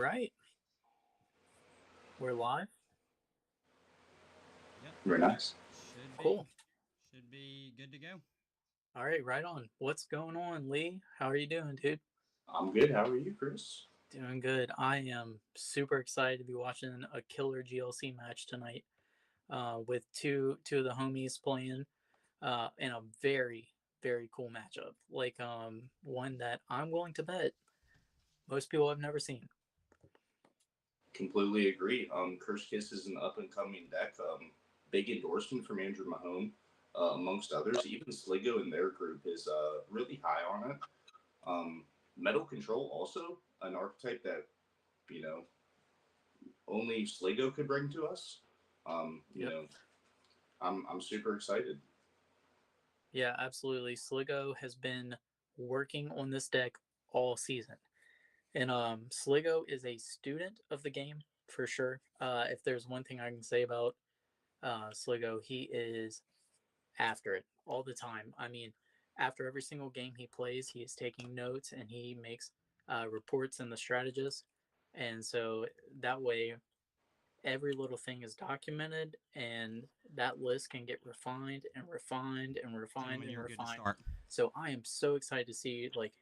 Right, we're live. Yep. Very nice. Should be. Cool. Should be good to go. All right, right on. What's going on, Lee? How are you doing, dude? I'm good. How are you, Chris? Doing good. I am super excited to be watching a killer GLC match tonight, with two of the homies playing, in a very cool matchup. Like one that I'm willing to bet most people have never seen. Completely agree. Curse Kiss is an up and coming deck. Big endorsement from Andrew Mahone, amongst others. Even Sliggoo in their group is really high on it. Metal Control also an archetype that you know only Sliggoo could bring to us. Um, you Yep. know, I'm super excited. Yeah, absolutely. Sligo has been working on this deck all season. And Sligo is a student of the game for sure. If there's one thing I can say about Sligo, he is after it all the time. I mean, after every single game he plays, he is taking notes and he makes reports in the strategist. And so that way, every little thing is documented and that list can get refined and refined and refined Gentlemen, and you're good to refined. start. So I am so excited to see like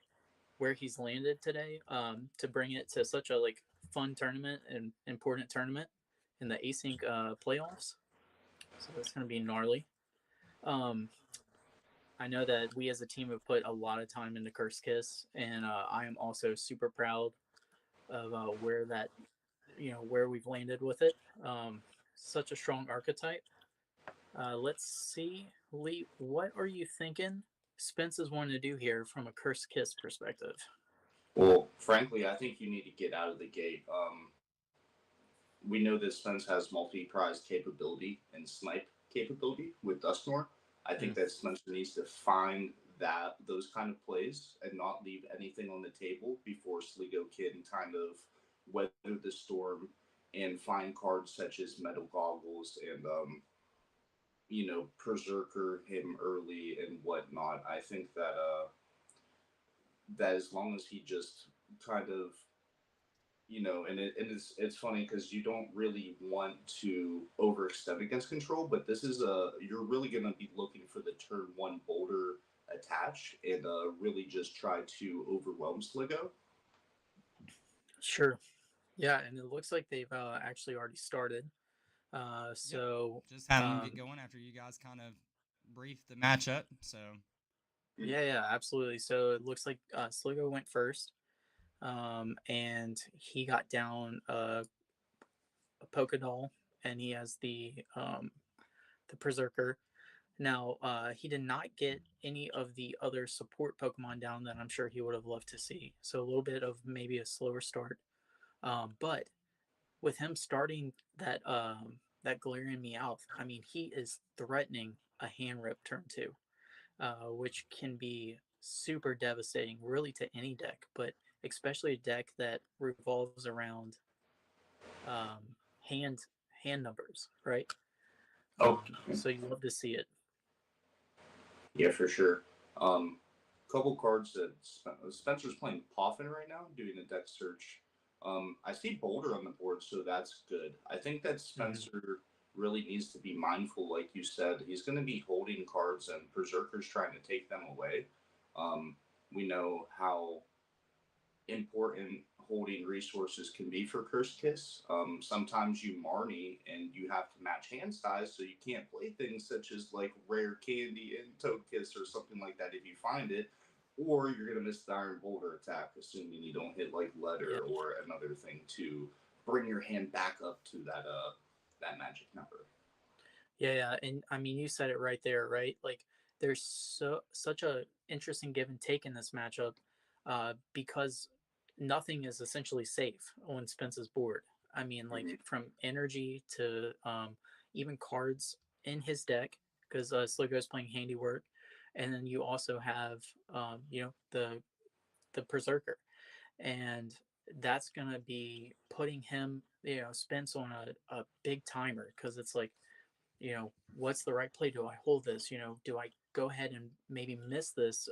where he's landed today, to bring it to such a like fun tournament and important tournament in the async playoffs. So that's going to be gnarly. Um, I know that we as a team have put a lot of time into Curse Kiss, and I am also super proud of where that where we've landed with it. Such a strong archetype. Let's see, Lee. What are you thinking? Spence is wanting to do here from a Curse Kiss perspective. Well, frankly, I think you need to get out of the gate. We know that Spence has multi-prize capability and snipe capability with Duskmore. I think Mm, that Spencer needs to find those kind of plays and not leave anything on the table before Sligo can kind of weather the storm and find cards such as Metal Goggles and Berserker him early and whatnot. I think that as long as he just kind of and it's funny because you don't really want to overextend against control, but this is you're really going to be looking for the turn one boulder attach and really just try to overwhelm Sligo. sure. Yeah, and it looks like they've actually already started. Yep. So Just had them get um, going after you guys kind of briefed the matchup. So, yeah, yeah, absolutely. So it looks like Sligo went first, and he got down a polka doll, and he has the Berserker. Now, he did not get any of the other support Pokemon down that I'm sure he would have loved to see. So a little bit of maybe a slower start. But with him starting that Galarian Meowth, I mean, he is threatening a hand rip turn two, which can be super devastating, really, to any deck, but especially a deck that revolves around um, hand hand numbers, right? Oh, So you love to see it. yeah, for sure. Couple cards that Spencer's playing Poffin right now, doing a deck search. I see Boulder on the board, so that's good. I think that Mm-hmm. Spencer really needs to be mindful, like you said. He's going to be holding cards, and Berserker's trying to take them away. Um, we know how important holding resources can be for Curse Kiss. Sometimes you Marnie and you have to match hand size, so you can't play things such as like Rare Candy and Toad Kiss or something like that if you find it, or you're gonna miss the Iron Boulder attack, assuming you don't hit like Yeah, Letter or another thing to bring your hand back up to that magic number. yeah, yeah. And I mean, you said it right there, right? Like, there's such a interesting give and take in this matchup, because nothing is essentially safe on Spence's board. I mean, like Mm-hmm. from energy to even cards in his deck, because Sligo is playing Handiwork, and then you also have the Berserker, and that's gonna be putting him, Spence on a big timer because it's like, what's the right play? Do I hold this? Do I go ahead and maybe miss this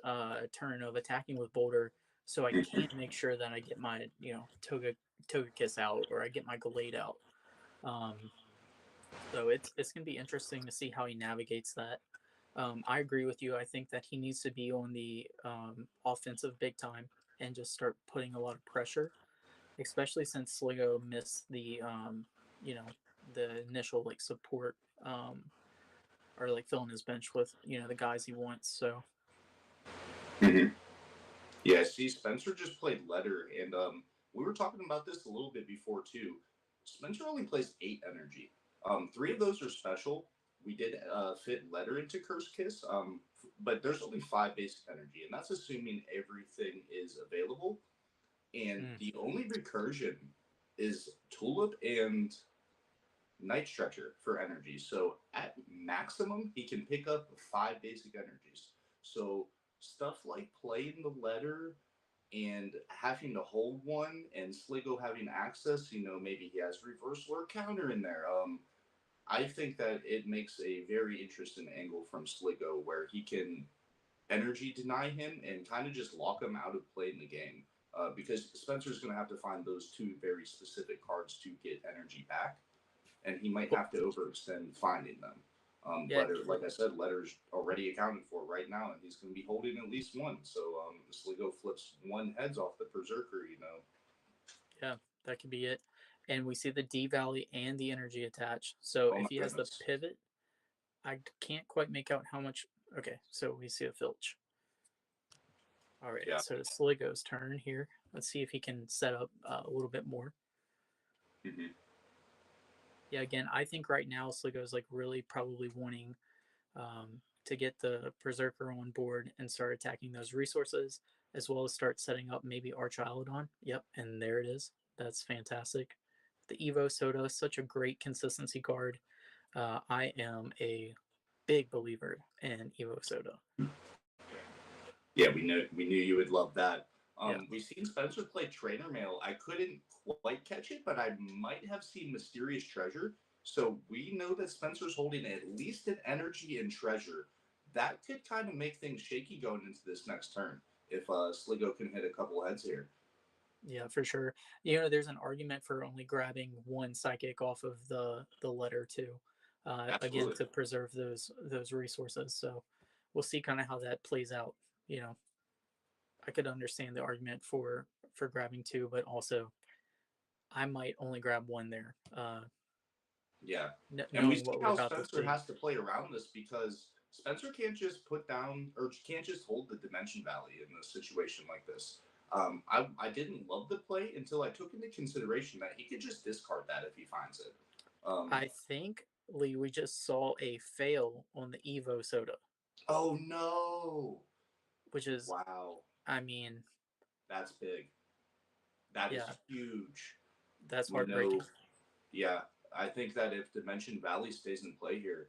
turn of attacking with Boulder so I can make sure that I get my, Toga Togekiss out or I get my Glade out. So it's gonna be interesting to see how he navigates that. I agree with you. I think that he needs to be on the offensive big time and just start putting a lot of pressure, especially since Sligo missed the you know the initial like support or like filling his bench with the guys he wants. So Mhm. Yeah, see, Spencer just played letter, and we were talking about this a little bit before too. Spencer only plays 8 energy. Three of those are special. We did fit letter into Curse Kiss, but there's only 5 basic energy, and that's assuming everything is available. And mm, the only recursion is Tulip and Night Stretcher for energy. So at maximum, he can pick up 5 basic energies. So stuff like playing the letter and having to hold one, and Sligo having access, maybe he has reversal or counter in there. I think that it makes a very interesting angle from Sligo where he can energy deny him and kind of just lock him out of playing the game. Because Spencer's going to have to find those 2 very specific cards to get energy back, and he might have to overextend finding them. yeah, Letter, like I said, Letter's already accounted for right now, and he's going to be holding at least one. So Sligo flips one heads off the Berserker. yeah, that could be it. And we see the D Valley and the energy attached. So Oh my if he has the goodness. pivot, I can't quite make out how much. Okay, so we see a filch. All right, Yeah. so it's Sligo's turn here. Let's see if he can set up a little bit more. Mm-hmm. Yeah, again, I think right now Sligo's like really probably wanting to get the Berserker on board and start attacking those resources, as well as start setting up maybe Archalodon. Yep, and there it is. That's fantastic. The Evo Soda is such a great consistency card. I am a big believer in Evo Soda. Yeah, we knew you would love that. Yeah. We've seen Spencer play Trainer Mail. I couldn't quite catch it, but I might have seen Mysterious Treasure. So we know that Spencer's holding at least an energy and treasure. That could kind of make things shaky going into this next turn if Sligo can hit a couple heads here. Yeah, for sure. There's an argument for only grabbing one psychic off of the letter too, again Absolutely. to preserve those resources. So we'll see kind of how that plays out. You know, I could understand the argument for grabbing two, but also I might only grab one there, Yeah. And we knowing see what we're how about to Spencer see. has to play around this because Spencer can't just put down or can't just hold the Dimension Valley in a situation like this. I didn't love the play until I took into consideration that he could just discard that if he finds it. I think Lee, we just saw a fail on the Evo Soda, Oh no! which is, Wow, I mean, that's big. That is yeah, huge. that's We heartbreaking. know. Yeah, I think that if Dimension Valley stays in play here,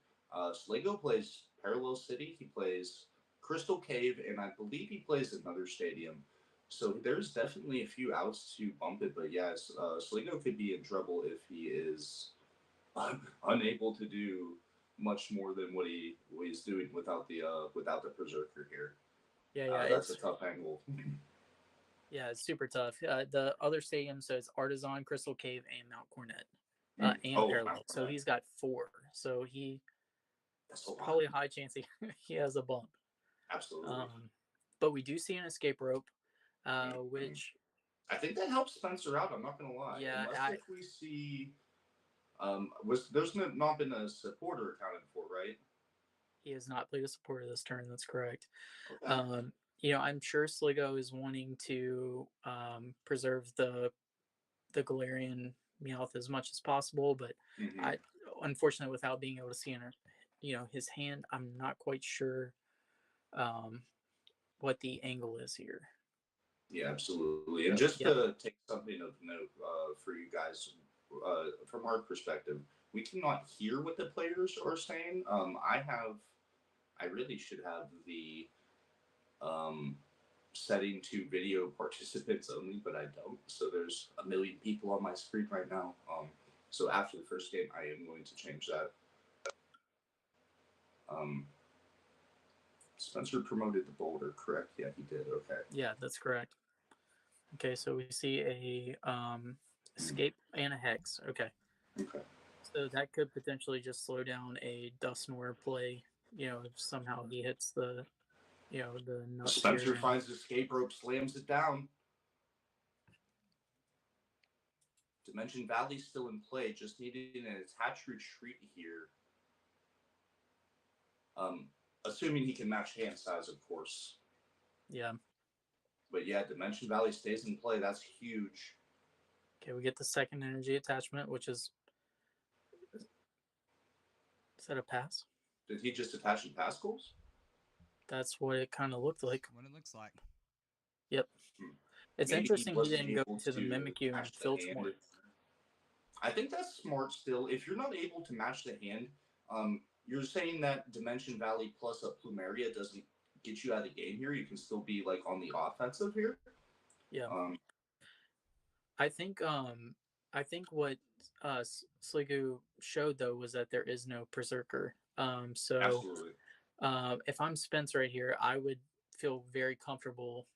Sligo plays Parallel City. He plays Crystal Cave, and I believe he plays another stadium. So there's definitely a few outs to bump it, but yes, Sligo could be in trouble if he is unable to do much more than what he's doing without the Berserker here. Yeah, yeah, That's a it's tough angle. Yeah, it's super tough. The other stadium, so it's Artisan, Crystal Cave, and Mount Cornet, and Oh, Parallel. So he's got four. So he that's a it's lot. probably a high chance he has a bump. Absolutely. Um, but we do see an escape rope, Mhm. which I think that helps Spencer out. I'm not gonna lie, yeah, unless if we see was there's not been a supporter accounted for, right? he has not played a supporter this turn. That's correct. Okay. Um, I'm sure Sligo is wanting to preserve the Galarian Meowth as much as possible, but Hmm. I unfortunately without being able to see in his hand, I'm not quite sure um, what the angle is here. Yeah, absolutely. And So just yeah, to take something of note for you guys, from our perspective, we cannot hear what the players are saying. I really should have the um, setting to video participants only, but I don't. So there's a million people on my screen right now. So after the first game, I am going to change that. Um, Spencer promoted the boulder, correct? Yeah, he did. Okay. yeah, that's correct. Okay, so we see a Escape and a Hex. Okay. Okay. So that could potentially just slow down a Dustnor play, if somehow he hits the nuts Spencer here. finds the escape rope, slams it down. Dimension Valley's still in play, just needing an attached retreat here. Assuming he can match hand size, of course. Yeah. But yeah, Dimension Valley stays in play. That's huge. Okay, we get the second energy attachment, which is that a pass? Did he just attach the pass goals? That's what it kind of looked like. What it looks like. Yep. It's Maybe interesting he wasn't didn't go able to the Mimikyu and match the filch hand. more. I think that's smart still. If you're not able to match the hand, you're saying that Dimension Valley plus a Plumeria doesn't get you out of the game here. You can still be like on the offensive here. Yeah. I think what Sliggoo showed though was that there is no Berserker. So Absolutely. If I'm Spence right here, I would feel very comfortable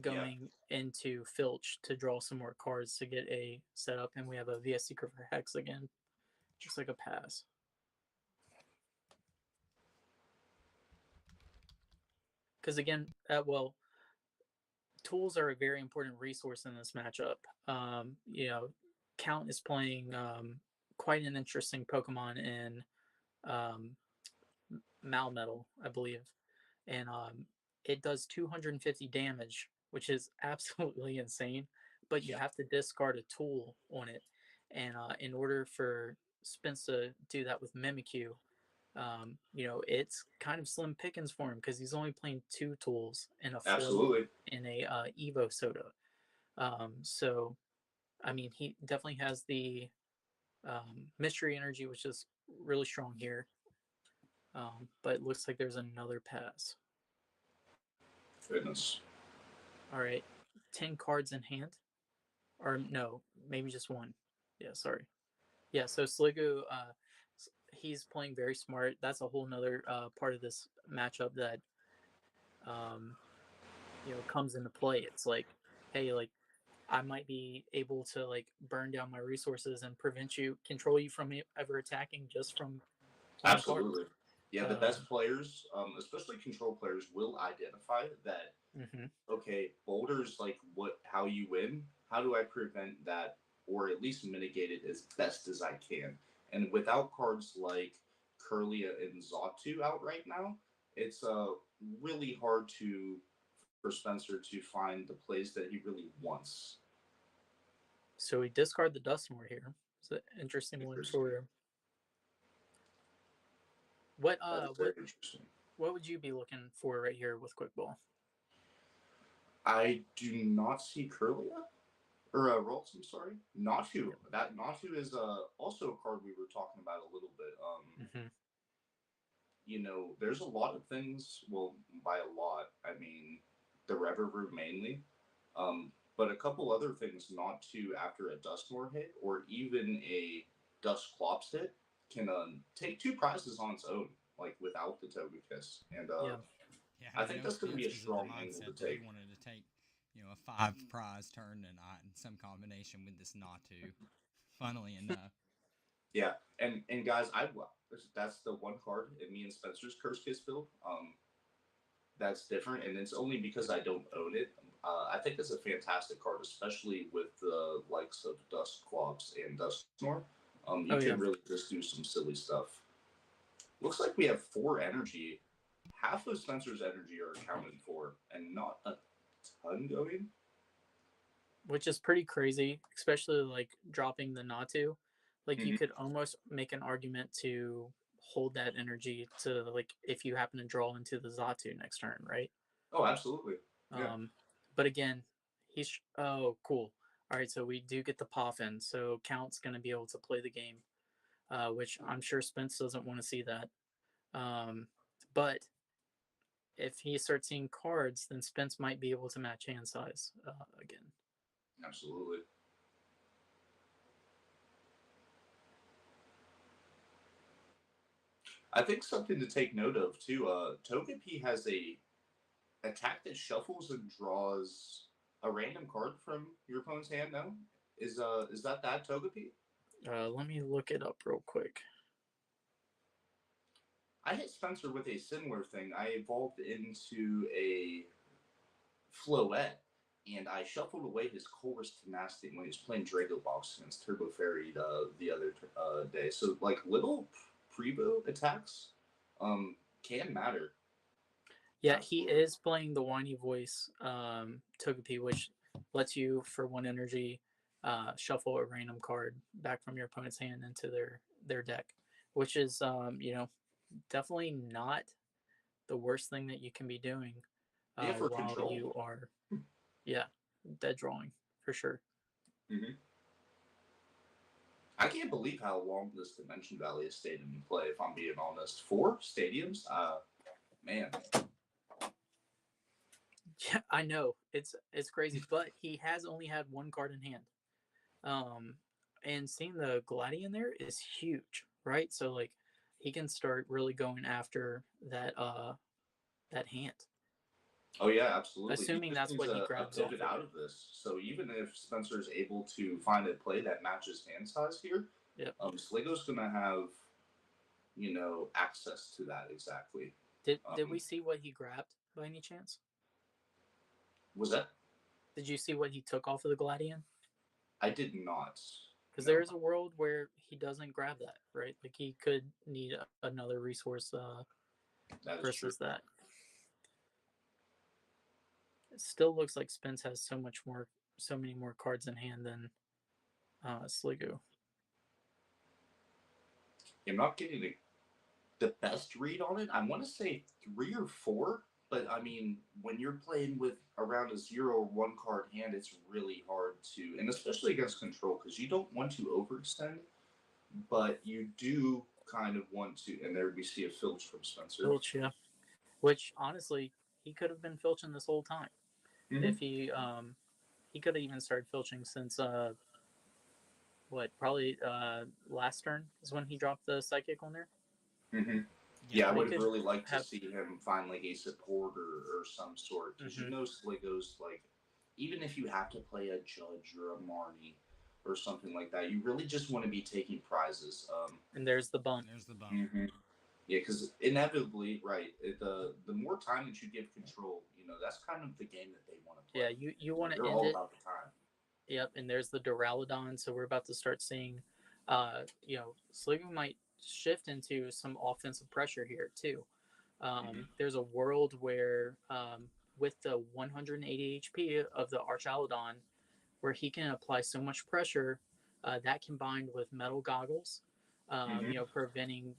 going into Filch to draw some more cards to get a setup, and we have a VS Secret for Hex again, just like a pass. Because again, tools are a very important resource in this matchup. Count is playing quite an interesting Pokemon in Malmetal, I believe, and it does 250 damage, which is absolutely insane. But you have to discard a tool on it, and in order for Spence to do that with Mimikyu, it's kind of slim pickings for him because he's only playing 2 tools and a float in a Evo Soda. So, I mean, he definitely has the mystery energy, which is really strong here. But it looks like there's another pass. Goodness. All right, 10 cards in hand, or no, maybe just 1. Yeah, sorry. Yeah, so Sliggoo, he's playing very smart. That's a whole nother part of this matchup that comes into play. It's like, hey, like I might be able to like burn down my resources and control you from ever attacking just from Absolutely. Yeah, the best players, especially control players, will identify that. Okay, Boulder's like how you win. How do I prevent that, or at least mitigate it as best as I can? And without cards like Curlia and Xatu out right now, it's really hard for Spencer to find the plays that he really wants. So we discard the Dustmore here. It's an interesting one for what what would you be looking for right here with Quick Ball? I do not see Curlia or Rolls. I'm sorry, Natu. Yep. That Natu is also a card we were talking about a little bit. There's a lot of things. Well, by a lot, I mean the Reverver mainly, but a couple other things. Natu after a Dustmore hit or even a Dusclops hit can take 2 prizes on its own, like without the Togekiss. And I think that's going to be a strong angle to take. He wanted to take, a 5 prize turn tonight in some combination with this Natu. Funnily enough. Yeah, and guys, that's the one card in me and Spencer's Curse Kiss build. That's different, and it's only because I don't own it. I think it's a fantastic card, especially with the likes of Dusclops and Dustmore. You can really just do some silly stuff. Looks like we have 4 energy. Half of Spencer's energy are accounted for, and not a ton going. Which is pretty crazy, especially like dropping the Natu. Like you could almost make an argument to hold that energy to like if you happen to draw into the Xatu next turn, right? Oh, absolutely. Yeah. But again, cool. All right, so we do get the Poffin, so Count's going to be able to play the game, which I'm sure Spence doesn't want to see that. But if he starts seeing cards, then Spence might be able to match hand size again. Absolutely. I think something to take note of too. Togepi has a attack that shuffles and draws a random card from your opponent's hand. No, Is that Togepi? Let me look it up real quick. I hit Spencer with a similar thing. I evolved into a Floette, and I shuffled away his Chorus Tenacity when he was playing Drago Box against Turbo Fairy the other day. So, like, little Prevo attacks can matter. Yeah, Absolutely. He is playing the whiny voice Togepi, which lets you, for 1 energy, shuffle a random card back from your opponent's hand into their deck, which is, definitely not the worst thing that you can be doing for while control. you are, dead drawing, for sure. Mm-hmm. I can't believe how long this Dimension Valley has stayed in play, if I'm being honest. 4 stadiums? Man. Yeah, I know. It's crazy, but he has only had 1 card in hand. And seeing the Gladion there is huge, right? So, like, he can start really going after that hand. Oh yeah, absolutely. Assuming that's what he grabs a pivot out of this. So even if Spencer's able to find a play that matches hand size here, Sliggoo's gonna have, access to that exactly. Did we see what he grabbed by any chance? Was that? Did you see what he took off of the Gladion? I did not. Because there is a world where he doesn't grab that, right? Like, he could need another resource versus that. It still looks like Spence has so many more cards in hand than Sliggoo. I'm not getting the best read on it. I want to say 3 or 4, but I mean, when you're playing with around a 0 or 1 card hand, it's really hard to, and especially against control, because you don't want to overextend, but you do kind of want to. And there we see a filch from Spencer. Filch, yeah. Which, honestly, he could have been filching this whole time. Mm-hmm. If he could have even started filching since probably last turn is when he dropped the psychic on there. Mm-hmm. Yeah, I would have really liked to see him find like a supporter or some sort, because Sliggoo's, like, even if you have to play a Judge or a Marnie or something like that, you really just want to be taking prizes. And there's the bump. Mm-hmm. Yeah, because inevitably, right, the more time that you give control, that's kind of the game that they want to play. Yeah, you want to end all it. About the time. Yep, and there's the Duraludon, so we're about to start seeing, Sliggoo might shift into some offensive pressure here too. There's a world where, with the 180 HP of the Archaludon, where he can apply so much pressure, that combined with Metal Goggles, preventing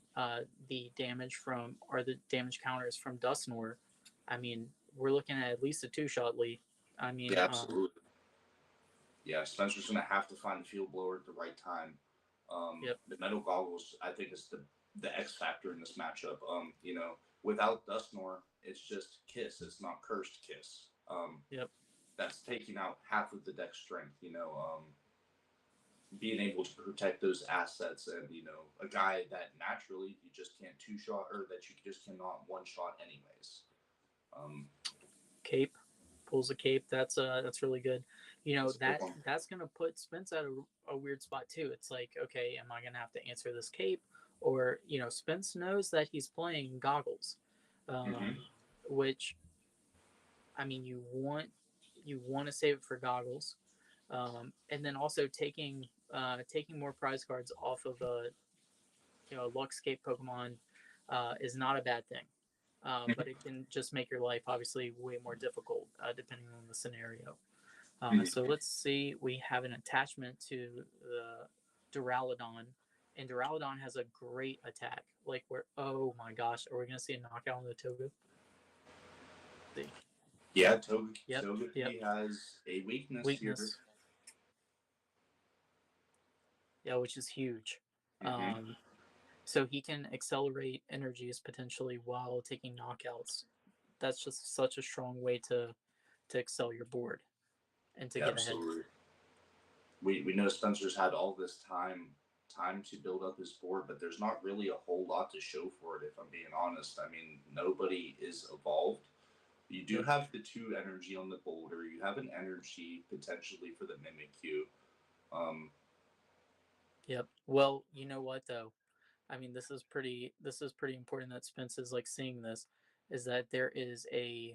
the damage the damage counters from Dusknoir. I mean, we're looking at least a 2-shot lead. I mean, yeah, absolutely. Yeah, Spencer's going to have to find the field blower at the right time. The Metal Goggles, I think, is the X factor in this matchup. Without Dusknoir, it's just Kiss. It's not Cursed Kiss. That's taking out half of the deck strength. Being able to protect those assets, and a guy that naturally you just can't 2-shot, or that you just cannot 1-shot anyways. Cape pulls a cape. That's really good. That's gonna put Spence at a weird spot too. It's like, okay, am I gonna have to answer this cape, or Spence knows that he's playing Goggles, which, I mean, you want to save it for Goggles, and then also taking more prize cards off of a Luxcape Pokemon is not a bad thing. But it can just make your life obviously way more difficult depending on the scenario. So let's see. We have an attachment to the Duraludon, and Duraludon has a great attack. Like, oh my gosh, are we going to see a knockout on the Togu? Yeah, Togepi has a weakness here. Yeah, which is huge. So he can accelerate energies potentially while taking knockouts. That's just such a strong way to excel your board and to get ahead. We know Spencer's had all this time to build up his board, but there's not really a whole lot to show for it, if I'm being honest. I mean, nobody is evolved. You do have the 2 energy on the boulder. You have an energy potentially for the Mimikyu. Um, Yep. Well, you know what though? I mean, this is pretty important that Spence is like seeing this, is that there is a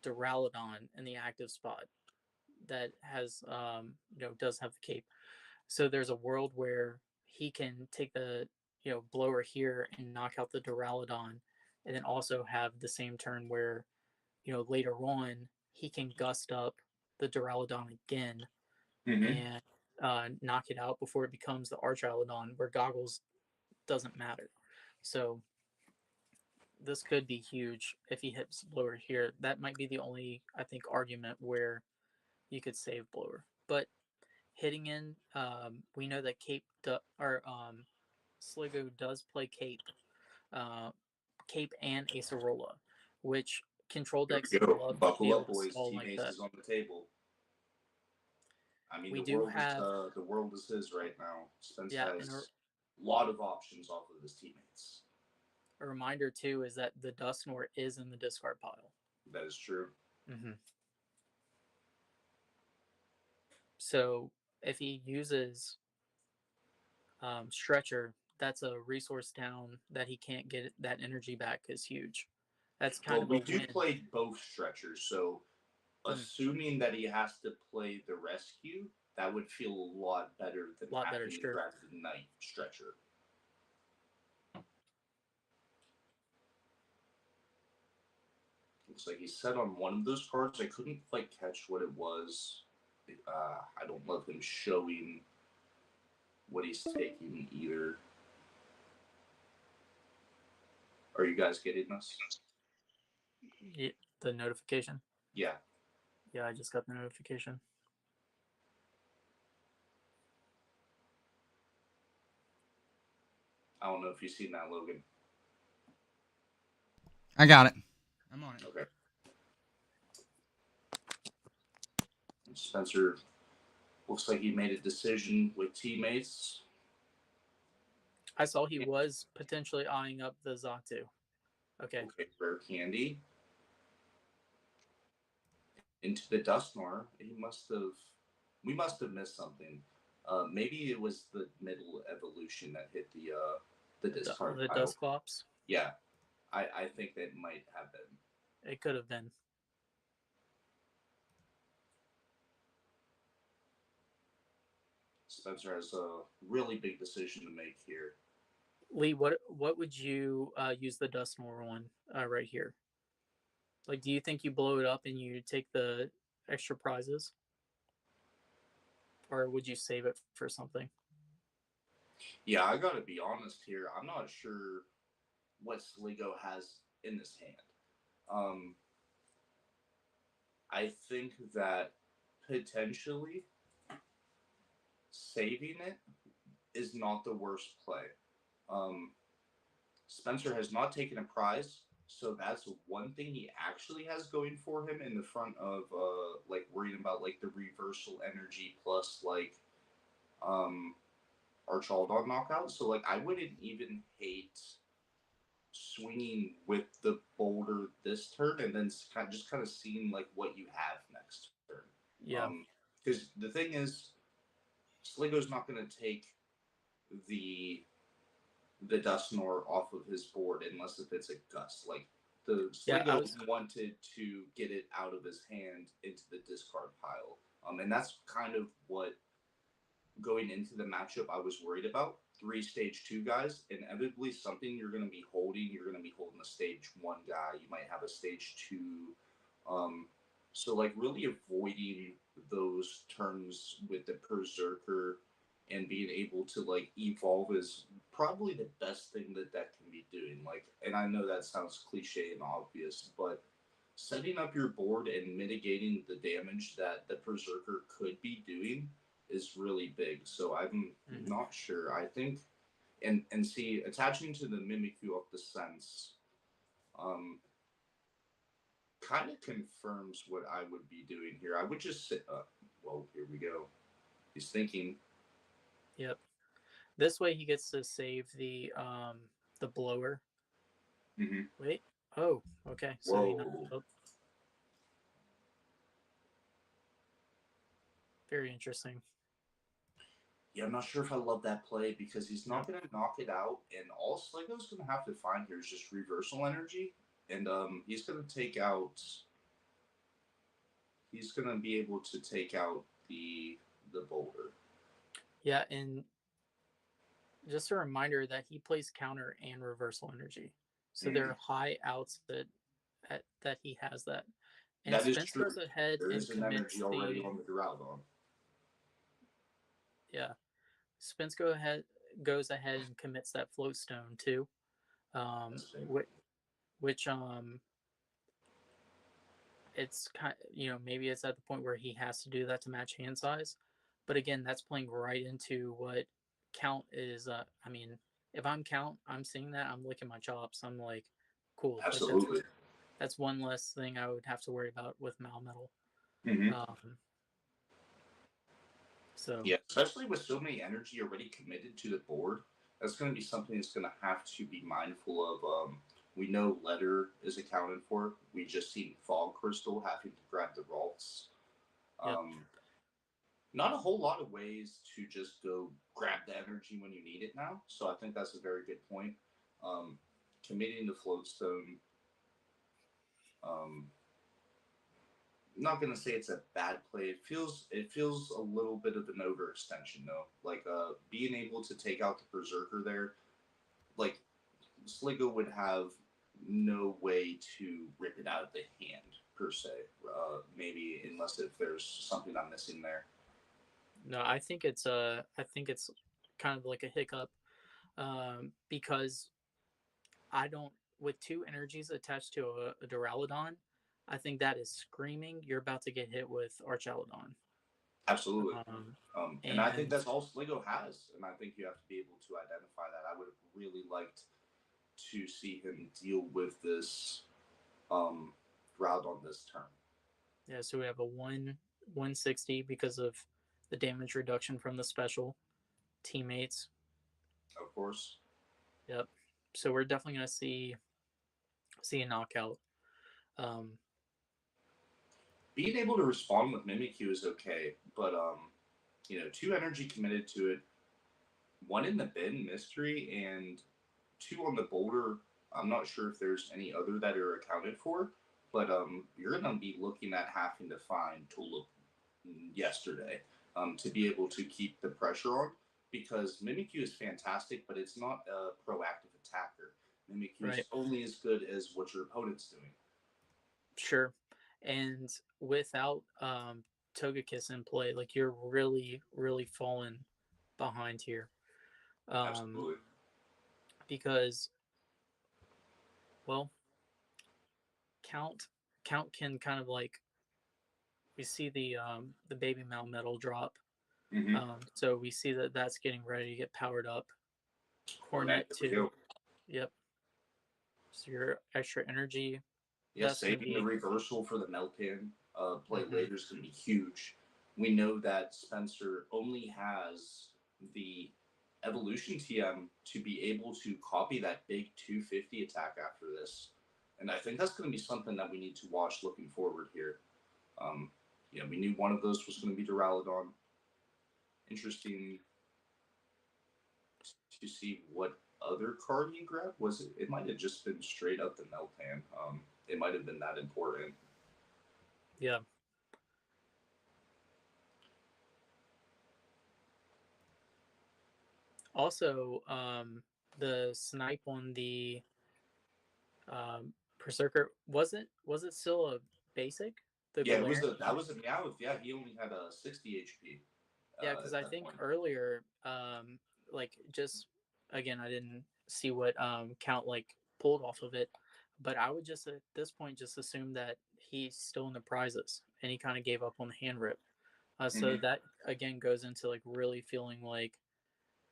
Duraludon in the active spot that has does have the cape. So there's a world where he can take the blower here and knock out the Duraludon, and then also have the same turn where later on he can gust up the Duraludon again mhm. and knock it out before it becomes the Archaludon, where Goggles doesn't matter. So this could be huge if he hits blower here. That might be the only, I think, argument where you could save blower. But hitting in, we know that Sliggoo does play uh, Cape and Acerola, which control Here decks we go. love to be Buckle able up, to boys. stall Team like Ace that. is on the table. I mean, We do have, the world is his right now. Spence yeah, and has a lot of options off of his teammates. a reminder too is that the Dusknoir is in the discard pile. That is true. Mm-hmm. So if he uses Stretcher, that's a resource down that he can't get that energy back is huge. That's kind Well, of we a do win. play both stretchers, so assuming that he has to play the rescue, that would feel a lot better than A lot better, having to sure. grab the night stretcher. Looks like he's set on one of those cards. I couldn't quite catch what it was. I don't love him showing what he's taking either. Are you guys getting this? Yeah, the notification. Yeah. Yeah, I just got the notification. I don't know if you've seen that, Logan. I got it. I'm on it. Okay. Spencer looks like he made a decision with teammates. I saw he was potentially eyeing up the Zatu. Okay. Rare candy. Into the Dusknoir. We must have missed something. Maybe it was the middle evolution that hit the discard The pile. Dusclops. Yeah, I think that might have been. It could have been. Spencer has a really big decision to make here. Lee, what would you use the Dustmore on right here? Like, do you think you blow it up and you take the extra prizes, or would you save it for something? Yeah, I gotta be honest here. I'm not sure what Sliggoo has in his hand. I think that potentially saving it is not the worst play. Um, Spencer has not taken a prize, so that's one thing he actually has going for him in the front of like worrying about like the reversal energy plus like our Chaldon knockout. So like I wouldn't even hate swinging with the boulder this turn and then kind of seeing like what you have next turn. Yeah. Because the thing is, Sliggoo's not going to take the Dusknoir off of his board unless if it's a gust. Like the Sliggoo wanted to get it out of his hand into the discard pile, and that's kind of what going into the matchup I was worried about. 3 stage 2 guys, inevitably something you're going to be holding. You're going to be holding a stage 1 guy. You might have a stage 2. So like really avoiding those turns with the Berserker and being able to like evolve is probably the best thing that can be doing. Like, and I know that sounds cliche and obvious, but setting up your board and mitigating the damage that the Berserker could be doing is really big. So I'm not sure. I think, and see, attaching to the Mimikyu of the Sense, kind of confirms what I would be doing here. I would just sit up. Well, here we go. He's thinking. Yep. This way he gets to save the blower. Mm-hmm. Wait. Oh, okay. So Whoa. Very interesting. Yeah, I'm not sure if I love that play because he's No. not going to knock it out, and all Sliggoo's going to have to find here is just reversal energy, and he's going to take out. He's going to be able to take out the boulder. Yeah, and just a reminder that he plays counter and reversal energy, so there are high outs that he has that. And That is Spence true. goes ahead There and is an commits energy already the on the Duraludon. yeah. Spence goes ahead and commits that float stone too, which it's kind maybe it's at the point where he has to do that to match hand size, but again that's playing right into what Count is. I mean, if I'm Count, I'm seeing that, I'm licking my chops. I'm like, cool, like Absolutely. that's one less thing I would have to worry about with Malmetal. Mm-hmm. So yeah, especially with so many energy already committed to the board, that's going to be something that's going to have to be mindful of. We know Letter is accounted for. We just seen Fog Crystal having to grab the Ralts. yep. Not a whole lot of ways to just go grab the energy when you need it now. So I think that's a very good point. Committing the Floatstone. Not gonna say it's a bad play. It feels a little bit of an overextension though. Like being able to take out the Berserker there, like Sliggoo would have no way to rip it out of the hand per se. Maybe unless if there's something I'm missing there. No, I think it's kind of like a hiccup, because I don't, with two energies attached to a Duraludon, I think that is screaming you're about to get hit with Archaludon. Absolutely. And I think And that's all Sliggoo has, and I think you have to be able to identify that. I would have really liked to see him deal with this route on this turn. yeah, so we have a 160 because of the damage reduction from the special teammates. Of course. Yep. So we're definitely gonna see a knockout. Being able to respond with Mimikyu is okay, but two energy committed to it, one in the bin mystery and two on the boulder. I'm not sure if there's any other that are accounted for, but you're gonna be looking at having to find Tulip yesterday to be able to keep the pressure on, because Mimikyu is fantastic, but it's not a proactive attacker. Mimikyu is only as good as what your opponent's doing. Sure. And without Togekiss in play, like you're really, really falling behind here. Absolutely. Because, well, Count can kind of like, we see the baby Malmetal drop. Mm-hmm. So we see that that's getting ready to get powered up. Cornet too. Yep. So your extra energy. Yeah, saving the reversal for the Meltan play later is going to be huge. We know that Spencer only has the evolution TM to be able to copy that big 250 attack after this. And I think that's going to be something that we need to watch looking forward here. We knew one of those was going to be Duraludon. Interesting to see what other card he grabbed. Was it? It might have just been straight up the Meltan. It might have been that important. Yeah. Also, the snipe on the Berserker, was it still a basic? Yeah, that was a Meowth. Yeah, he only had a 60 HP. Yeah, because I think earlier, like just again, I didn't see what Count like pulled off of it, but I would just at this point just assume that he's still in the prizes and he kind of gave up on the hand rip. So that again goes into like really feeling like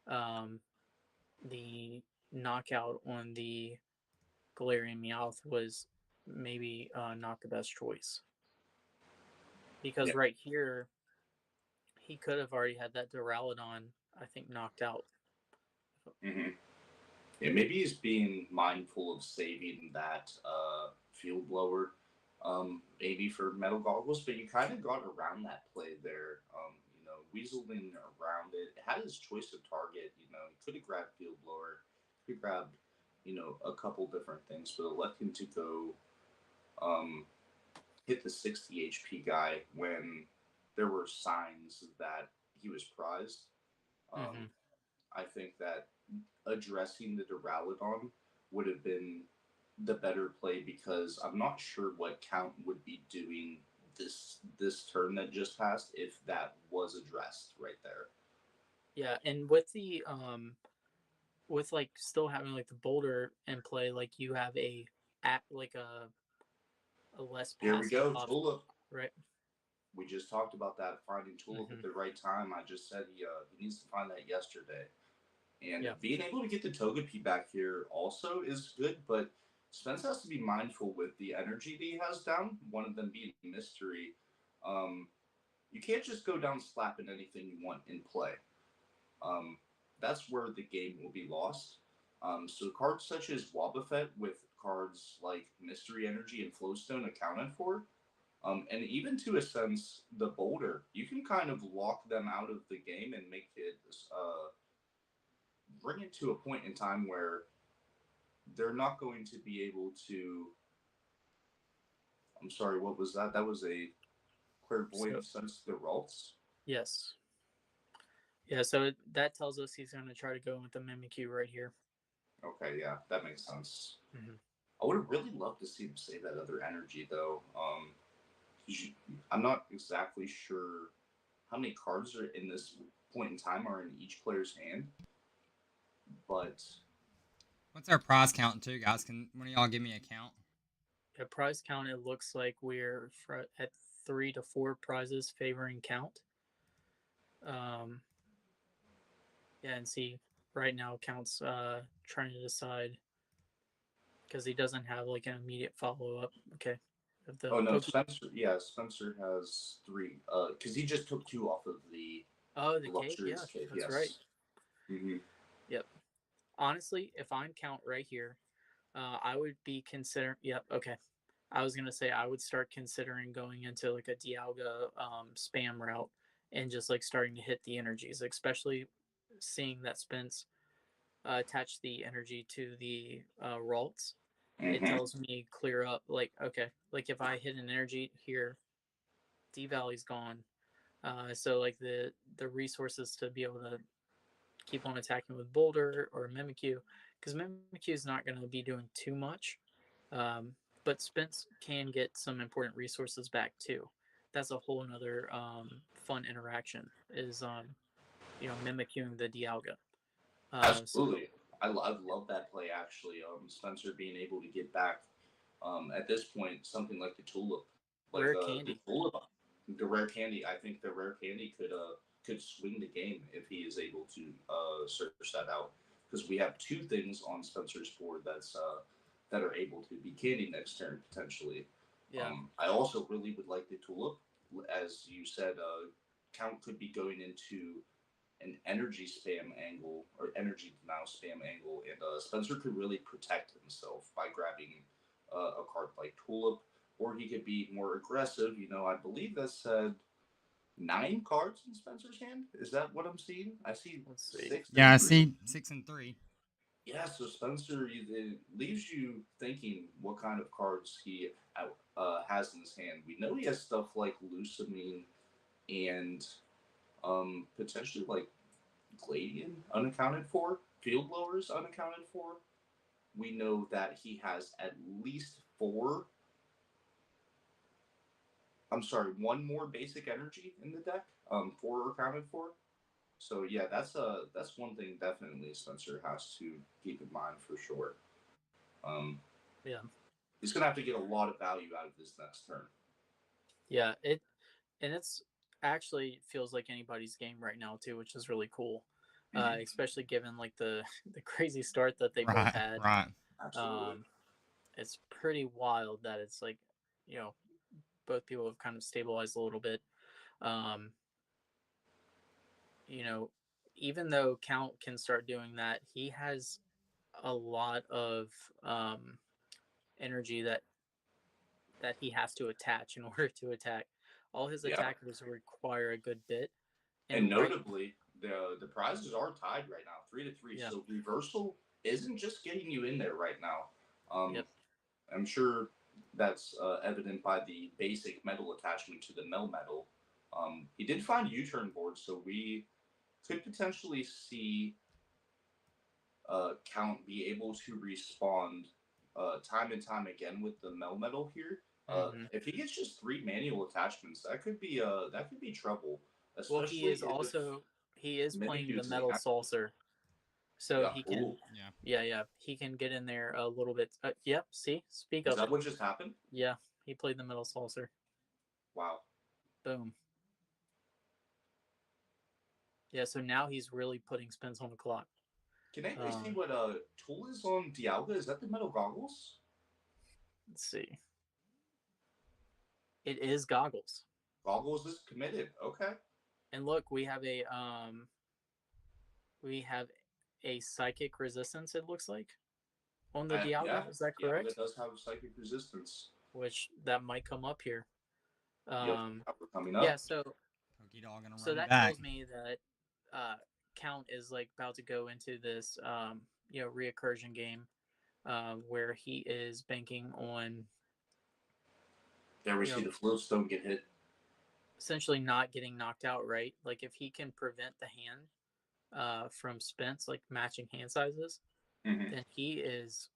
the knockout on the Galarian Meowth was maybe not the best choice, because right here he could have already had that Duraludon, I think, knocked out. Mm-hmm. Yeah, maybe he's being mindful of saving that field blower, maybe for Metal Goggles, but you kind of got around that play there. weaseling around it. Had his choice of target. He could have grabbed field blower. He grabbed, a couple different things, but electing to go um, hit the 60 HP guy when there were signs that he was prized. Mm-hmm. I think that addressing the Duraludon would have been the better play because I'm not sure what Count would be doing this turn that just passed if that was addressed right there. Yeah, and with the with like still having like the boulder in play, like you have like a less Here we passive go, option, Tulip. right? We just talked about that, finding Tulip Mm-hmm. at the right time. I just said he needs to find that yesterday. And Yeah. being able to get the Togepi back here also is good, but Spence has to be mindful with the energy that he has down, one of them being Mystery. Um, you can't just go down slapping anything you want in play. Um, that's where the game will be lost. So cards such as Wobbuffet with cards like Mystery Energy and Flowstone accounted for, and even to a sense, the Boulder, you can kind of lock them out of the game and make it bring it to a point in time where they're not going to be able to. I'm sorry, what was that? That was a So clairvoyant sense the Ralts. yes. Yeah, so that tells us he's going to try to go with the Mimikyu right here. Okay, yeah, that makes sense. Mm-hmm. I would have really loved to see him save that other energy though. I'm not exactly sure how many cards are in this point in time are in each player's hand, but What's our prize count too, guys? Can one of y'all give me a count? Yeah, prize count, it looks like we're at 3 to 4 prizes favoring Count. Um, yeah, and see, right now Count's trying to decide because he doesn't have like an immediate follow up. Okay, of the oh no, Poke. Spencer. Yeah, Spencer has three. Because he just took two off of the Oh, the cave. Yeah, luxurious cave. that's right. Yes. Mm-hmm. Yep. Honestly, if I'm Count right here, I would be considering. Yep. Okay. I was gonna say I would start considering going into like a Dialga spam route and just like starting to hit the energies, especially seeing that Spence attach the energy to the Ralts. It Mm-hmm. tells me clear up like okay, like if I hit an energy here, D Valley's gone. So like the resources to be able to keep on attacking with Boulder or Mimikyu, because Mimikyu is not going to be doing too much. Um, but Spence can get some important resources back too. That's a whole another fun interaction. Is mimicking the Dialga. So Absolutely. I love that play actually. Spencer being able to get back at this point something like the tulip, like rare the candy. tulip, the rare candy. I think the rare candy could swing the game if he is able to search that out because we have two things on Spencer's board that are able to be candy next turn potentially. Yeah. I also really would like the tulip, as you said. Count could be going into an energy spam angle or energy denial spam angle, and Spencer could really protect himself by grabbing a card like Tulip, or he could be more aggressive. I believe that said 9 cards in Spencer's hand. Is that what I'm seeing? I see Let's see. 6 and Yeah, I 3. see 6 and 3. Yeah, so Spencer, it leaves you thinking what kind of cards he has in his hand. We know he has stuff like Lusamine and potentially like Gladian unaccounted for, field blowers unaccounted for. We know that he has at least four. I'm sorry, one more basic energy in the deck. Four are accounted for. So yeah, that's one thing definitely Spencer has to keep in mind for sure. Um, Yeah. he's gonna have to get a lot of value out of this next turn. Yeah. It's actually feels like anybody's game right now too, which is really cool. Mm-hmm. Especially given like the crazy start that they both Right, had. right. Absolutely. Um, it's pretty wild that it's like, you know, both people have kind of stabilized a little bit. Um, you know, even though Count can start doing that, he has a lot of um, energy that he has to attach in order to attack. All his Yeah. attackers require a good bit. And notably, the prizes are tied right now, 3-3. Yeah. So reversal isn't just getting you in there right now. Yep. I'm sure that's evident by the basic metal attachment to the metal. He did find U-turn boards, so we could potentially see Count be able to respond time and time again with the metal here. If he gets just 3 manual attachments, that could be trouble. Well, he is playing the metal saucer, so he can. Ooh. Yeah. He can get in there a little bit. Yep. See, speak up. Is that what just happened? Yeah, he played the metal saucer. Wow. Boom. Yeah, so now he's really putting spins on the clock. Can anybody see what tool is on Dialga? Is that the metal goggles? Let's see. It is goggles. Goggles is committed. Okay. And look, we have a psychic resistance. It looks like on the Dialga. Yeah, is that correct? Dialga does have psychic resistance, which that might come up here. Yep, coming up. Yeah, so that back. tells me that Count is like about to go into this reoccursion game where he is banking on There we see the floats don't get hit. Essentially not getting knocked out, right? Like if he can prevent the hand from Spence like matching hand sizes, then he is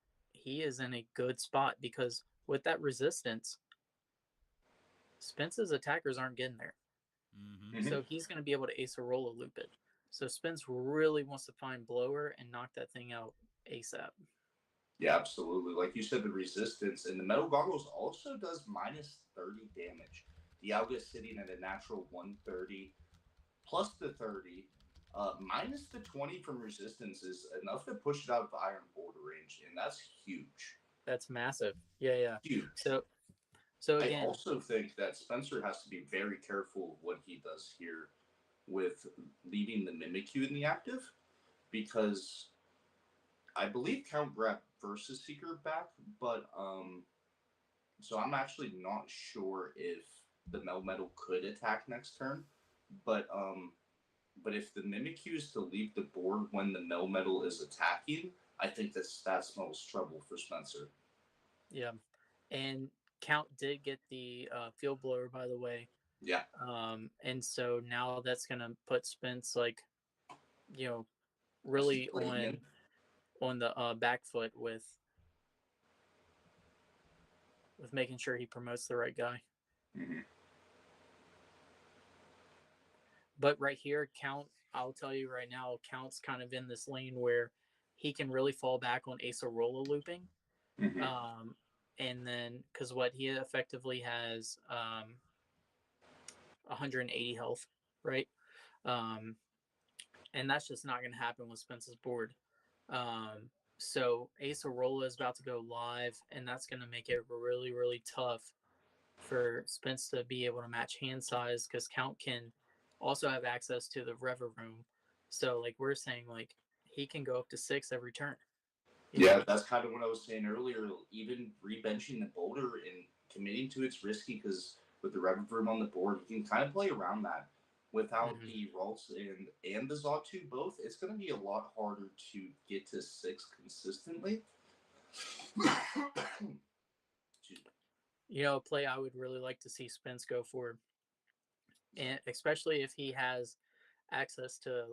in a good spot, because with that resistance, Spence's attackers aren't getting there. So he's going to be able to Acerola loop it. So Spence really wants to find blower and knock that thing out ASAP. Yeah, absolutely. Like you said, the resistance, and the metal goggles also does minus 30 damage. Dialga is sitting at a natural 130 plus the 30. Minus the 20 from resistance is enough to push it out of the iron border range, and that's huge. That's massive. Yeah. Huge. So again, I also think that Spencer has to be very careful of what he does here with leaving the Mimikyu in the active, because I believe Count grabbed Versus Seeker back, but so I'm actually not sure if the metal could attack next turn, but if the Mimikyu is to leave the board when the metal is attacking, I think that smells trouble for Spencer. Yeah, and Count did get the field blower, by the way. Yeah. And so now that's gonna put Spence really on the back foot with making sure he promotes the right guy. But right here, Count, I'll tell you right now, Count's kind of in this lane where he can really fall back on Acerola looping. And then, because what he effectively has 180 health, right? And that's just not going to happen with Spence's board. So Acerola is about to go live, and that's going to make it really, really tough for Spence to be able to match hand size, because Count can also have access to the Rever Room. So, like we're saying, like he can go up to 6 every turn. Yeah, that's kind of what I was saying earlier. Even rebenching the boulder and committing to it's risky, because with the Rever Room on the board, you can kind of play around that. Without the Ralts and the Xatu both, it's going to be a lot harder to get to 6 consistently. A play I would really like to see Spence go for, and especially if he has access to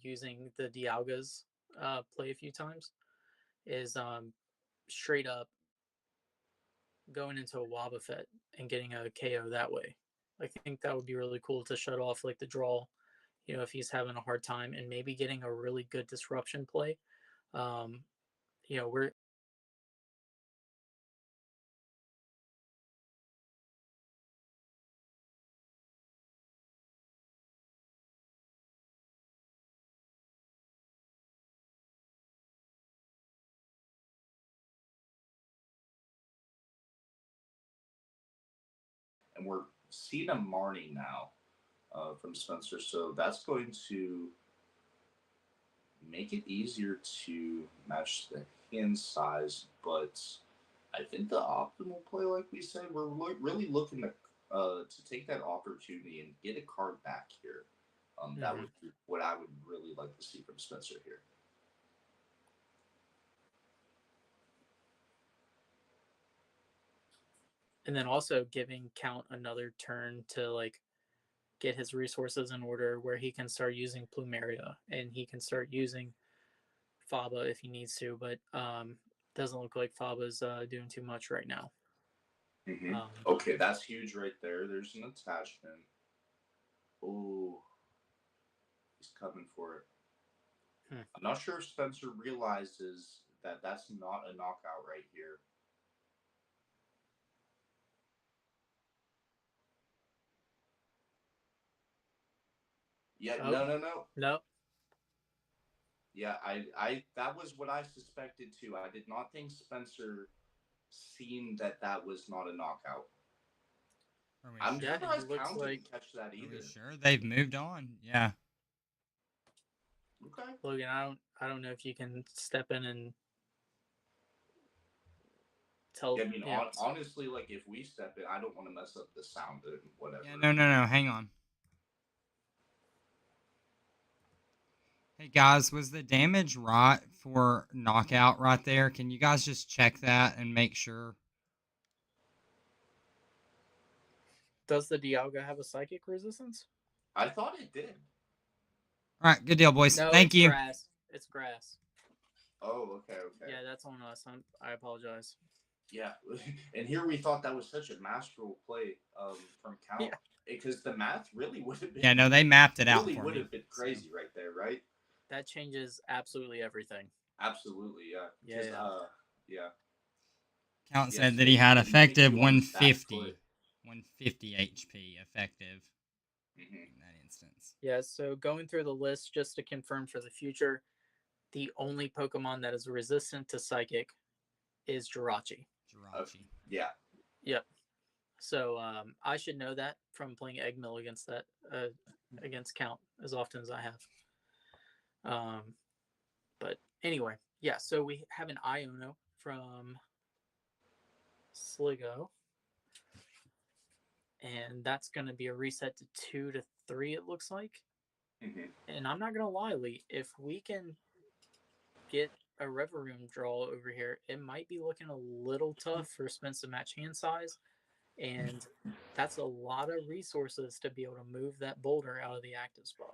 using the Dialga's play a few times, is straight up going into a Wobbuffet and getting a KO that way. I think that would be really cool to shut off like the draw, if he's having a hard time, and maybe getting a really good disruption play. We're and we're seeing a Marnie now from Spencer, so that's going to make it easier to match the hand size. But I think the optimal play, like we said, we're really looking to take that opportunity and get a card back here. That would be what I would really like to see from Spencer here. And then also giving Count another turn to like get his resources in order where he can start using Plumeria and he can start using Faba if he needs to, but doesn't look like Faba's doing too much right now. Okay, that's huge right there. There's an attachment. Oh, he's coming for it. I'm not sure if Spencer realizes that that's not a knockout right here. Yeah, no. Yeah, I that was what I suspected too. I did not think Spencer seen that was not a knockout. I'm surprised Count didn't catch that either. Are we sure they've moved on? Yeah. Okay. Logan, I don't know if you can step in and tell. Yeah, I mean, honestly, like if we step in, I don't want to mess up the sound and whatever. Yeah, no. Hang on. Hey guys, was the damage right for knockout right there? Can you guys just check that and make sure? Does the Dialga have a psychic resistance? I thought it did. All right, good deal, boys. No, Thank you. Grass. It's grass. Oh, okay. Yeah, that's on us. I apologize. Yeah, and here we thought that was such a masterful play from Count, because the math really would have been. Yeah, no, they mapped it out for me. Really would have been crazy right there, right? That changes absolutely everything. Absolutely, yeah. Yeah. Count said that he had effective 150 HP effective in that instance. Yeah, so going through the list just to confirm for the future, the only Pokemon that is resistant to Psychic is Jirachi. Yeah. Yep. So I should know that from playing Eggmill against Count as often as I have. But anyway, yeah. So we have an Iono from Sliggoo, and that's going to be a reset to 2 to 3. It looks like. And I'm not gonna lie, Lee, if we can get a Reverum draw over here, it might be looking a little tough for Spence to match hand size, and that's a lot of resources to be able to move that boulder out of the active spot.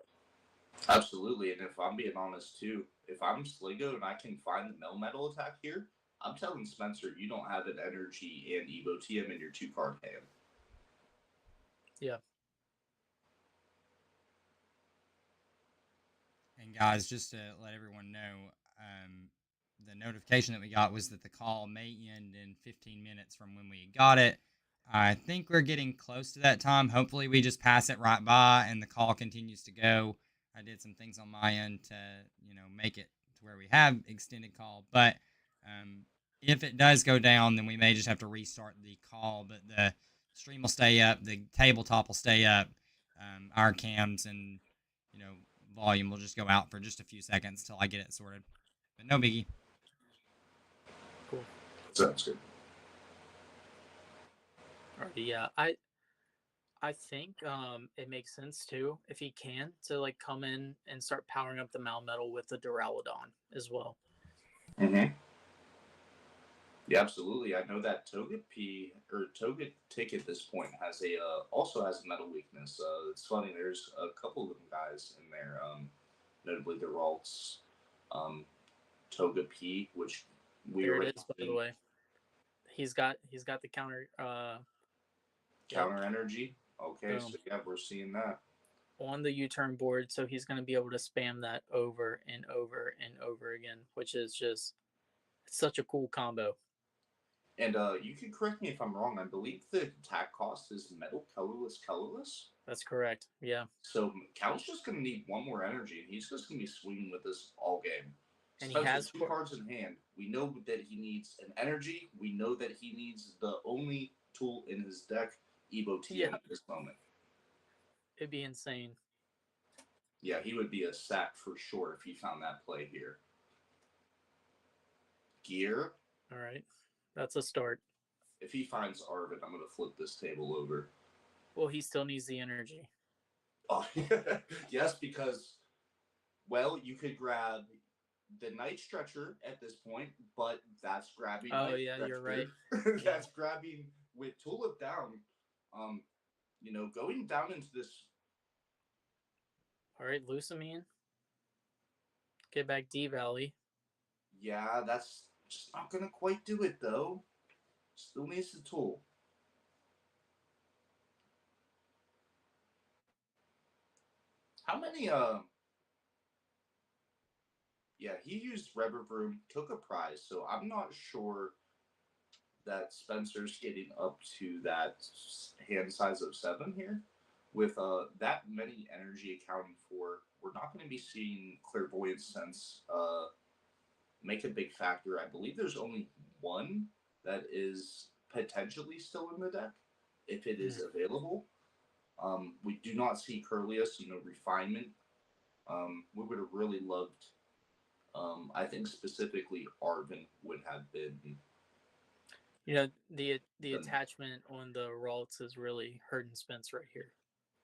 Absolutely, and if I'm being honest too, if I'm Sliggoo and I can find the Melmetal attack here, I'm telling Spencer you don't have an energy and Evo TM in your 2-card hand. Yeah. And guys, just to let everyone know, the notification that we got was that the call may end in 15 minutes from when we got it. I think we're getting close to that time. Hopefully we just pass it right by and the call continues to go. I did some things on my end to, make it to where we have extended call. But if it does go down, then we may just have to restart the call. But the stream will stay up. The tabletop will stay up. Our cams and, volume will just go out for just a few seconds till I get it sorted. But no biggie. Cool. Sounds good. Yeah, I think it makes sense too if he can to like come in and start powering up the Melmetal with the Duraludon as well. Yeah, absolutely. I know that Togetic at this point has also has a metal weakness. It's funny. There's a couple of them guys in there. Notably the Ralts, Togepi, which there it is. By the way, he's got the counter energy. Okay, so yeah, we're seeing that on the U-turn board. So he's going to be able to spam that over and over and over again, which is just such a cool combo. And you can correct me if I'm wrong. I believe the attack cost is metal colorless. That's correct. Yeah. So Count's just going to need one more energy, and he's just going to be swinging with this all game. And Spencer, he has 2 cards in hand. We know that he needs an energy. We know that he needs the only tool in his deck, Evo TM, at this moment. It'd be insane. Yeah, he would be a sack for sure if he found that play here. Gear. All right. That's a start. If he finds Arvid, I'm going to flip this table over. Well, he still needs the energy. Oh, yes, because, well, you could grab the night stretcher at this point, but that's grabbing Oh night yeah, you're right. stretcher. Yeah. That's grabbing with Tulip down. Um, going down into this. All right, Lusamine. Get back D Valley. Yeah, that's just not gonna quite do it though. Still needs the tool. How many? Yeah, he used Revervroom, took a prize, so I'm not sure that Spencer's getting up to that hand size of 7 here. With that many energy accounting for, we're not going to be seeing Clairvoyant Sense make a big factor. I believe there's only one that is potentially still in the deck, if it is available. We do not see Curlius, refinement. We would have really loved, I think specifically Arvin would have been. The attachment on the Ralts is really hurting Spence right here.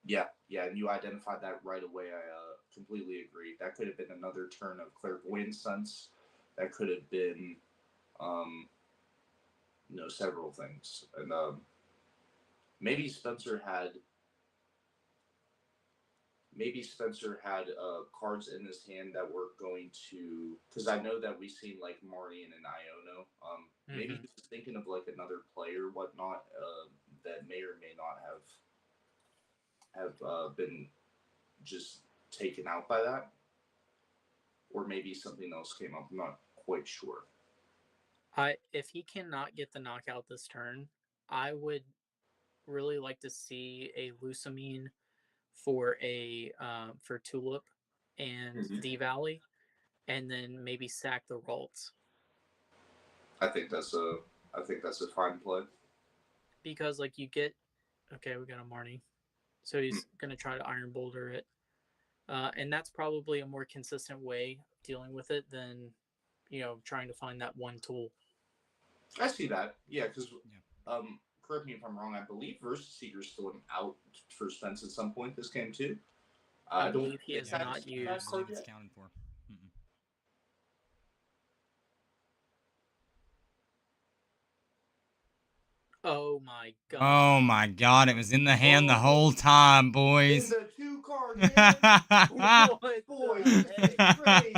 Yeah, and you identified that right away. I completely agree. That could have been another turn of Clairvoyant Sense. That could have been, several things. And maybe Spencer had cards in his hand that were going to, because I know that we've seen like Marian and Iono. Maybe he was thinking of like another player, whatnot, that may or may not have been just taken out by that, or maybe something else came up. I'm not quite sure. If he cannot get the knockout this turn, I would really like to see a Lusamine for for Tulip and D Valley, and then maybe sack the Ralts. I think that's a fine play. Because like you get, okay, we got a Marnie, so he's gonna try to Iron Boulder it, and that's probably a more consistent way of dealing with it than trying to find that one tool. I see that. Yeah, because correct me if I'm wrong. I believe Versus Seeker's still out for Spence at some point this game too. I believe he has not used. I believe it's counted for. Oh my god. Oh my god, it was in the hand the whole time, boys. In the 2-card hand. Boys, this is crazy.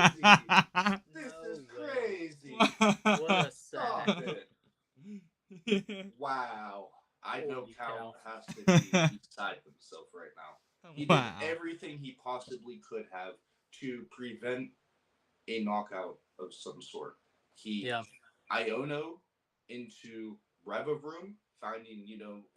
This is crazy. What a Stop sack. it. Wow. I know Holy Count cow. has to be beside himself right now. He did everything he possibly could have to prevent a knockout of some sort. He Iono into Revervroom, finding,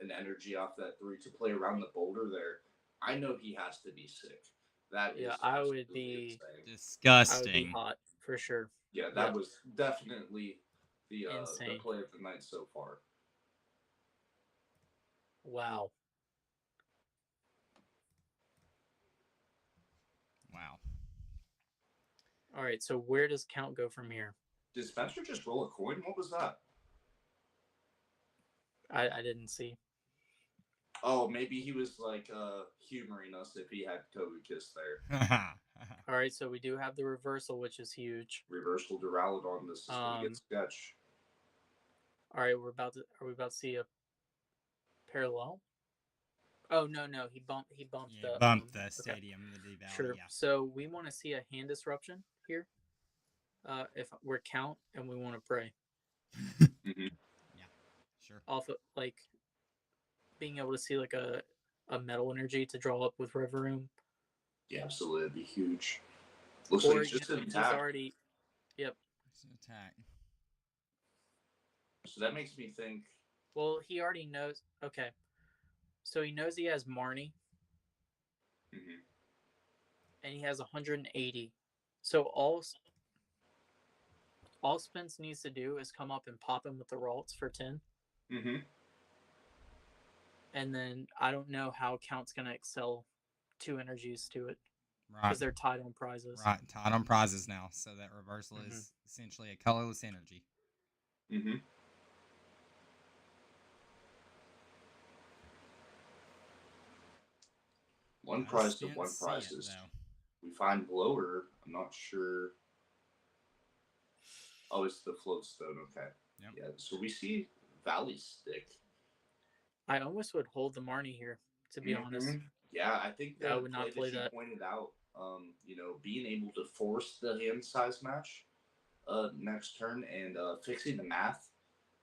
an energy off that 3 to play around the boulder there. I know he has to be sick. That is I would be insane. Disgusting. I would be hot for sure. Yeah, that was definitely the insane play of the night so far. Wow. All right, so where does Count go from here? Did Spencer just roll a coin? What was that? I didn't see. Oh, maybe he was like humoring us if he had Togekiss there. All right, so we do have the reversal, which is huge. Reversal Duraludon. This is going to get sketch. All right, are we about to see a parallel? Oh no, he bumped the stadium, the D Valley. Sure. Yeah. So we want to see a hand disruption here. If we're Count and we want to pray. Yeah. Sure. Off of like being able to see like a metal energy to draw up with Revervroom. Yeah, absolutely. It'd be huge. Looks or, like it's just an attack. He's already. Yep. It's an attack. So that makes me think. Well, he already knows. Okay. So he knows he has Marnie. And he has 180. So all Spence needs to do is come up and pop him with the Ralts for 10. And then I don't know how Count's going to excel 2 energies to it. Right. Because they're tied on prizes. Right, tied on prizes now. So that reversal is essentially a colorless energy. One Does prize to Spence one see it, prizes. though? We find blower. I'm not sure. Oh, it's the floatstone. Okay. Yep. Yeah. So we see Valley Stick. I almost would hold the Marnie here, to be honest. Yeah, I think I the would play not play that you that. pointed out, being able to force the hand size match next turn and fixing the math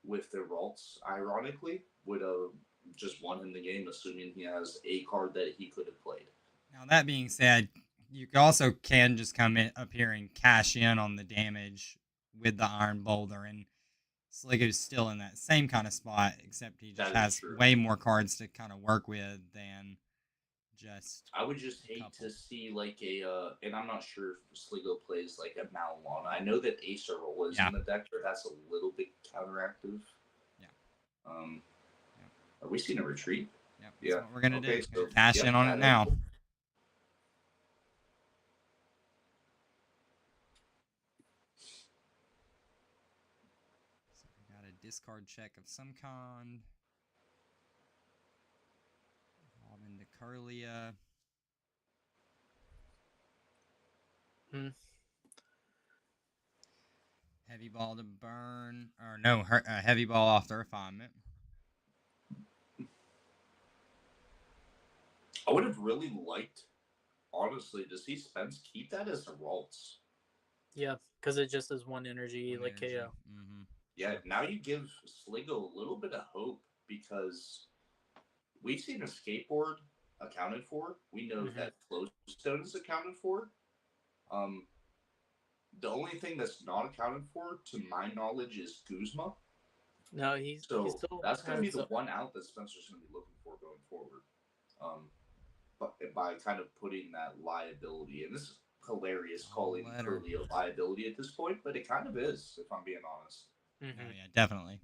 with the Ralts, ironically, would have just won him the game, assuming he has a card that he could have played. Now, that being said, you also can just come in up here and cash in on the damage with the Iron Boulder, and Sliggoo's still in that same kind of spot, except he just has way more cards to kind of work with than just. I would just hate to see like and I'm not sure if Sliggoo plays like a Malon. I know that Acer Roll is in the deck, but that's a little bit counteractive. Yeah. Are we seeing a retreat? Yep. That's what we're gonna do. So, cash in on it now. So we got a discard check of some kind. Hoffman to Curlia. Heavy ball to burn, or no, heavy ball off the refinement. I would have really liked, honestly, to see Spence keep that as a Ralts. Yeah, because it just is one energy, like KO. Mm-hmm. Yeah, now you give Sliggoo a little bit of hope because we've seen a skateboard accounted for. We know that Flowstone is accounted for. The only thing that's not accounted for, to my knowledge, is Guzma. No, he's still that's going to be the one out that Spencer's going to be looking for going forward. But by kind of putting that liability, and this is hilarious calling Curly a liability at this point, but it kind of is, if I'm being honest. Mm-hmm. Oh, yeah, definitely.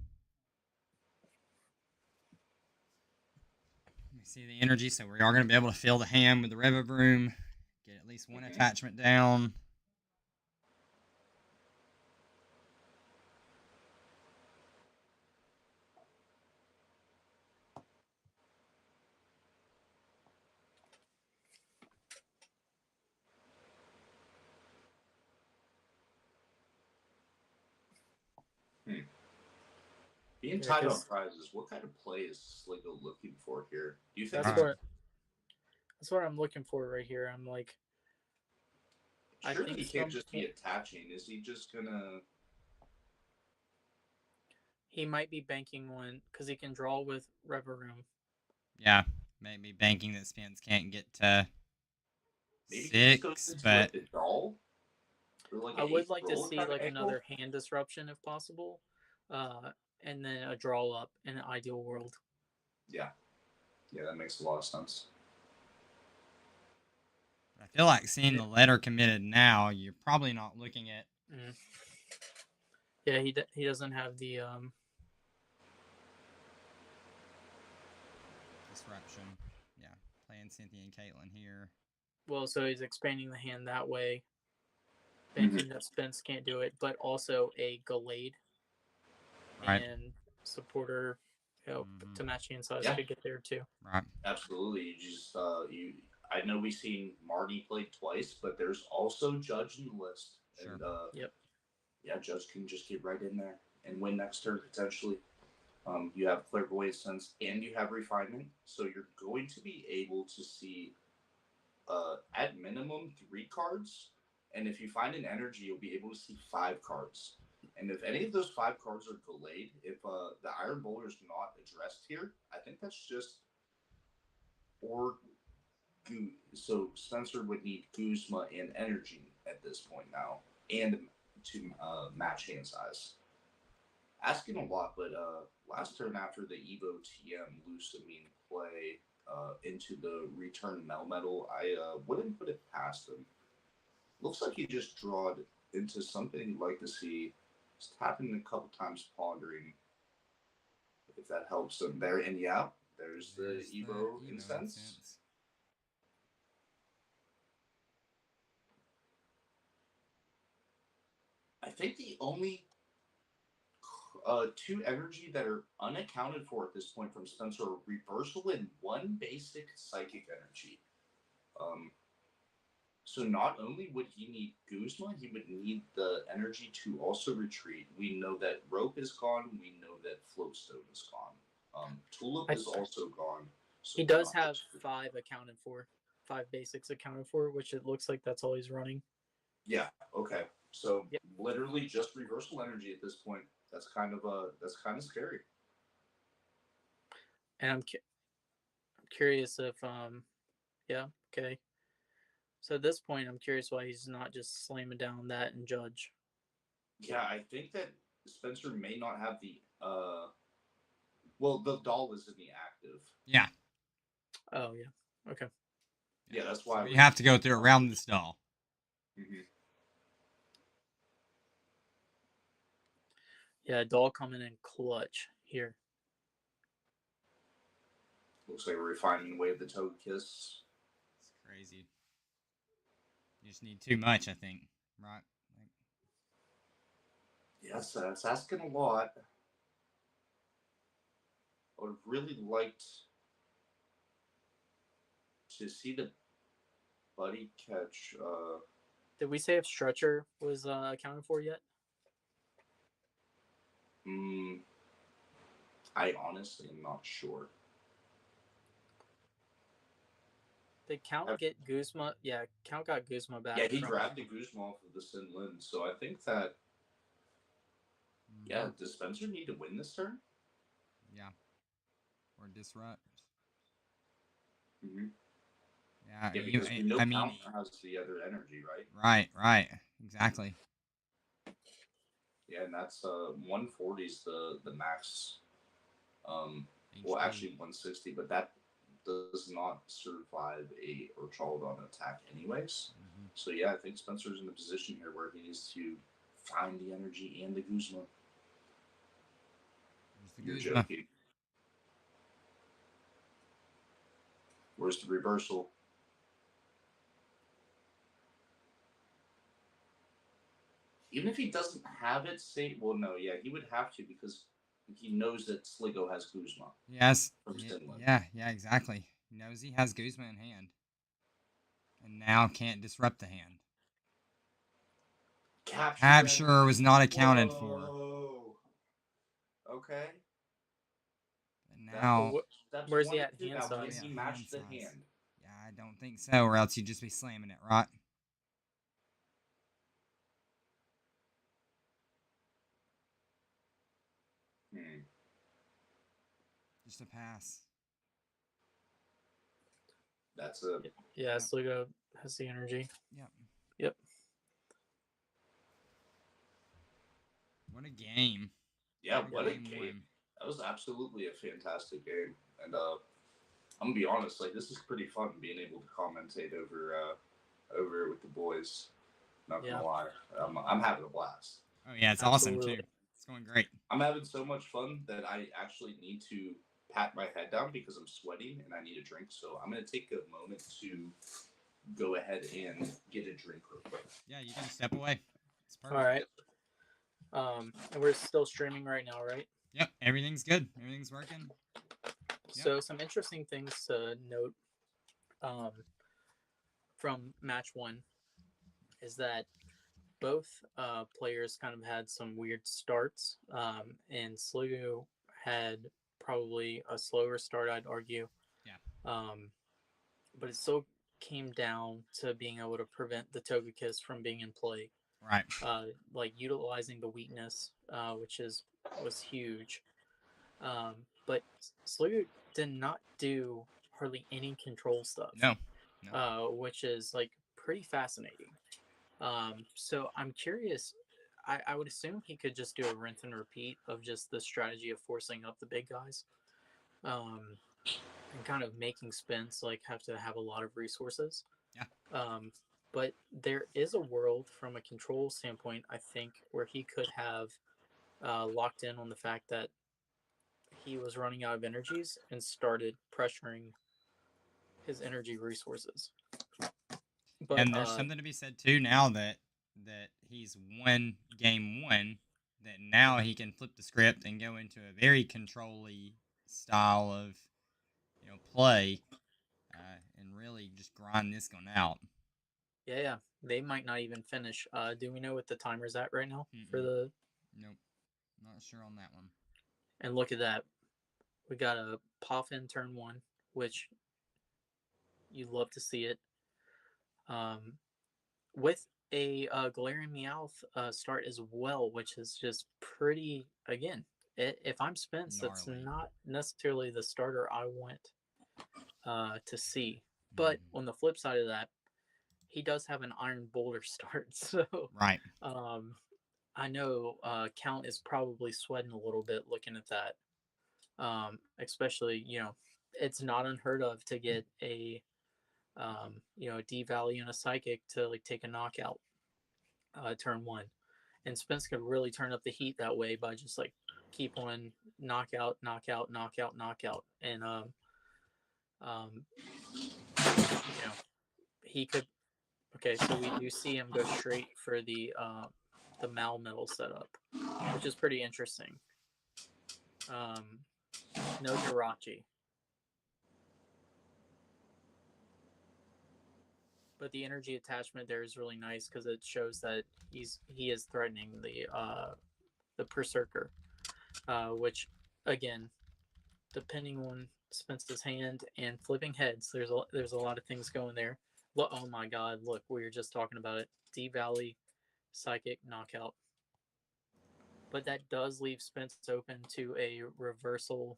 Let me see the energy, so we are going to be able to fill the hand with the Revavroom, get at least one attachment down. Being tied on prizes, what kind of play is Sliggoo looking for here? Do you think that's what I'm looking for right here? I'm like, surely he can't just be attaching. Is he just gonna? He might be banking one because he can draw with Revavroom. Yeah, maybe banking that Spence can't get to maybe 6, but the doll. I would like to see like another hand disruption if possible, and then a draw up in an ideal world. Yeah, that makes a lot of sense. I feel like seeing the letter committed now, you're probably not looking at. Yeah, he doesn't have the disruption. Yeah, playing Cynthia and Caitlin here. Well, so he's expanding the hand that way, thinking that Spence can't do it, but also a Gallade and supporter, to match hand size could get there too. Right. Absolutely. You just I know we've seen Marty play twice, but there's also Judge in the list. Sure. And yep. Yeah, Judge can just get right in there and win next turn potentially. You have Clairvoyant Sense and you have Refinement, so you're going to be able to see at minimum 3 cards, and if you find an energy, you'll be able to see 5 cards. And if any of those 5 cards are delayed, if the Iron Boulder is not addressed here, I think that's just so Spencer would need Guzma and energy at this point now, and to match hand size. Asking a lot, but last turn after the Evo TM Lusamine play into the return Melmetal, I wouldn't put it past him. Looks like he just drawed into something he'd like to see. Just tapping a couple times, pondering if that helps him there. And yeah, there's the Evo incense. I think the only 2 energy that are unaccounted for at this point from Spencer are Reversal and 1 basic Psychic energy. So not only would he need Guzma, he would need the energy to also retreat. We know that Rope is gone. We know that Floatstone is gone. Tulip is also gone. So he does have 5 accounted for, 5 basics accounted for, which it looks like that's all he's running. Yeah. Okay. So Yep. literally just reversal energy at this point. That's kind of scary. And I'm curious if yeah, okay. So at this point, I'm curious why he's not just slamming down that and Judge. Yeah, I think that Spencer may not have the well, the doll is in the active. Yeah. Oh yeah. Okay. Yeah, that's why we have to go through around this doll. Mm-hmm. Yeah, doll coming in clutch here. Looks like we're finding the way of the Toad Kiss. It's crazy. You just need too much, I think. Right? Yes, that's asking a lot. I would have really liked to see the buddy catch. Did we say if Stretcher was accounted for yet? I honestly am not sure. Did Count get Guzma? Yeah, Count got Guzma back. Yeah, he grabbed the Guzma off of the Sin Lin, so I think that. Yeah, does Spencer need to win this turn? Yeah. Or disrupt. Mm-hmm. Yeah, because we know Count has the other energy, right? Right, exactly. Yeah, and that's 140 is the max. Well, actually 160, but that does not survive a Urchaludon attack anyways. Mm-hmm. So yeah, I think Spencer's in a position here where he needs to find the energy and the Guzma. You're joking. Where's the reversal? Even if he doesn't have it, say, well, no, yeah, he would have to because he knows that Sliggoo has Guzma. Yes. Yeah, exactly. He knows he has Guzma in hand. And now can't disrupt the hand. Capture was not accounted for. Okay. And now, where's he at hand size? He matched the hand. Yeah, I don't think so, or else you'd just be slamming it, right? Just a pass. That's a... Yeah, Sliggoo has the energy. Yep. What a game. Yeah, what a game. That was absolutely a fantastic game. And I'm going to be honest, like, this is pretty fun being able to commentate over with the boys. Not going to lie. I'm having a blast. Oh, yeah, it's awesome, too. It's going great. I'm having so much fun that I actually need to pat my head down because I'm sweating and I need a drink. So I'm going to take a moment to go ahead and get a drink real quick. Yeah, you can step away. It's perfect. All right. And we're still streaming right now, right? Yep, everything's good. Everything's working. So some interesting things to note from match 1 is that both players kind of had some weird starts, and Sliggoo had probably a slower start, I'd argue. Yeah. But it still came down to being able to prevent the Togekiss from being in play. Right. Like utilizing the weakness, which was huge. But Sliggoo did not do hardly any control stuff. No. Which is like pretty fascinating. So I'm curious. I would assume he could just do a rinse and repeat of just the strategy of forcing up the big guys, and kind of making Spence like have to have a lot of resources. Yeah. But there is a world from a control standpoint, I think, where he could have locked in on the fact that he was running out of energies and started pressuring his energy resources. But, and there's something to be said too now that he's won game 1, that now he can flip the script and go into a very control-y style of play and really just grind this one out. Yeah. They might not even finish. Do we know what the timer's at right now for Mm-mm. the? Nope, not sure on that one. And look at that. We got a Poff in turn 1, which you love to see it. With a Galarian Meowth start as well, which is just pretty. Again, if I'm Spence, that's Gnarly. not necessarily the starter I want to see. But on the flip side of that, he does have an Iron Boulder start, so Right. I know Count is probably sweating a little bit looking at that. Especially, it's not unheard of to get a a D value and a psychic to like take a knockout turn 1, and Spence could really turn up the heat that way by just like keep on knockout, knockout, knockout, knockout, and um, he could. Okay, so we do see him go straight for the Mal metal setup, which is pretty interesting. No Jirachi. But the energy attachment there is really nice because it shows that he is threatening the Berserker, which again, depending on Spence's hand and flipping heads, there's a lot of things going there. Oh my God! Look, we were just talking about it. D Valley, Psychic knockout, but that does leave Spence open to a reversal,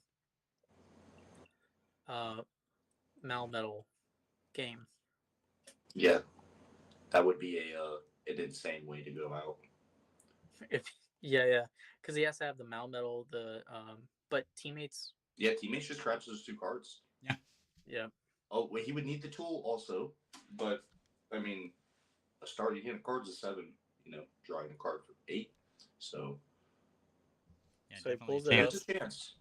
Malmetal game. Yeah, that would be an insane way to go out. If yeah, because he has to have the Malmetal, but teammates. Yeah, teammates just grabs those 2 cards. Yeah. Oh, wait, he would need the tool also, but I mean, a starting hand of cards is 7. Drawing a card for 8. So Yeah, So he definitely pulls a it up. chance. it's a chance.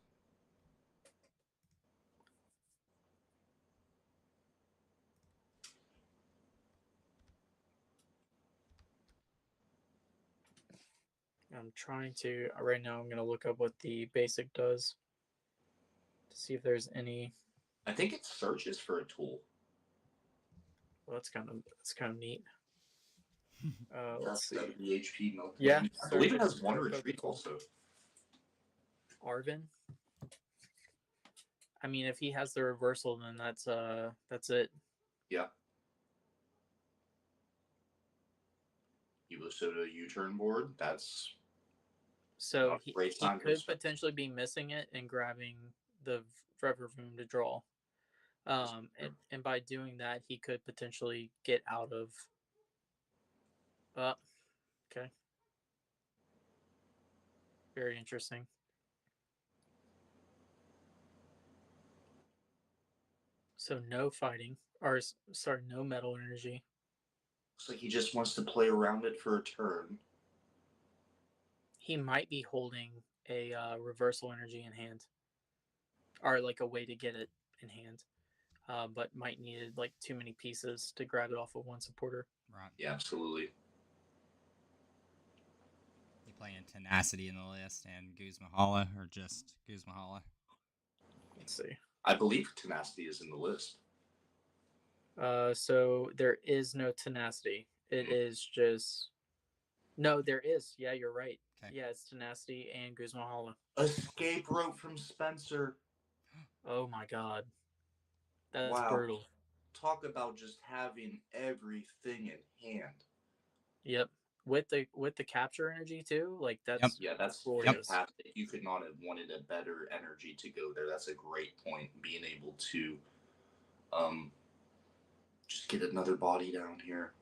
I'm trying to right now. I'm gonna look up what the basic does to see if there's any. I think it searches for a tool. Well, that's kind of neat. Let's see. 70 HP milk. Yeah, I believe it searches has one for retreat Pokeball. also. Arvin. I mean, if he has the reversal, then that's it. Yeah. Evosoda U-turn board. That's So not a great he time for could Spence. potentially be missing it and grabbing the Revervoom to draw. And by doing that, he could potentially get out of. Okay. Very interesting. So no fighting, or sorry, no metal energy. Looks like he just wants to play around it for a turn. He might be holding a reversal energy in hand, or like a way to get it in hand, but might need like too many pieces to grab it off of one supporter. Right. Yeah, absolutely. You playing Tenacity in the list and Guzmahala, or just Guzmahala? Let's see. I believe Tenacity is in the list. So there is no Tenacity. It is just. No, there is. Yeah, you're right. Okay. Yeah, it's Tenacity and Guzmahala. Escape rope from Spencer. Oh my God. That's Wow. brutal. Talk about just having everything in hand. Yep. With the capture energy too, like that's Yep. Yeah, that's glorious. fantastic. You could not have wanted a better energy to go there. That's a great point. Being able to just get another body down here.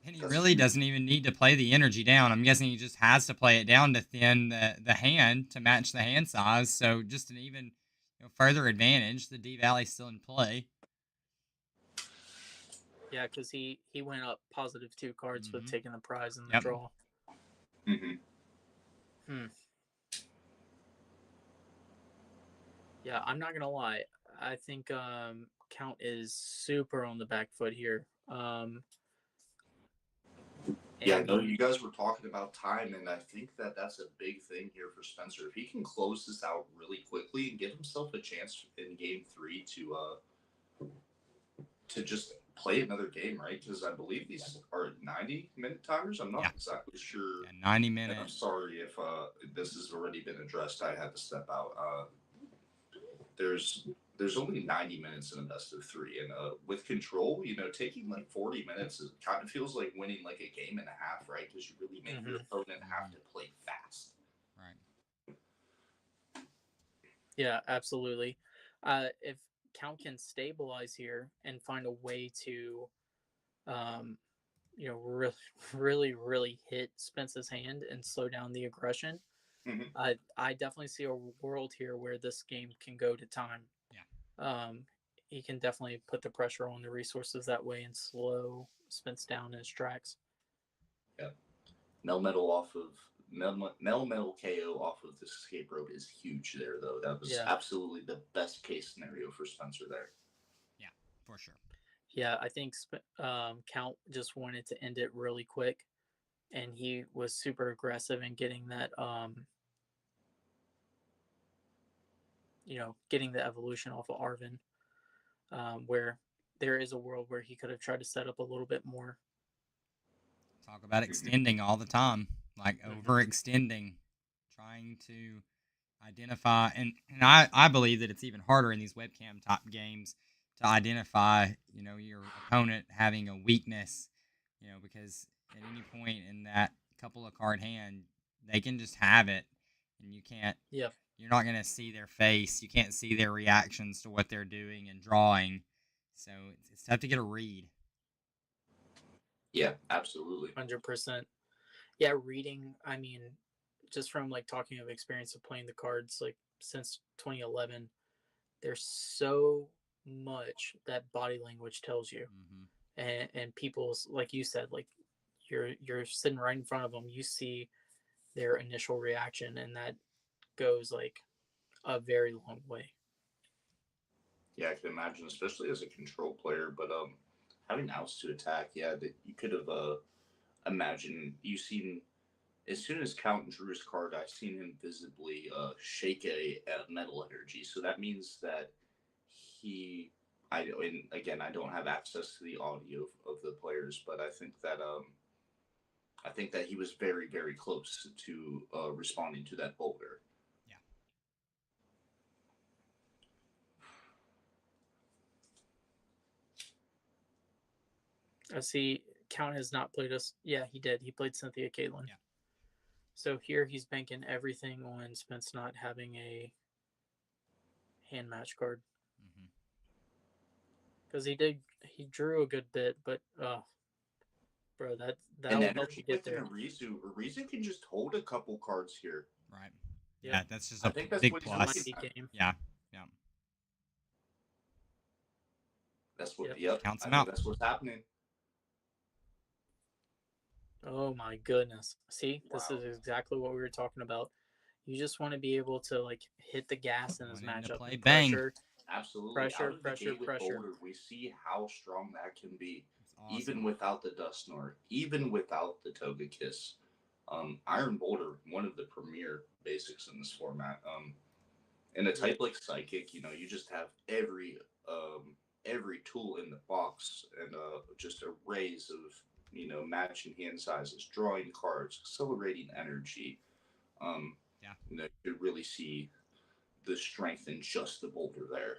And he really doesn't even need to play the energy down. I'm guessing he just has to play it down to thin the hand to match the hand size. So just an even further advantage. The D Valley's still in play. Yeah, because he went up positive 2 cards with taking the prize in the Yep. draw. Yeah, I'm not gonna lie. I think Count is super on the back foot here. Yeah, I know you guys were talking about time, and I think that's a big thing here for Spencer. If he can close this out really quickly and give himself a chance in game 3 to to just play another game, right? Because I believe these are 90-minute timers. I'm not exactly sure. Yeah, 90 And minutes. I'm sorry if this has already been addressed. I had to step out. There's only 90 minutes in a best of three, and with control, taking like 40 minutes kind of feels like winning like a game and a half, right? Because you really make your opponent have to play fast. Right. Yeah, absolutely. If Count can stabilize here and find a way to, um, really hit Spence's hand and slow down the aggression, I definitely see a world here where this game can go to time. Yeah. He can definitely put the pressure on the resources that way and slow Spence down in his tracks. Yeah. Metal KO off of the escape rope is huge there, though. That was absolutely the best case scenario for Spencer there. Yeah, for sure. Yeah, I think Count just wanted to end it really quick, and he was super aggressive in getting that, getting the evolution off of Arvin, where there is a world where he could have tried to set up a little bit more. Talk about extending all the time, like overextending, trying to identify, and I believe that it's even harder in these webcam type games to identify, your opponent having a weakness, because at any point in that couple of card hand, they can just have it, and you can't. Yeah. You're not going to see their face. You can't see their reactions to what they're doing and drawing, so it's tough to get a read. Yeah, absolutely. 100%. Yeah, reading, I mean, just from like talking of experience of playing the cards like since 2011, there's so much that body language tells you. And people's, like you said, like you're sitting right in front of them, you see their initial reaction, and that goes like a very long way. Yeah, I can imagine, especially as a control player, but having outs to attack, that you could have imagined. You seen as soon as Count drew his card, I've seen him visibly shake a metal energy. So that means that he, and again, I don't have access to the audio of the players, but I think that he was very, very close to responding to that boulder. I see Count has not played us. Yeah, he did. He played Cynthia Caitlin. Yeah. So here he's banking everything on Spence not having a hand match card. Because he drew a good bit, but bro, that and will help energy you get with an there. Arizu can just hold a couple cards here. Right. Yeah, that's just a big what plus. Game. Yeah. That's what. Counts I him think out. that's what's happening. Oh my goodness! See, this is exactly what we were talking about. You just want to be able to like hit the gas in this matchup. Play bang. Pressure. Absolutely. Pressure. With Boulder, we see how strong that can be, even without the Dust Snort, even without the Toga Kiss. Iron Boulder, one of the premier basics in this format. In a type like Psychic, you just have every tool in the box and just arrays of matching hand sizes, drawing cards, accelerating energy. You could really see the strength in just the Boulder there.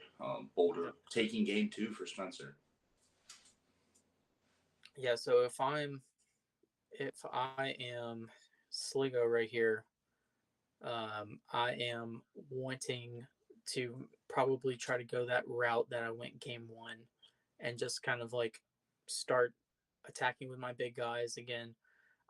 Boulder taking game 2 for Spencer. Yeah, so if I am Sliggoo right here, I am wanting to probably try to go that route that I went game 1 and just kind of like start attacking with my big guys again.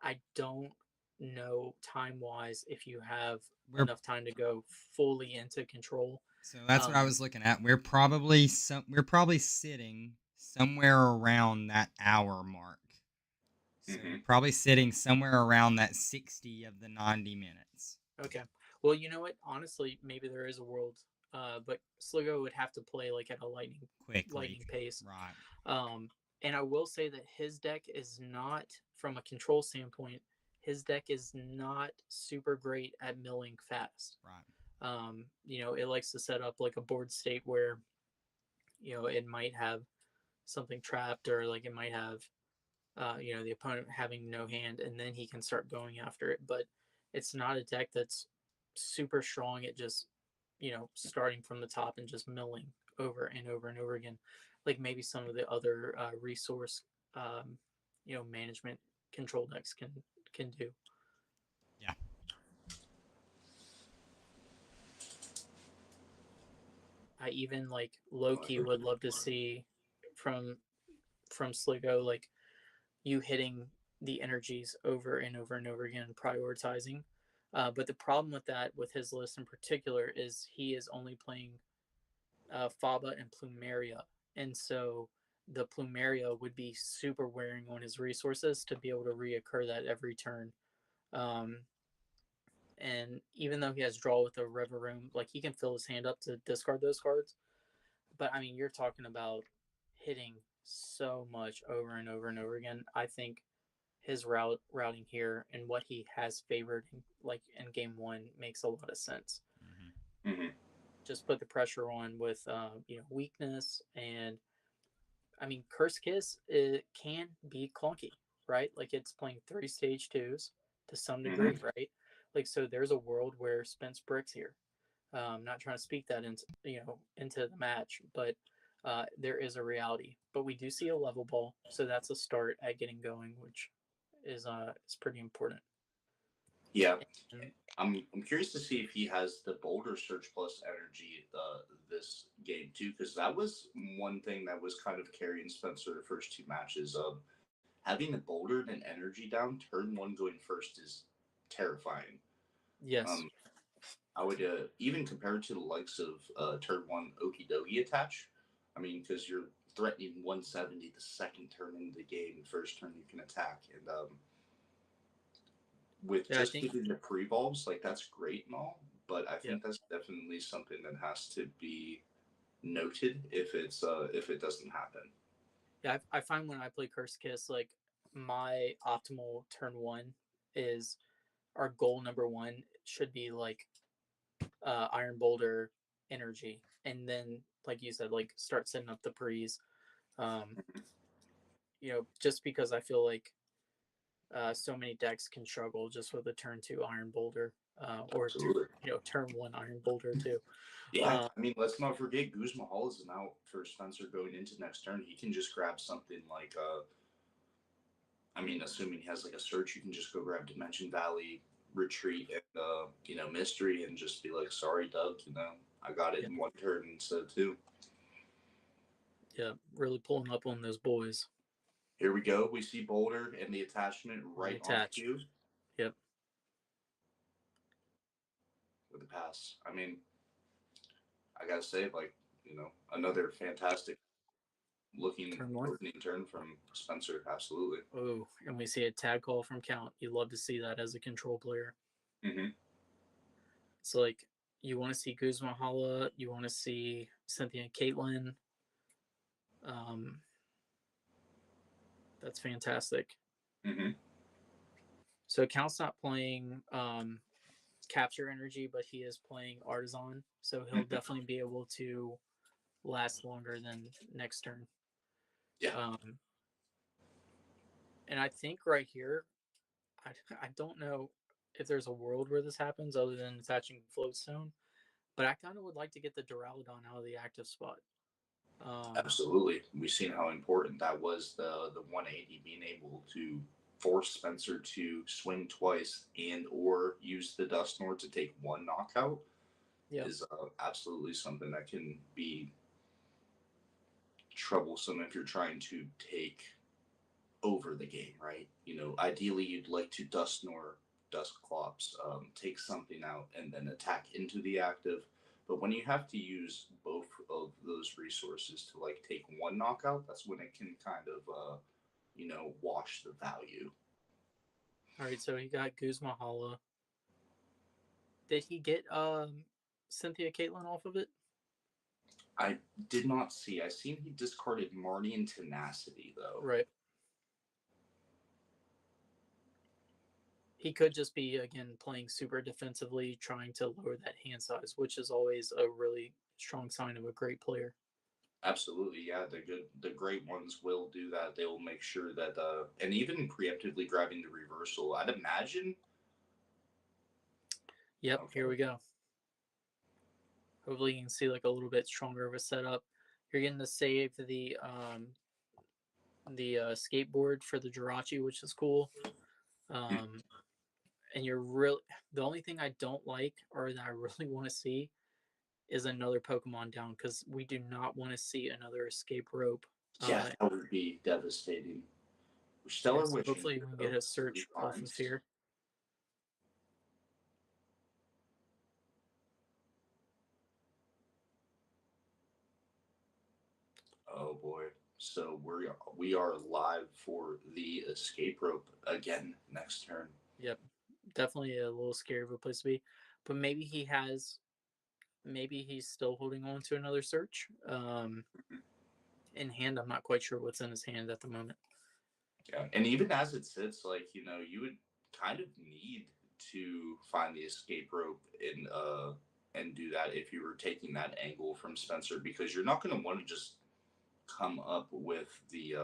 I don't know time wise if you have enough time to go fully into control. So that's what I was looking at. We're probably sitting somewhere around that hour mark. So probably sitting somewhere around that 60 of the 90 minutes. Okay. Well, you know what? Honestly, maybe there is a world, but Sliggoo would have to play like at a lightning pace. Right. And I will say that his deck is not, from a control standpoint, his deck is not super great at milling fast. Right. It likes to set up like a board state where, it might have something trapped, or like it might have the opponent having no hand, and then he can start going after it. But it's not a deck that's super strong at just starting from the top and just milling over and over and over again, like maybe some of the other resource management control decks can do. Yeah. I even like low key would love to see from Sliggoo, like you hitting the energies over and over and over again, prioritizing. But the problem with that, with his list in particular, is he is only playing Faba and Plumeria, and so the Plumeria would be super wearing on his resources to be able to reoccur that every turn. Um, and even though he has draw with a Reverum, like he can fill his hand up to discard those cards. But I mean, you're talking about hitting so much over and over and over again. I think his routing here and what he has favored like in game one makes a lot of sense. Mm-hmm. Mm-hmm. Just put the pressure on with weakness, and I mean Curse Kiss, it can be clunky, right? Like it's playing 3 stage 2s to some degree, Mm-hmm. right? Like so there's a world where Spence bricks here. Not trying to speak that into the match, but there is a reality. But we do see a level ball, so that's a start at getting going, which is pretty important. Yeah. And I'm curious to see if he has the Boulder Surge Plus energy this game too, because that was one thing that was kind of carrying Spencer the first 2 matches. Having the Boulder and energy down turn 1 going first is terrifying. yes, Um, I would even compare it to the likes of turn 1 Okidogi attach. I mean, because you're threatening 170 the second turn in the game, first turn you can attack, and with yeah, I just think giving the pre-volves, like that's great and all, but I yeah, think that's definitely something that has to be noted if it doesn't happen. yeah. I find when I play Curse Kiss, like my optimal turn one is our goal number one should be like Iron Boulder energy, and then like you said, like start setting up the prees. Um, just because I feel like so many decks can struggle just with a turn two Iron Boulder, or Absolutely. turn one Iron Boulder too. Yeah, I mean, let's not forget Guz Mahal is out for Spencer going into next turn. He can just grab something like I mean, assuming he has like a search, you can just go grab Dimension Valley, Retreat, and Mystery, and just be like, "Sorry, Doug, I got it Yeah, in 1 turn instead of 2." yeah, really pulling up on those boys. Here we go. We see Boulder and the attachment The right on attach. cue Yep. with the pass. I mean, I gotta say, like, another fantastic looking Turn one. opening turn from Spencer. Absolutely. Oh, and we see a tag call from Count. You love to see that as a control player. Mm-hmm. It's like you want to see Guzma Hala, you want to see Cynthia and Caitlin. Um, that's fantastic. Mm-hmm. So Count's not playing capture energy, but he is playing artisan, so he'll Mm-hmm. definitely be able to last longer than next turn. Yeah. Um, and I think right here, I don't know if there's a world where this happens other than attaching Floatstone, but I kind of would like to get the Duraludon out of the active spot. Absolutely. We've seen how important that was, the 180 being able to force Spencer to swing twice and or use the Dusknoir to take 1 knockout Yeah. is absolutely something that can be troublesome if you're trying to take over the game, right? Ideally you'd like to Dusknoir, Duskclops, take something out and then attack into the active. But when you have to use both of those resources to like take 1 knockout, that's when it can kind of wash the value. All right, so he got Guzma Hala. Did he get Cynthia Caitlin off of it? I did not see. I seen he discarded Marnie and Tenacity though. Right. He could just be again playing super defensively, trying to lower that hand size, which is always a really strong sign of a great player. Absolutely, yeah. The great ones will do that. They will make sure that, and even preemptively grabbing the reversal. I'd imagine. Yep, here Okay. we go. Hopefully you can see like a little bit stronger of a setup. You're getting to save the skateboard for the Jirachi, which is cool. Um, and you're really the only thing I don't like or that I really want to see is another Pokemon down because we do not want to see another escape rope. Yeah, that would be devastating. Yeah, Stellar so wishing hopefully here, we can get though. a Three search off of times. here. Oh boy. So we are live for the escape rope again next turn. Yep, definitely a little scary of a place to be, but maybe he's still holding on to another search. In hand, I'm not quite sure what's in his hand at the moment. Yeah, and even as it sits, like you would kind of need to find the escape rope and do that if you were taking that angle from Spencer because you're not going to want to just come up with the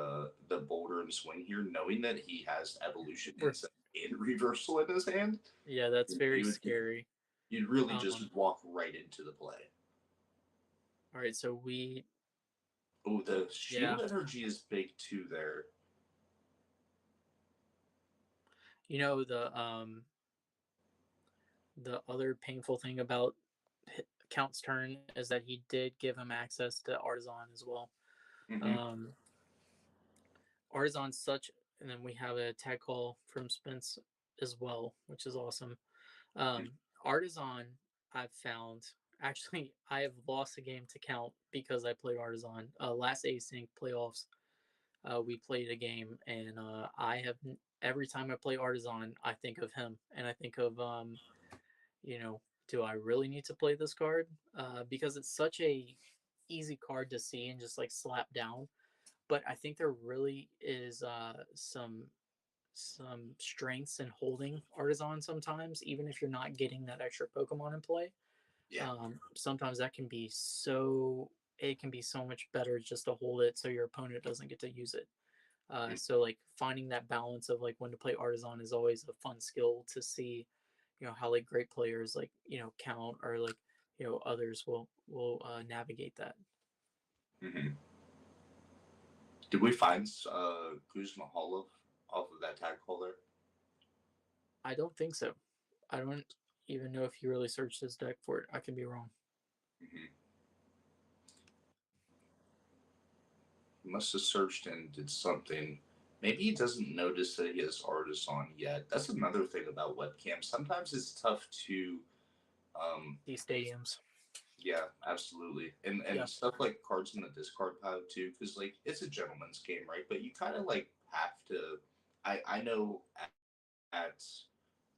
boulder and swing here, knowing that he has evolution insect and reversal in his hand. Yeah, that's very You would scary. you'd really just Um, walk right into the play. all right, so Oh, the yeah, shield energy is big too there. you know the other painful thing about Count's turn is that he did give him access to Artisan as well. Mm-hmm. Um, Artisan's such, and then we have a tag call from Spence as well, which is awesome. Um, Artisan, I've found actually I have lost a game to Count because I played Artisan. Last Async Playoffs, we played a game, and I have every time I play Artisan, I think of him, and I think of you know, do I really need to play this card? Because it's such a easy card to see and just like slap down. But I think there really is some strengths in holding Artisan sometimes, even if you're not getting that extra Pokemon in play. Yeah. Sometimes that can be so it can be so much better just to hold it so your opponent doesn't get to use it. So like finding that balance of like when to play Artisan is always a fun skill to see, how like great players like Count or like others will navigate that. Mm-hmm. Did we find Kuzma Hollow off of that tag call there? I don't think so. I don't even know if he really searched his deck for it. I could be wrong. Mm-hmm. He must have searched and did something. Maybe he doesn't notice that he has artists on yet. That's another thing about webcams. Sometimes it's tough to, um, These stadiums. yeah, absolutely, and Yeah, stuff like cards in the discard pile too, because like it's a gentleman's game, right? But you kind of like have to. I know at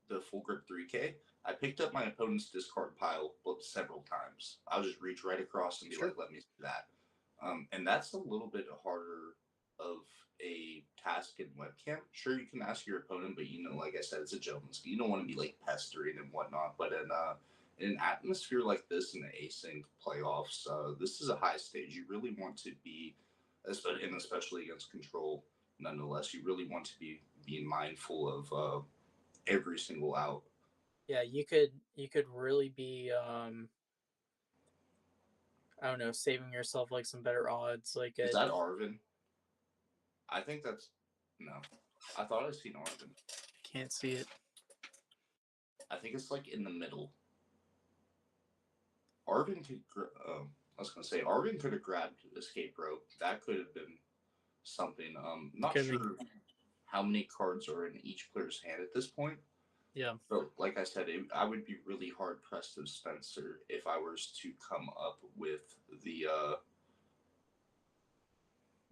the full grip 3K, I picked up my opponent's discard pile several times. I'll just reach right across and be sure. like, "Let me see that." And that's a little bit harder of a task in webcam. Sure, you can ask your opponent, but like I said, it's a gentleman's game. You don't want to be like pestering and whatnot. But in an atmosphere like this in the async playoffs, this is a high stage. You really want to be, and especially against control. Nonetheless, you really want to be being mindful of every single out. Yeah, you could really be I don't know, saving yourself like some better odds. Like Is that Arvin? I think that's no. I thought I seen Arvin. can't see it. I think it's like in the middle. Arvin could. I was gonna say Arvin could have grabbed escape rope. That could have been something. Not Could be. sure how many cards are in each player's hand at this point. Yeah. But like I said, I would be really hard pressed of Spencer if I was to come up the uh,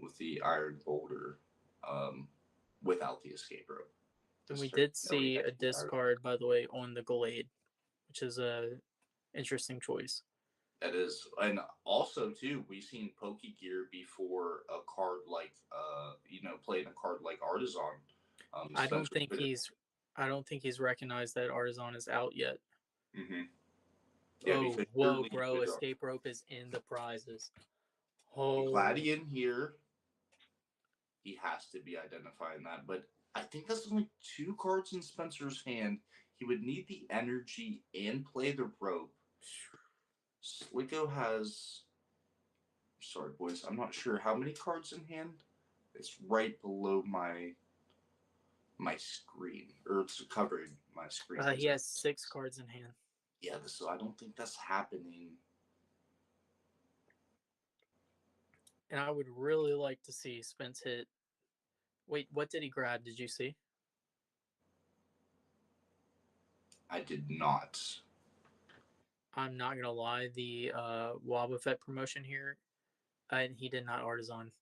with the iron boulder um, without the escape rope. And This we turn, did no, he see had a iron. discard, by the way, on the Glade, which is a interesting choice. That is, and also too, we've seen Pokegear before a card like, playing a card like Artisan. I don't Spencer. think he's I don't think he's recognized that Artisan is out yet. Mm-hmm. Yeah, Oh, because whoa, surely bro! with Escape rope is in the prizes. Oh, Gladian here, he has to be identifying that. But I think that's only 2 cards in Spencer's hand. He would need the energy and play the rope. Sliggoo has. Sorry, boys. I'm not sure how many cards in hand. It's right below my screen, or it's covering my screen. he has 6 cards in hand. Yeah, so I don't think that's happening. And I would really like to see Spence hit. Wait, what did he grab? Did you see? I did not. I'm not gonna lie. The Wobbuffet promotion here, and he did not artisan.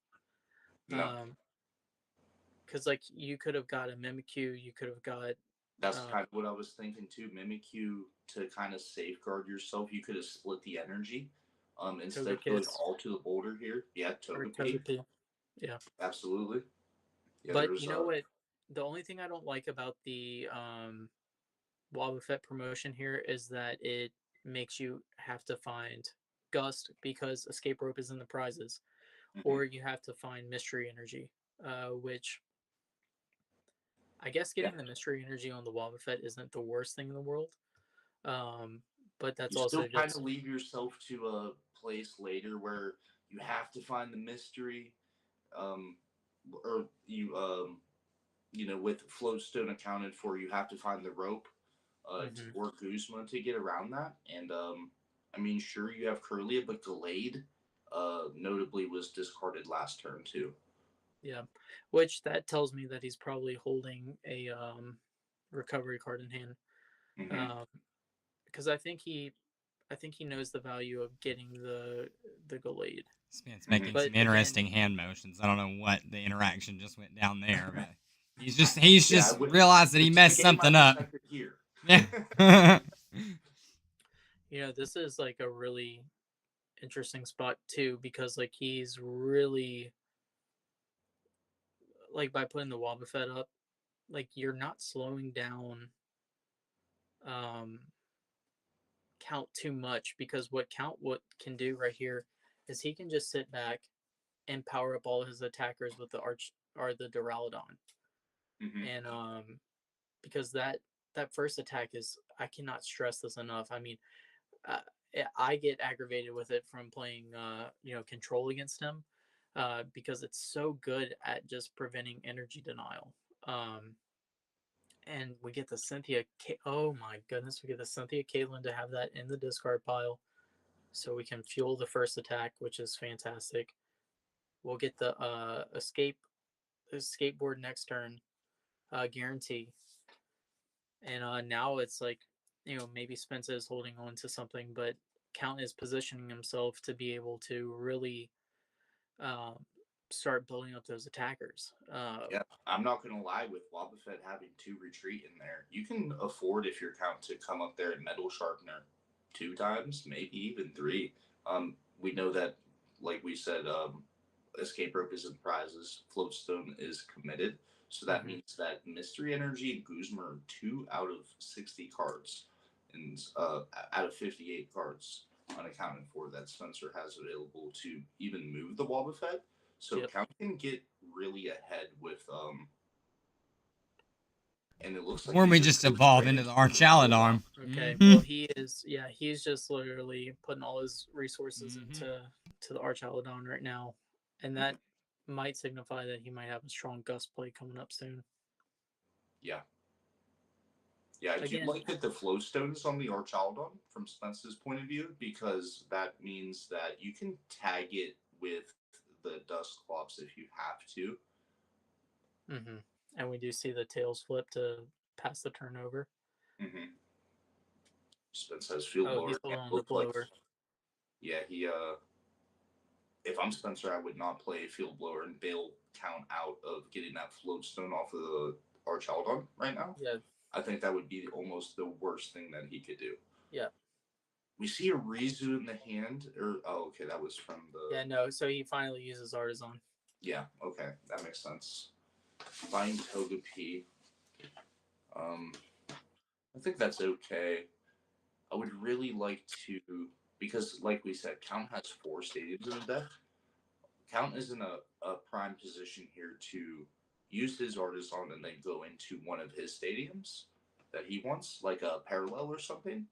No. Because like you could have got a Mimikyu, you could have got. That's kind of what I was thinking too. Mimikyu, to kind of safeguard yourself, you could have split the energy. Instead of going all to the boulder here. Yeah, Togepi. Yeah. Absolutely. Yeah, but you know what? The only thing I don't like about the Wobbuffet promotion here is that it makes you have to find Gust because Escape Rope is in the prizes, or you have to find Mystery Energy, which I guess getting the Mystery Energy on the Wobbuffet isn't the worst thing in the world. But that's you also still kind of leave yourself to a place later where you have to find the mystery, or with Floatstone accounted for, you have to find the rope, or Guzma to get around that. And I mean, sure, you have Curlia, but Gallade, notably was discarded last turn too. Yeah, which that tells me that he's probably holding a recovery card in hand, because I think he knows the value of getting the Gallade. Spence making some interesting hand motions. I don't know what the interaction just went down there, but he's just realized that he messed something up. Here. Yeah. This is like a really interesting spot too, because like he's really like, by putting the Wobbuffet up, like you're not slowing down Count too much, because what Count can do right here is he can just sit back and power up all his attackers with the the Duraludon. And because that first attack is, I cannot stress this enough. I mean, I get aggravated with it from playing control against him, because it's so good at just preventing energy denial. And we get the Cynthia. Oh my goodness, we get the Cynthia Caitlin to have that in the discard pile, so we can fuel the first attack, which is fantastic. We'll get the skateboard next turn, guarantee. And now it's like, maybe Spencer is holding on to something, but Count is positioning himself to be able to really start building up those attackers. Yeah, I'm not going to lie, with Wobbuffet having 2 retreat in there, you can afford, if you're Count, to come up there and Metal Sharpener 2 times, maybe even 3. We know that, like we said, Escape Rope is in prizes, Floatstone is committed. So that means that Mystery Energy and Guzma are 2 out of 60 cards, and out of 58 cards unaccounted for that Spencer has available to even move the Wobbuffet. So Count can get really ahead with and it looks like or we just evolve into the Archaladon. Okay, well he's just literally putting all his resources into the Archaladon right now, and that might signify that he might have a strong Gust play coming up soon. Yeah. Yeah, I do like that the Flowstone is on the Archaladon from Spence's point of view, because that means that you can tag it with the Dusclops if you have to. And we do see the tails flip to pass the turnover. Spence has Field Blower. He's holding on the blower. Yeah, if I'm Spencer, I would not play Field Blower and bail Count out of getting that Floatstone off of the Archaladon right now. Yeah. I think that would be almost the worst thing that he could do. Yeah. We see a Rizu in the hand, okay, that was from the... Yeah, no, so he finally uses Artisan. Yeah, okay, that makes sense. Buying Togepi. I think that's okay. I would really like to, because like we said, Count has 4 stadiums in the deck. Count is in a prime position here to use his artisan and then go into one of his stadiums that he wants, like a parallel or something.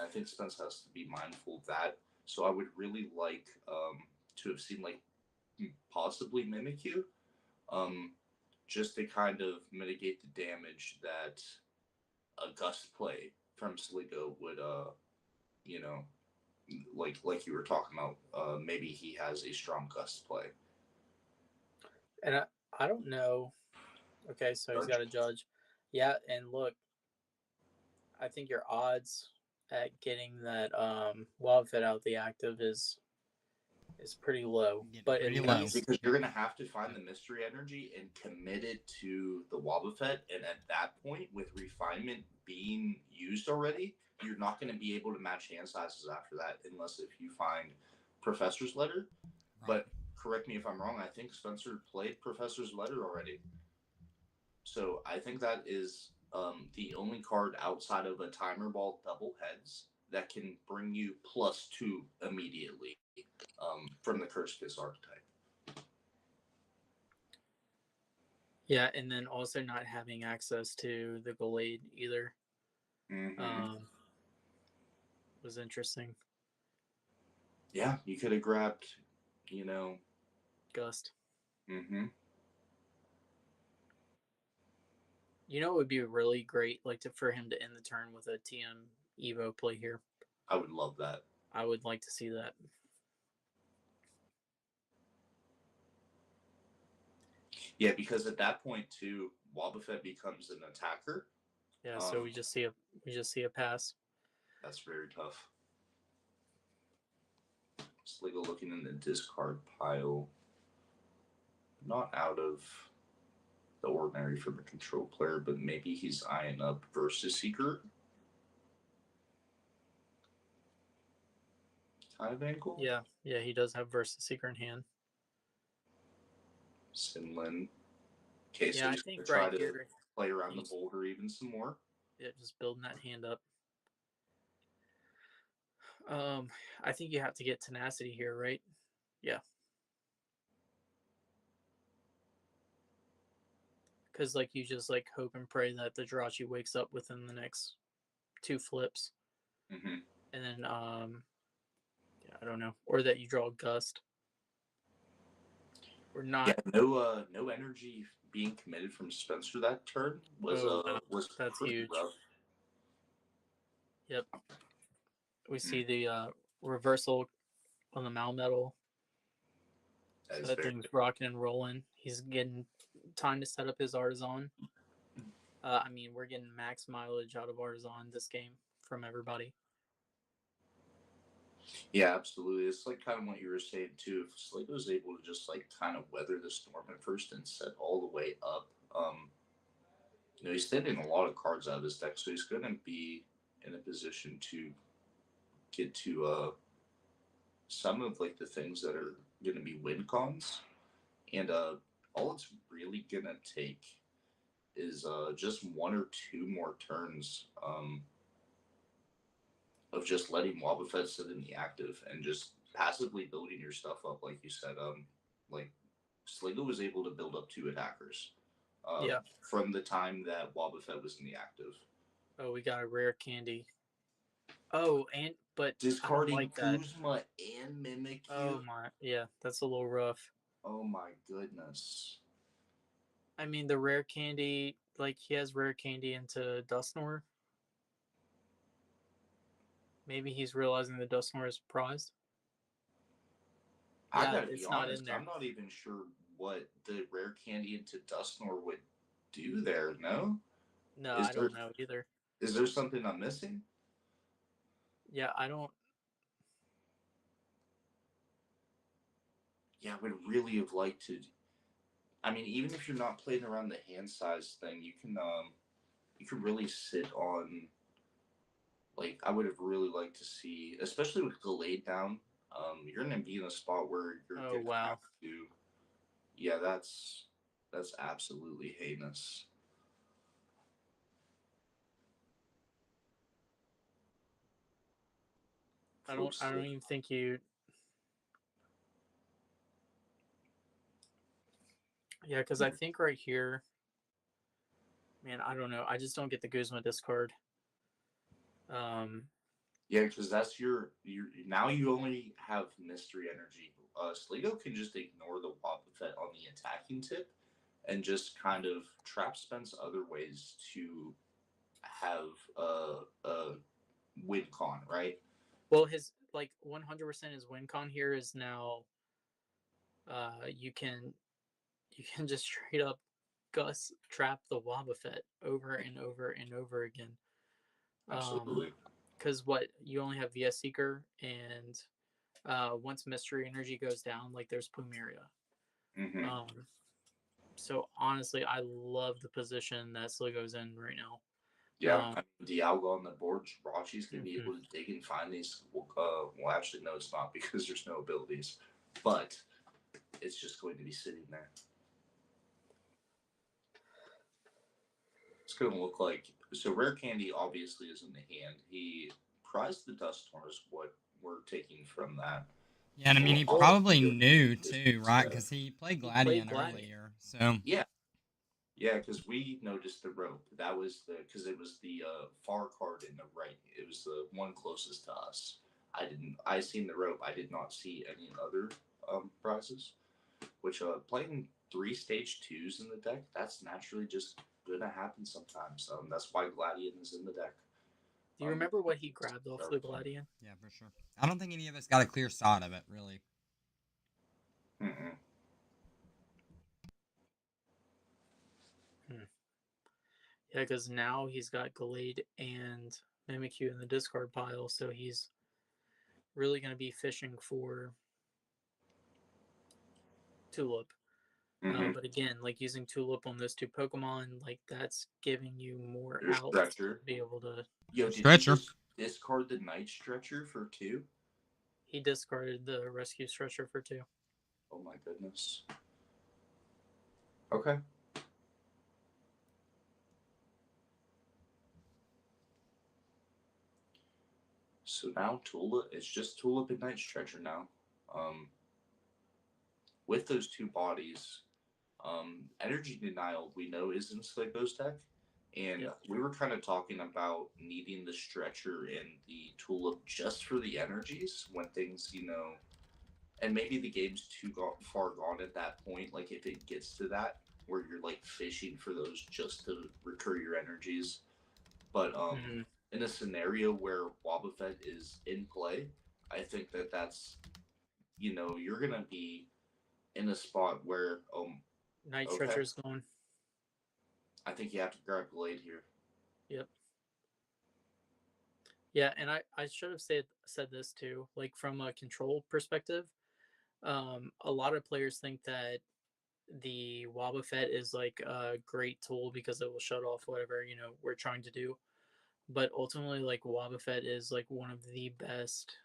I think Spence has to be mindful of that. So I would really like to have seen like possibly Mimikyu, just to kind of mitigate the damage that a gust play from Sliggoo would, you know, like you were talking about. Maybe he has a strong gust play. And I don't know. Okay, so he's got a judge. Yeah, and look, I think your odds at getting that Wildfit out of the active is pretty low. Getting But pretty at low. least Because you're going to have to find the mystery energy and commit it to the Wobbuffet. And at that point, with refinement being used already, you're not going to be able to match hand sizes after that unless if you find Professor's Letter. Right. But correct me if I'm wrong, I think Spencer played Professor's Letter already. So I think that is the only card outside of a Timer Ball double heads that can bring you +2 immediately from the Curse Kiss archetype. yeah, and then also not having access to the Gallade either was interesting. Yeah, you could have grabbed, Gust. Mm-hmm. You know, it would be really great, like for him to end the turn with a TM Evo play here. I would love that. I would like to see that. Yeah, because at that point too, Wobbuffet becomes an attacker. Yeah, so we just see a pass. That's very tough. Sliggoo looking in the discard pile. Not out of the ordinary for the control player, but maybe he's eyeing up Versus Seeker kind of angle. Yeah, he does have Versus Seeker in hand. Sinlin. Okay, so Yeah, I he's think gonna right try to here, play around the boulder even some more. Yeah, just building that hand up. I think you have to get tenacity here, right? Yeah. Because like you just like hope and pray that the Jirachi wakes up within the next 2 flips, Mm-hmm. and then yeah, I don't know, or that you draw a Gust. Or not. Yeah, no energy being committed from Spencer that turn was was that's pretty huge. rough. Yep. We see the reversal on the Malmetal. So that thing's rocking and rolling. He's getting time to set up his Artisan. I mean, we're getting max mileage out of Artisan this game from everybody. Yeah, absolutely. It's like kind of what you were saying too. If Sliggoo's able to just like kind of weather the storm at first and set all the way up, he's thinning a lot of cards out of his deck, so he's going to be in a position to get to some of like the things that are going to be win cons, and all it's really going to take is just 1 or 2 more turns of just letting Wobbuffet sit in the active and just passively building your stuff up, like you said. Like Sliggoo was able to build up 2 attackers. From the time that Wobbuffet was in the active. Oh, we got a rare candy. Oh, but discarding like Kuzma and Mimikyu. Oh my, yeah, that's a little rough. Oh my goodness. I mean, the rare candy, like he has rare candy into Dusknoir. Maybe he's realizing the Dusknoir is prized. I gotta be honest, I'm not even sure what the rare candy into Dusknoir would do there, no? No, I don't know either. Is there something I'm missing? Yeah, I don't. Yeah, I would really have liked to. I mean, even if you're not playing around the hand size thing, you can really sit on. Like, I would have really liked to see, especially with Gallade down. You're gonna be in a spot where you're gonna have to. Yeah, that's absolutely heinous. I don't even think you. Yeah, because I think right here, man, I don't know. I just don't get the Guzma discard. Yeah, because that's your now you only have mystery energy. Sligo can just ignore the Wobbuffet on the attacking tip and just kind of trap Spence other ways to have a win con, right? Well, his like 100% his win con here is now. You can just straight up Gus trap the Wobbuffet over and over and over again. Absolutely. Because what you only have VS Seeker, and once Mystery Energy goes down, like there's Plumeria. Mm-hmm. So honestly, I love the position that Sligo's in right now. Yeah, I mean, Dialga on the board, Jirachi's going to be Mm-hmm. able to dig and find these. Well, actually, no, it's not because there's no abilities, but it's just going to be sitting there. It's going to look like so. Rare Candy obviously is in the hand. He prized the Dusknoir is what we're taking from that. Yeah, and I mean, he Well, probably I'll- knew too, right? Because he played Gladian earlier. So Yeah, yeah, because we noticed the rope. That was because it was the far card in the right. It was the one closest to us. I didn't. I seen the rope. I did not see any other prizes. Which playing 3 stage 2s in the deck, that's naturally just gonna happen sometimes. That's why Gladian is in the deck. Do you remember what he grabbed off the Gladian? yeah, for sure. I don't think any of us got a clear shot of it, really. Mm-mm. Yeah, because now he's got Gallade and Mimikyu in the discard pile, so he's really going to be fishing for Tulip. Mm-hmm. But again, like using Tulip on those two Pokemon, like that's giving you more There's outs Stretcher. to be able to. Yo, did Stretcher. he just discard the Night Stretcher for 2? He discarded the Rescue Stretcher for 2. Oh my goodness. Okay. So now Tulip, it's just Tulip and Night Stretcher now. With those 2 bodies, Energy Denial we know is in Sligo's deck, and we were kind of talking about needing the Stretcher and the Tulip just for the energies when things, and maybe the game's too far gone at that point. Like if it gets to that where you're like fishing for those just to recur your energies, but in a scenario where Wobbuffet is in play, I think that's you're gonna be in a spot where Night okay, Stretcher's gone. I think you have to grab Blade here. Yep. Yeah, and I should have said this too. Like from a control perspective, a lot of players think that the Wobbuffet is like a great tool because it will shut off whatever we're trying to do. But ultimately, like Wobbuffet is like one of the best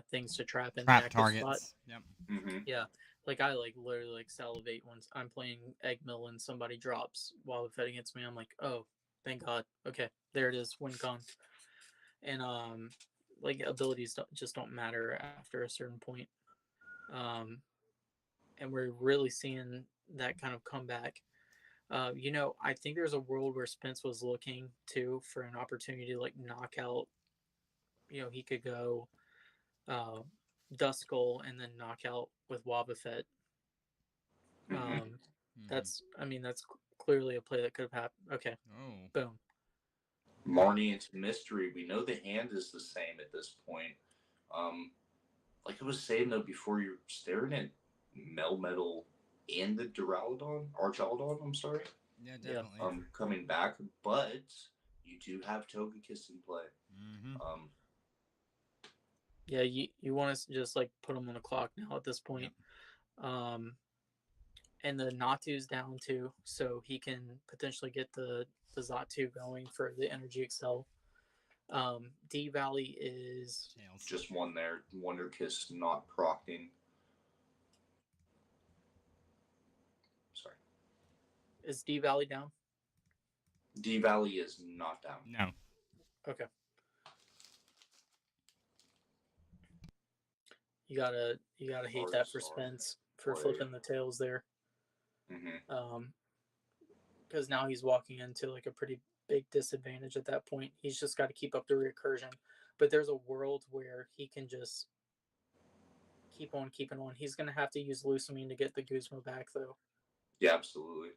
things to trap in the active targets. spot. Yep. Mm-hmm. Yeah, like I like literally like salivate when I'm playing Eggmill and somebody drops Wobbuffet against me. I'm like, oh, thank God. Okay, there it is, win con. And like abilities just don't matter after a certain point. And we're really seeing that kind of comeback. I think there's a world where Spence was looking too for an opportunity to like knock out. He could go Duskull and then knock out with Wobbuffet. Mm-hmm. That's clearly a play that could have happened. Okay, boom. Marnie into Mystery. We know the hand is the same at this point. Like I was saying though before, you're staring at Melmetal and the Archaludon. I'm sorry. Yeah, definitely. Coming back, but you do have Togekiss in play. Yeah, you want to just like put him on the clock now at this point. Yep. And the Natu's down too, so he can potentially get the Zatu going for the Energy Excel. D Valley is just one there. Wonder Kiss not procking. Sorry. Is D Valley down? D Valley is not down. No. Okay. You gotta hate that for Spence for flipping the tails there. Mm-hmm. Because now he's walking into like a pretty big disadvantage at that point. He's just got to keep up the recursion. But there's a world where he can just keep on keeping on. He's going to have to use Lusamine to get the Guzma back, though. Yeah, absolutely.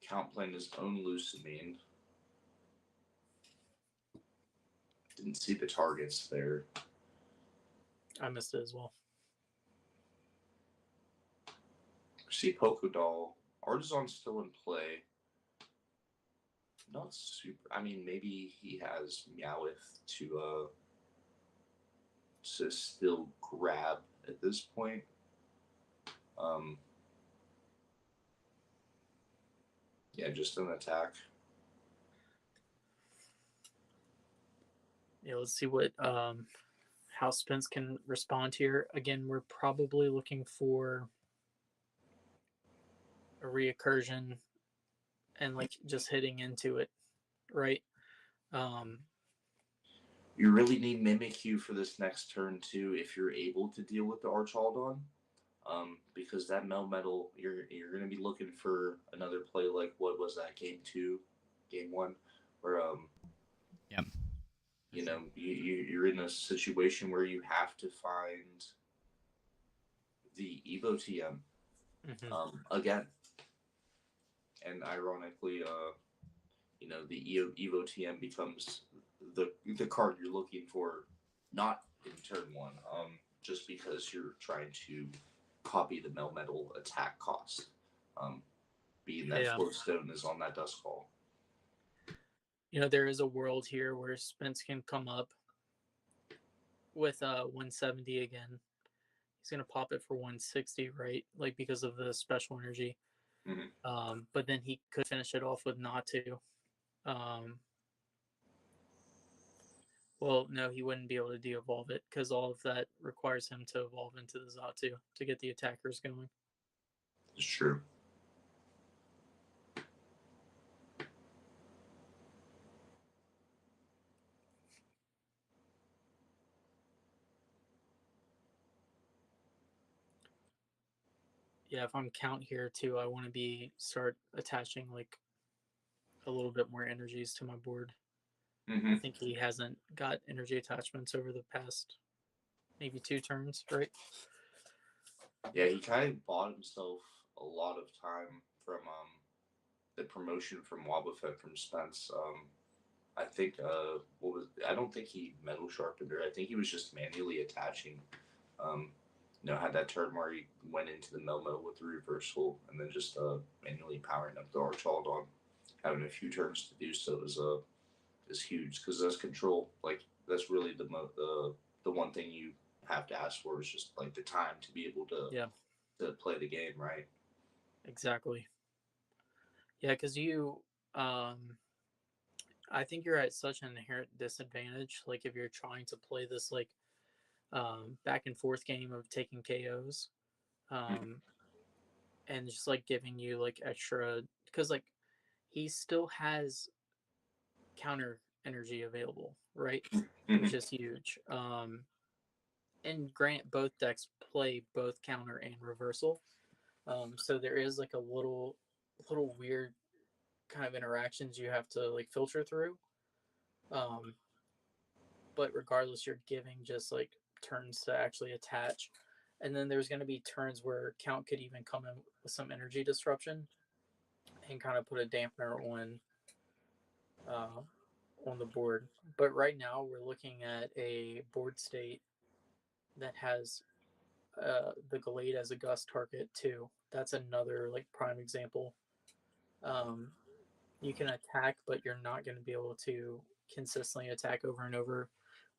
Count playing his own Lusamine. Didn't see the targets there. I missed it as well. See Pokédoll. Artisan's still in play. Not super. I mean, maybe he has Meowth to still grab at this point. Yeah, just an attack. Yeah, let's see what how Spence can respond here. Again, we're probably looking for a reoccursion and like just hitting into it, right? You really need Mimikyu for this next turn too, if you're able to deal with the Archaldon. Because that Melmetal, you're gonna be looking for another play like what was that game 2, game 1, where Yep. you know you're in a situation where you have to find the Evo TM again, and ironically, the Evo TM becomes the card you're looking for, not in turn 1, just because you're trying to copy the Melmetal attack cost, being that Flowstone is on that Duskull. There is a world here where Spence can come up with 170 again. He's gonna pop it for 160, right? Like because of the special energy. Mm-hmm. But then he could finish it off with Natu. Well, no, he wouldn't be able to de-evolve it because all of that requires him to evolve into the Xatu to get the attackers going. It's true. Yeah, if I'm Count here too, I want to start attaching like a little bit more energies to my board. Mm-hmm. I think he hasn't got energy attachments over the past maybe 2 turns, right? Yeah, he kind of bought himself a lot of time from the promotion from Wobbuffet from Spence. I think I don't think he metal sharpened her. I think he was just manually attaching. Had that turn where he went into the Melmetal with the reversal and then just manually powering up the Archaldon. Having a few turns to do so is huge because that's control. Like that's really the one thing you have to ask for is just like the time to be able to play the game, right? Exactly. Yeah, because I think you're at such an inherent disadvantage. Like if you're trying to play this like back and forth game of taking KOs, and just like giving you like extra because like he still has counter energy available, right? Which is huge. And grant both decks play both counter and reversal. So there is like a little weird kind of interactions you have to like filter through. But regardless, you're giving just like turns to actually attach. And then there's going to be turns where Count could even come in with some energy disruption and kind of put a dampener on the board. But right now we're looking at a board state that has the Gallade as a gust target too. That's another like prime example. You can attack, but you're not going to be able to consistently attack over and over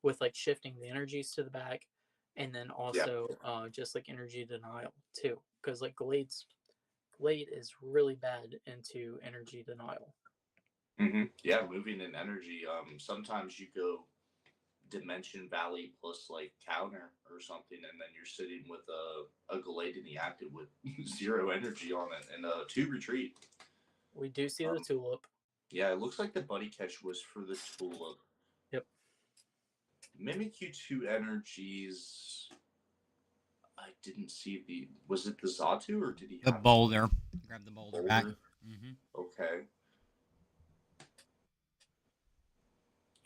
with like shifting the energies to the back, and then also just like energy denial too, because like Glade is really bad into energy denial. Mm-hmm. Yeah, moving in energy. Sometimes you go Dimension Valley plus like counter or something, and then you're sitting with a Gallade in the active with 0 energy on it and 2 retreat. We do see the Tulip. Yeah, it looks like the Buddy Catch was for the Tulip. Yep. Mimikyu 2 energies. I didn't see the. Was it the Zatu or did he The have boulder. Grab the boulder back. Boulder? Mm-hmm. Okay.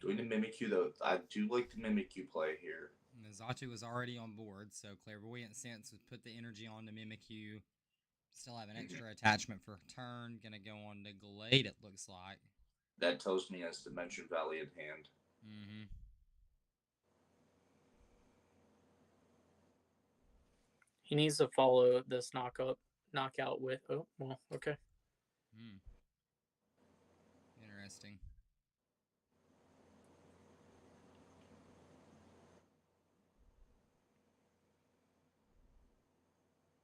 Going to Mimikyu though. I do like the Mimikyu play here. And the Zatu was already on board, so Clairvoyant Sense would put the energy on to Mimikyu. Still have an extra attachment for turn. Gonna go on to Glade, it looks like. That tells me as Dimension Valley in hand. Mm-hmm. He needs to follow this knockout with. Oh well, okay. Interesting.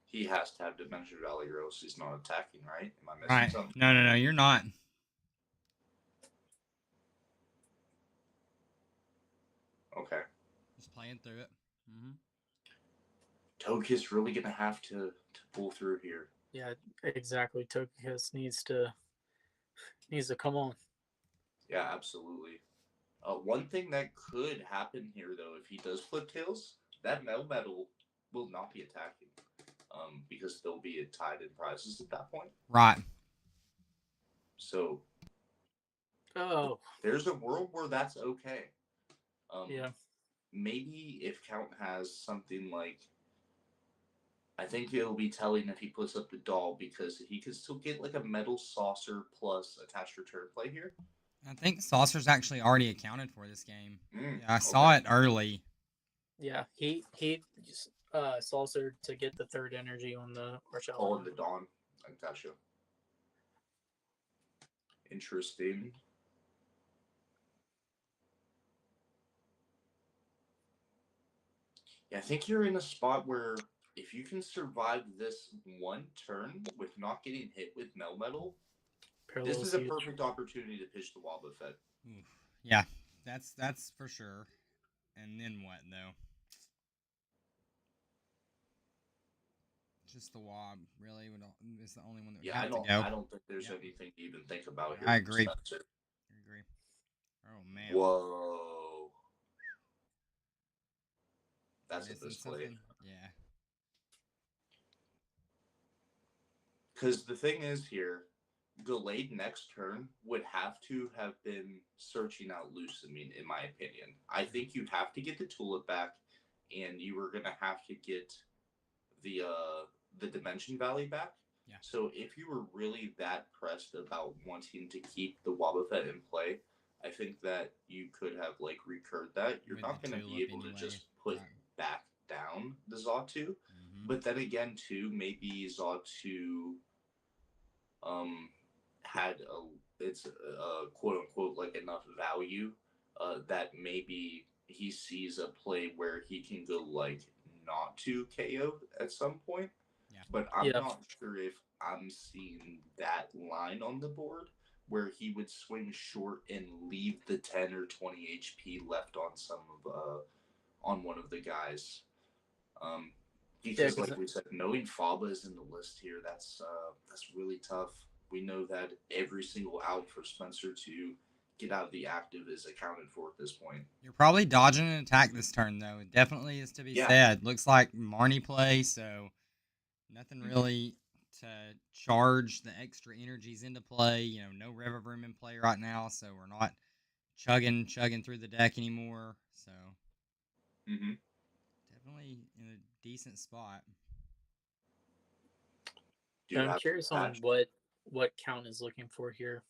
He has to have Dimension Valley or else he's not attacking, right? Am I missing Right. something? No, you're not. Okay. Just playing through it. Mm-hmm. Togekiss really gonna have to pull through here. Yeah, exactly. Togekiss needs to come on. Yeah, absolutely. One thing that could happen here, though, if he does flip tails, that Melmetal will not be attacking, because they'll be tied in prizes at that point. Right. So, there's a world where that's okay. Yeah. Maybe if Count has something like, I think it'll be telling if he puts up the doll because he could still get like a metal saucer plus attached return play here. I think Saucer's actually already accounted for this game. Yeah, I saw it early. Yeah, he saucered to get the third energy on the Archella. Oh, and the Dawn. I gotcha. Interesting. Yeah, I think you're in a spot where if you can survive this one turn with not getting hit with Melmetal, this is a perfect opportunity to pitch the Wobbuffet. Yeah, that's for sure. And then what, though? Just the Wob, really, is the only one that would have to go. I don't think there's anything to even think about here. I agree. I agree. Oh, man. Whoa. That's a display. Yeah. Because the thing is here, Glade next turn would have to have been searching out Lusamine, in my opinion. I think you'd have to get the Tulip back, and you were going to have to get the Dimension Valley back. Yeah. So if you were really that pressed about wanting to keep the Wobbuffet in play, I think that you could have like recurred that. You're not going to be able to just put back down the Xatu. Mm-hmm. But then again, too, maybe Xatu had it's quote unquote like enough value that maybe he sees a play where he can go like not to KO at some point. Yeah. But I'm not sure if I'm seeing that line on the board where he would swing short and leave the 10 or 20 HP left on on one of the guys. Because like we said, knowing Faba is in the list here, that's really tough. We know that every single out for Spencer to get out of the active is accounted for at this point. You're probably dodging an attack this turn, though. It definitely is to be said. Looks like Marnie play, so nothing really to charge the extra energies into play. You know, no River Room in play right now, so we're not chugging through the deck anymore. So definitely in a decent spot. I'm curious on what Count is looking for here.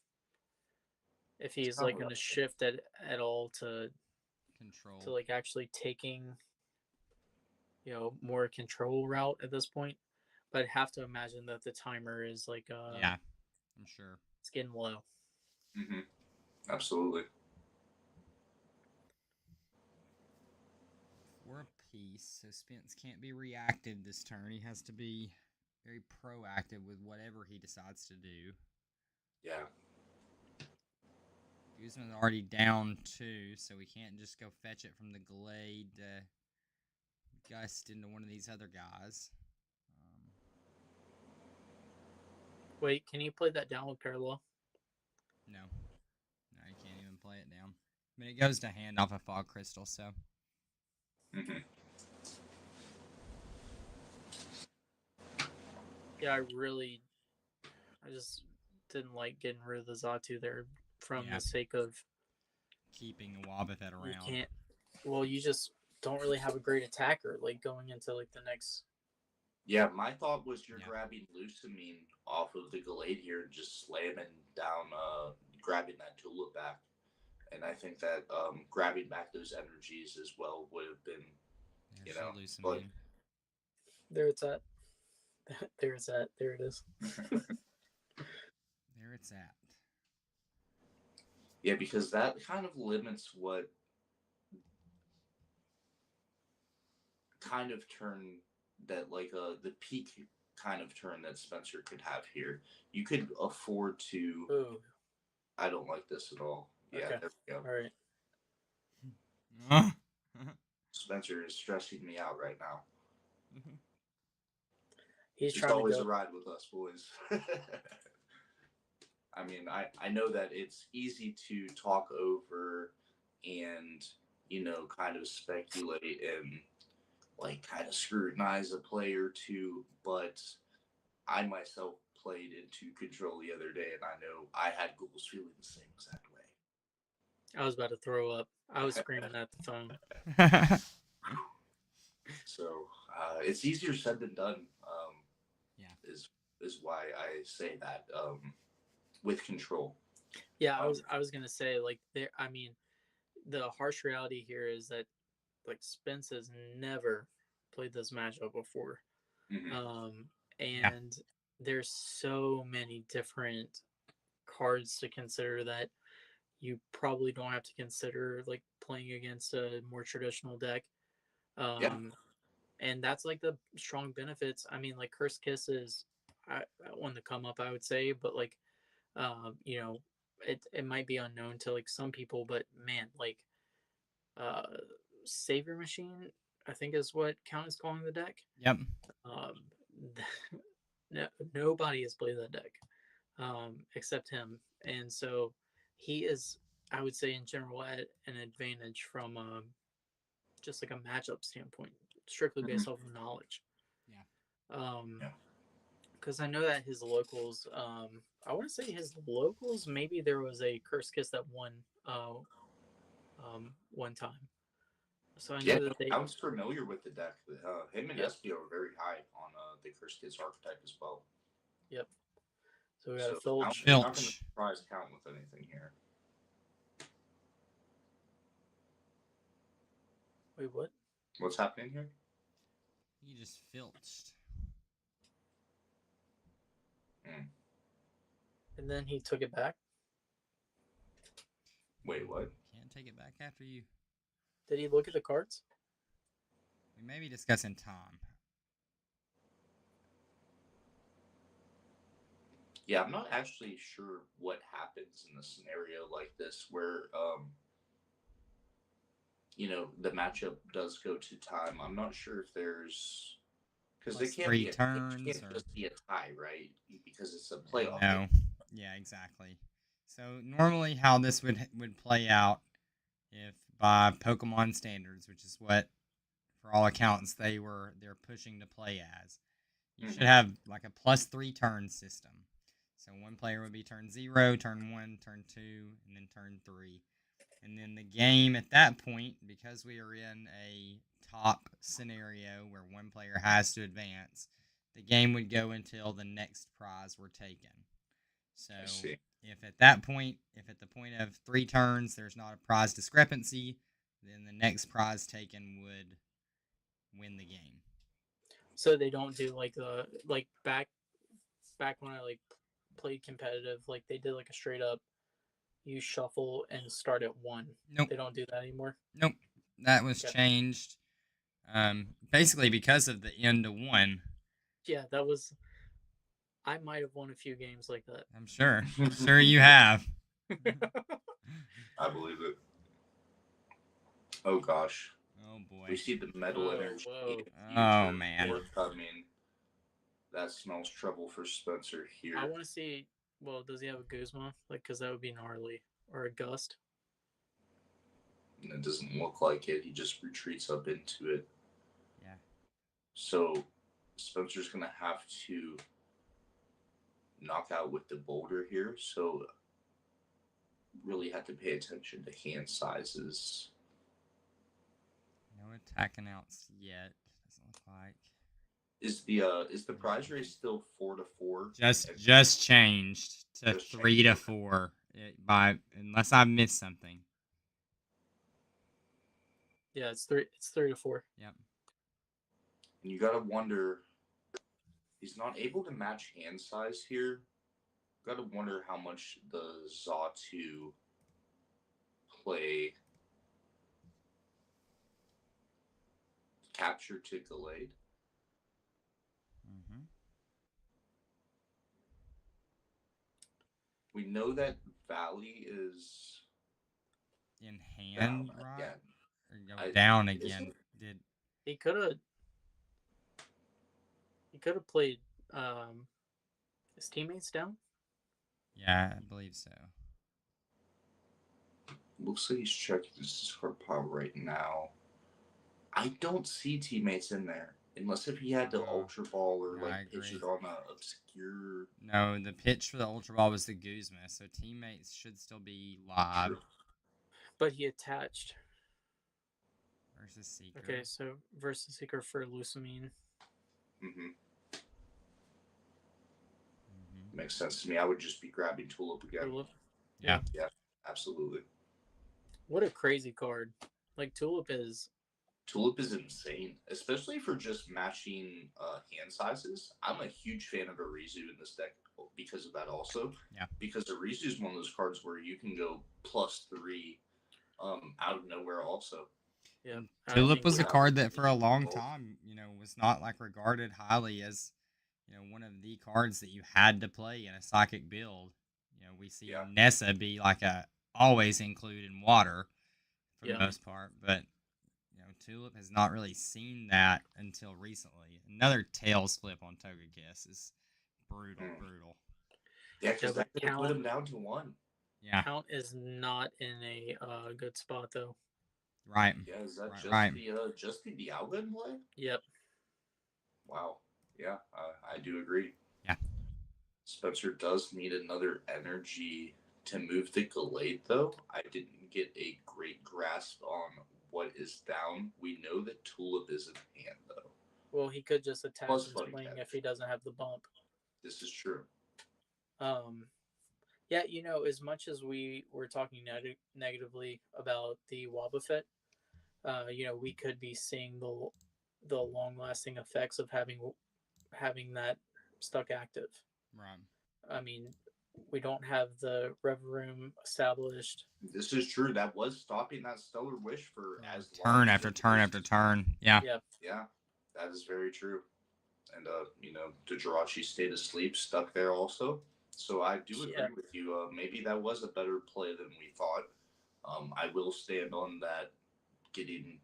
If he's like going to shift at all to control, to like actually taking, more control route at this point. But I have to imagine that the timer is like yeah, I'm sure it's getting low. Absolutely. For a piece, so Spence can't be reactive this turn. He has to be very proactive with whatever he decides to do. Yeah. Guzman's already down 2, so we can't just go fetch it from the Glade gust into one of these other guys. Wait, can you play that down with parallel? No, you can't even play it down. But it goes to hand off a fog crystal, so. Mm-hmm. Yeah, I just didn't like getting rid of the Zatu there from Yeah. the sake of Keeping the Wobbuffet you around. can't. Well, you just don't really have a great attacker like going into like the next. Yeah, my thought was you're Yeah. grabbing Lusamine off of the Gallade here and just slamming down, grabbing that Tulip back. And I think that grabbing back those energies as well would have been, There's you know, your Lusamine. like There it's at. There it's at. There it is. There it's at. yeah, because that kind of limits what kind of turn that the peak kind of turn that Spencer could have here. You could afford to. Ooh. I don't like this at all. Yeah, Okay. there we go. All right. Spencer is stressing me out right now. He's It's trying always to a ride with us, boys. I mean, I know that it's easy to talk over and, kind of speculate and, kind of scrutinize a play or two, but I myself played into Control the other day, and I know I had Ghouls feeling the same exact way. I was about to throw up. I was screaming at the phone. So it's easier said than done. Yeah, is why I say that with Control. Yeah, I was gonna say like there. I mean, the harsh reality here is that like Spence has never played this matchup before, Mm-hmm. and there's so many different cards to consider that you probably don't have to consider like playing against a more traditional deck. Yeah. And that's like the strong benefits. I mean, like Curse Kiss is on the come up, I would say, but like, it might be unknown to like some people, but man, like, uh, Savior Machine, I think is what Count is calling the deck. Yep. Um, nobody has played that deck, except him, and so he is, I would say, in general, at an advantage from just like a matchup standpoint, strictly based off of knowledge. Yeah. Because I know that his locals, I want to say his locals, maybe there was a Curse Kiss that won one time. So I know that they. I was familiar with the deck. Him and Yep. Espio are very high on the Curse Kids archetype as well. Yep. So we got a Filch. Filch. I'm not going to surprise Count with anything here. Wait, what? What's happening here? He just filched. And then he took it back. Wait, what? Can't take it back after you. Did he look at the cards? We may be discussing Tom. Yeah, I'm not actually sure what happens in a scenario like this where, the matchup does go to time. I'm not sure if there's... Because Plus it can't three be turns, it can't or... just be a tie, right? Because it's a playoff. No. Yeah, exactly. So normally how this would play out, if by Pokemon standards, which is what, for all accounts, they're pushing to play as, you should have like a +3 turn system. So one player would be turn 0, turn 1, turn 2, and then turn 3. And then the game at that point, because we are in a top scenario where one player has to advance, the game would go until the next prize were taken. So if at that point, if at the point of 3 turns there's not a prize discrepancy, then the next prize taken would win the game. So they don't do like the back when I like played competitive, like they did like a straight up you shuffle and start at 1. Nope. They don't do that anymore. Nope. That was changed. Basically because of the end of 1. Yeah, that was. I might have won a few games like that. I'm sure. Sure you have. I believe it. Oh gosh. Oh boy. We see the metal energy. Oh man. Coming. That smells trouble for Spencer here. I want to see. Well, does he have a Guzma? Like, because that would be gnarly, or a Gust. and it doesn't look like it. He just retreats up into it. Yeah. So Spencer's going to have to knock out with the boulder here. So really have to pay attention to hand sizes. No attack announced yet. Doesn't look like. Is the prize race still 4-4? Just changed to Just 3-4 by unless I missed something. Yeah, it's 3-4. Yep. And you gotta wonder, he's not able to match hand size here. Gotta wonder how much the Zatu play capture to Gallade. Mm-hmm. We know that Valley is In hand, down right? again. Or go down again. Did He could have played his teammates down. Yeah, I believe so. Looks like he's checking his discard pile right now. I don't see teammates in there. Unless if he had the Ultra Ball or No, I like pitch agree. it on a obscure. No, the pitch for the Ultra Ball was the Guzma, so teammates should still be live. True. But he attached. Versus Seeker. Okay, so versus Seeker for Lucamine. Mm-hmm. Mm-hmm. Makes sense to me. I would just be grabbing Tulip again. Tulip. Yeah. Yeah, absolutely. What a crazy card. Like Tulip is insane, especially for just matching hand sizes. I'm a huge fan of Arizu in this deck because of that also. Yeah. Because Arizu is one of those cards where you can go +3 out of nowhere also. Yeah. Tulip was a card that for a long time, was not like regarded highly as, one of the cards that you had to play in a psychic build. We see Nessa be like a always include in water for the most part, but Tulip has not really seen that until recently. Another tails flip on Togekiss is brutal. Yeah, because that could put him down to 1. Yeah. Count is not in a good spot though. Right. Yeah, is that just the Dialga in play? Yep. Wow. Yeah, I do agree. Yeah. Spencer does need another energy to move the Gallade, though. I didn't get a great grasp on what is down. We know that Tulip is in hand, though. Well, he could just attach Plus his swing if he doesn't have the bump. This is true. Yeah, as much as we were talking negatively about the Wobbuffet, we could be seeing the long-lasting effects of having that stuck active. Right. I mean, we don't have the Rev Room established. This is true. That was stopping that Stellar Wish for as turn after turn after turn. Yeah. Yeah, that is very true. And the Jirachi stayed asleep, stuck there also. So I do agree with you. Maybe that was a better play than we thought. I will stand on that. Getting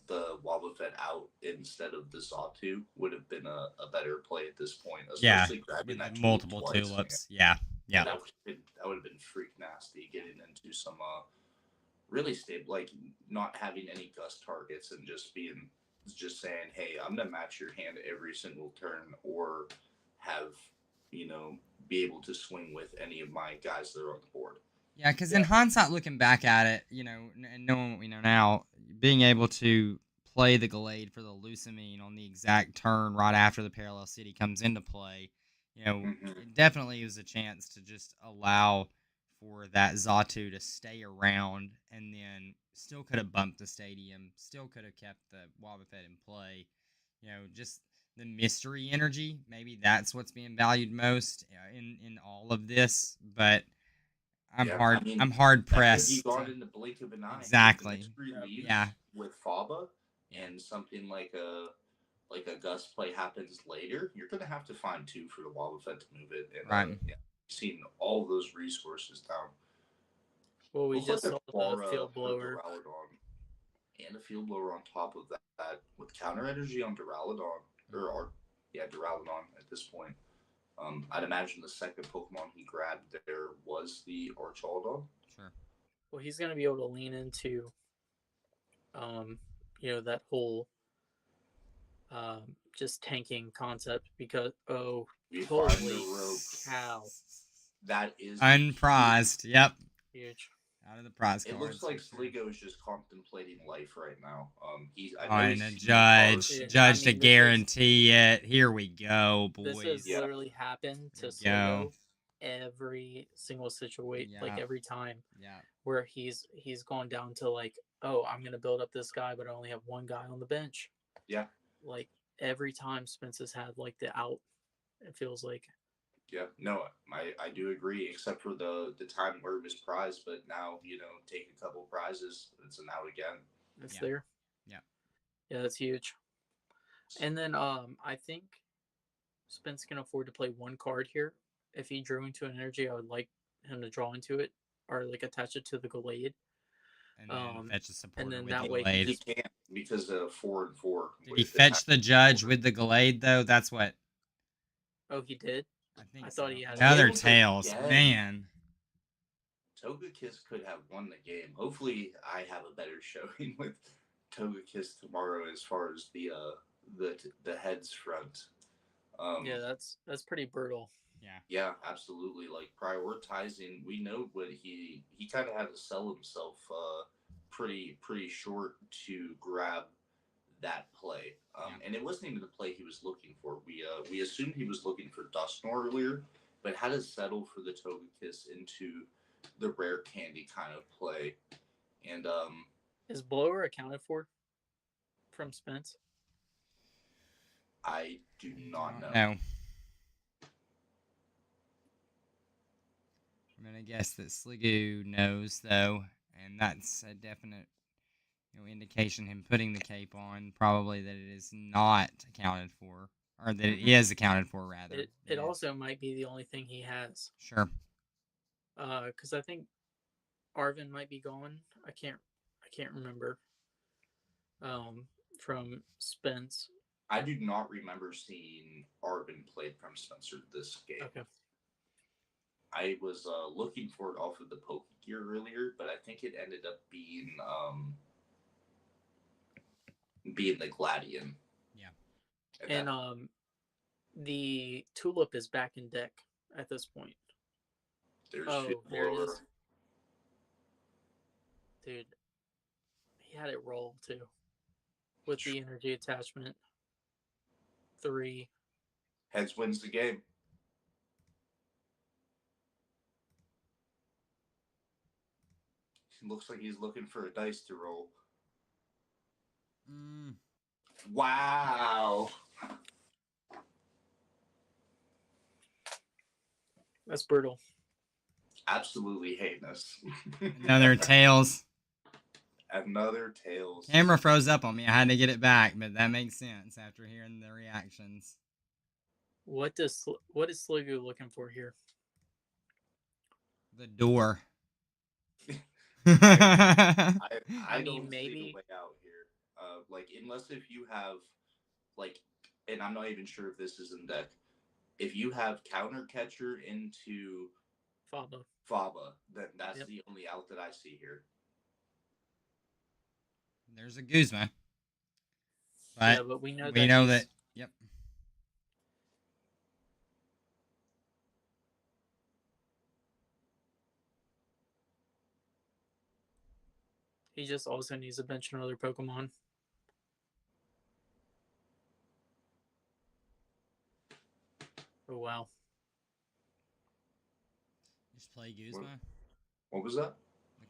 the Wobbuffet out instead of the Zatu would have been a better play at this point. Especially grabbing that multiple tulips. Yeah. That would have been freak nasty. Getting into some really stable, like not having any gust targets and just saying, hey, I'm gonna match your hand every single turn, or have be able to swing with any of my guys that are on the board. Yeah, because in hindsight, looking back at it, and knowing what we know now, being able to play the Gallade for the Lucamine on the exact turn right after the Parallel City comes into play, it definitely was a chance to just allow for that Zatu to stay around, and then still could have bumped the stadium, still could have kept the Wobbuffet in play. Just the mystery energy, maybe that's what's being valued most in all of this, but I'm hard pressed. Gone in the blink of an eye. Exactly. With Faba, and something like a gust play happens later, you're gonna have to find 2 for the Wobbuffet to move it. And, right. Seeing all those resources down. Well, we just saw the field blower. And a field blower on top of that with counter energy on Duraludon. Duraludon at this point. I'd imagine the second Pokemon he grabbed there was the Archaldon. Sure. Well, he's going to be able to lean into that whole just tanking concept because We find the holy rope. cow, That is Unprized. Yep. huge. Out of the prize It cards. looks like for sure. Sliggoo is just contemplating life right now. I know And he's a seen judge, cards. Yeah, judge I to mean, this guarantee it. Here we go, This boys. has Yeah. literally happened to Here we go. Sligo every single situation, Yeah. like every time Yeah. where he's gone down to like, oh, I'm gonna build up this guy, but I only have one guy on the bench. Yeah. Like every time Spence has had like the out, it feels like. Yeah, no, I do agree, except for the time where it was prized, but now, take a couple prizes, it's an out again. It's Yeah. there. Yeah. Yeah, that's huge. And then I think Spence can afford to play one card here. If he drew into an energy, I would like him to draw into it or like attach it to the Glade. And then fetch a supporter then with that the way he Glade. He can't because of 4 and 4. Did he fetch the judge with the Glade, though? That's what. Oh, he did? I think I so. thought he had Another Tails tails. again. Man. Togekiss could have won the game. Hopefully, I have a better showing with Togekiss tomorrow as far as the heads front. Yeah, that's pretty brutal. Yeah, absolutely. Like prioritizing, we know what he kind of had to sell himself pretty short to grab that play. And it wasn't even the play he was looking for. We assumed he was looking for Dusknoir earlier, but had to settle for the Togekiss into the rare candy kind of play. And Is blower accounted for from Spence? I do not know. No. I'm gonna guess that Sliggoo knows, though, and that's a definite indication. Him putting the cape on, probably that it is not accounted for, or that it is accounted for, rather. It also might be the only thing he has. Sure. Because I think Arvin might be gone. I can't remember. From Spence. I do not remember seeing Arvin played from Spencer this game. Okay. I was looking for it off of the Poke Gear earlier, but I think it ended up being the Gladian. Yeah. And the Tulip is back in deck at this point. There's there it is. Dude, he had it roll too. With the energy attachment. 3. Heads wins the game. Looks like he's looking for a dice to roll. Wow. That's brutal. Absolutely heinous. Another tails. Another tails. Camera froze up on me. I had to get it back, but that makes sense after hearing the reactions. What is Sliggoo looking for here? The door. I mean, don't maybe see the way out here. Unless if you have, and I'm not even sure if this is in deck. If you have counter catcher into Faba, then that's the only out that I see here. There's a Guzma. But we know that. Yep. He just also needs to bench another Pokemon. Oh, wow. Just play Guzma? What was that?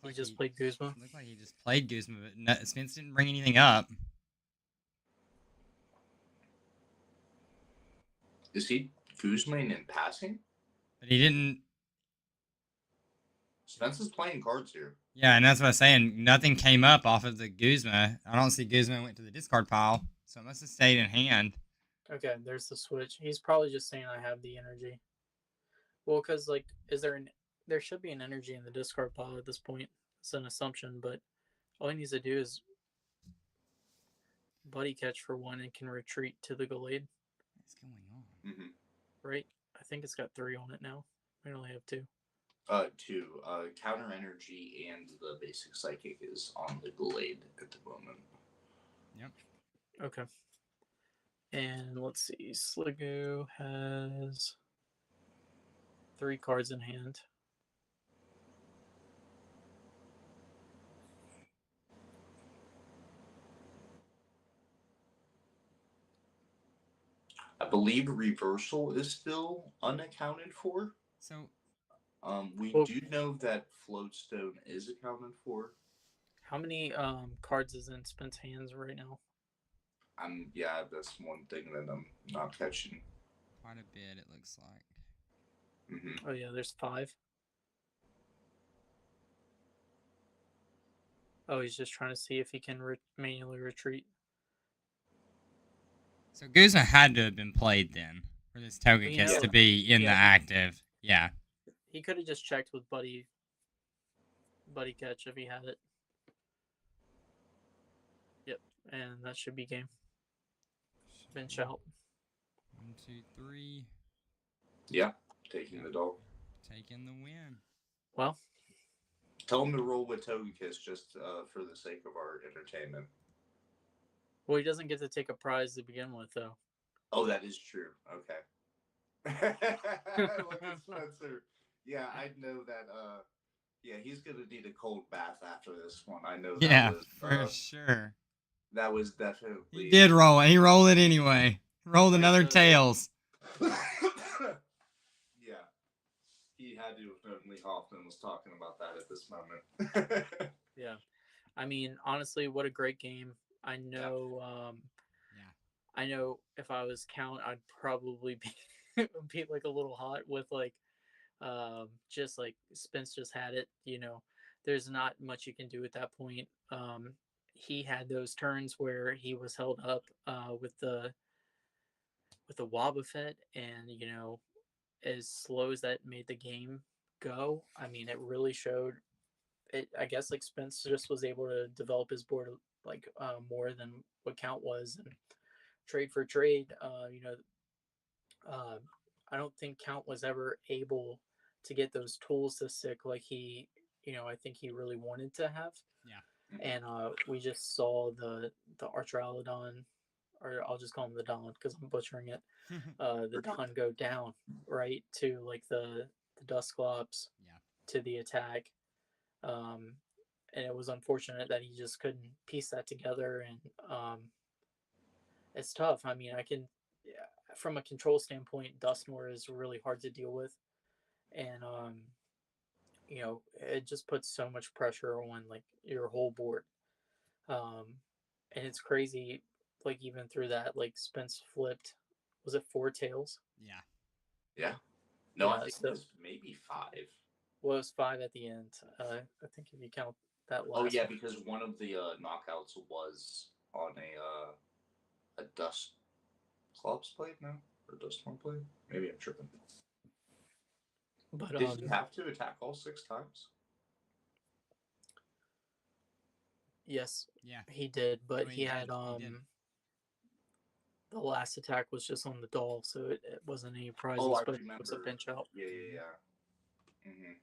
He just played Guzma? Looked like he just played Guzma, but Spence didn't bring anything up. Is he Guzman in passing? But he didn't. Spence is playing cards here. Yeah, and that's what I was saying. Nothing came up off of the Guzma. I don't see Guzma went to the discard pile, so it must have stayed in hand. Okay, there's the switch. He's probably just saying I have the energy. Well, because, there should be an energy in the discard pile at this point. It's an assumption, but all he needs to do is buddy catch for 1 and can retreat to the Glade. What's going on? Mm-hmm. Right? I think it's got 3 on it now. We only have 2. Two. Counter energy and the basic psychic is on the Glade at the moment. Yep. Okay. And let's see. Sliggoo has 3 cards in hand. I believe reversal is still unaccounted for. So, We Well, do know that floatstone is accounted for. how many cards is in Spence hands right now? Yeah, that's one thing that I'm not catching. quite a bit, it looks like. Mm-hmm. Oh yeah, there's 5. Oh, he's just trying to see if he can manually retreat. So Guzma had to have been played then for this Togekiss to be in the active. Yeah. He could have just checked with Buddy Catch if he had it. Yep, and that should be game. Bench out. 1, 2, 3. Yeah, taking the dog. Taking the win. Well, tell him to roll with Togekiss just for the sake of our entertainment. Well, he doesn't get to take a prize to begin with, though. Oh, that is true. Okay. Look at Spencer. Yeah, I know that. Yeah, he's gonna need a cold bath after this one. I know that. Yeah, was, for sure. That was definitely. He did roll it. He rolled it anyway. Rolled another tails. Yeah. He had to have known Lee Hoffman was talking about that at this moment. Yeah. I mean, honestly, what a great game. I know I know if I was Count, I'd probably be like a little hot with like just like Spence just had it, there's not much you can do at that point. He had those turns where he was held up with the Wobbuffet, and as slow as that made the game go, I mean, it really showed it. I guess like Spence just was able to develop his board like more than what Count was, and trade for trade. Uh, I don't think Count was ever able to get those tools to stick like he, I think he really wanted to have. Yeah. And we just saw the Archralodon, or I'll just call him the Don because I'm butchering it. The Don go down right to like the Dusclops, to the attack. And it was unfortunate that he just couldn't piece that together. And it's tough. I mean, from a control standpoint, Dusknoir is really hard to deal with, and it just puts so much pressure on like your whole board. And it's crazy. Like even through that, like Spence flipped. Was it 4 tails? Yeah. Yeah. No, I think it was maybe 5. Well, it was 5 at the end. I think if you count that last. Oh yeah, because one of the knockouts was on a Dust Clubs plate now, or Dustorm plate. Maybe I'm tripping. But did he have to attack all 6 times? Yes. Yeah. He did, but he had the last attack was just on the doll, so it wasn't any prizes. Oh, I but remember. It was a pinch out. Yeah. Mm-hmm.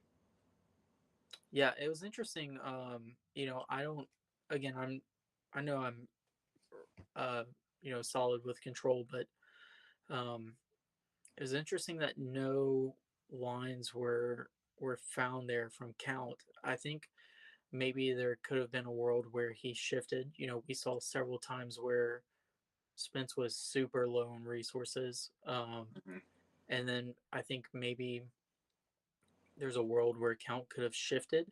Yeah, it was interesting. I don't. Again, I know I'm, solid with control, but it was interesting that no lines were found there from Count. I think maybe there could have been a world where he shifted. We saw several times where Spence was super low on resources, and then I think maybe there's a world where Count could have shifted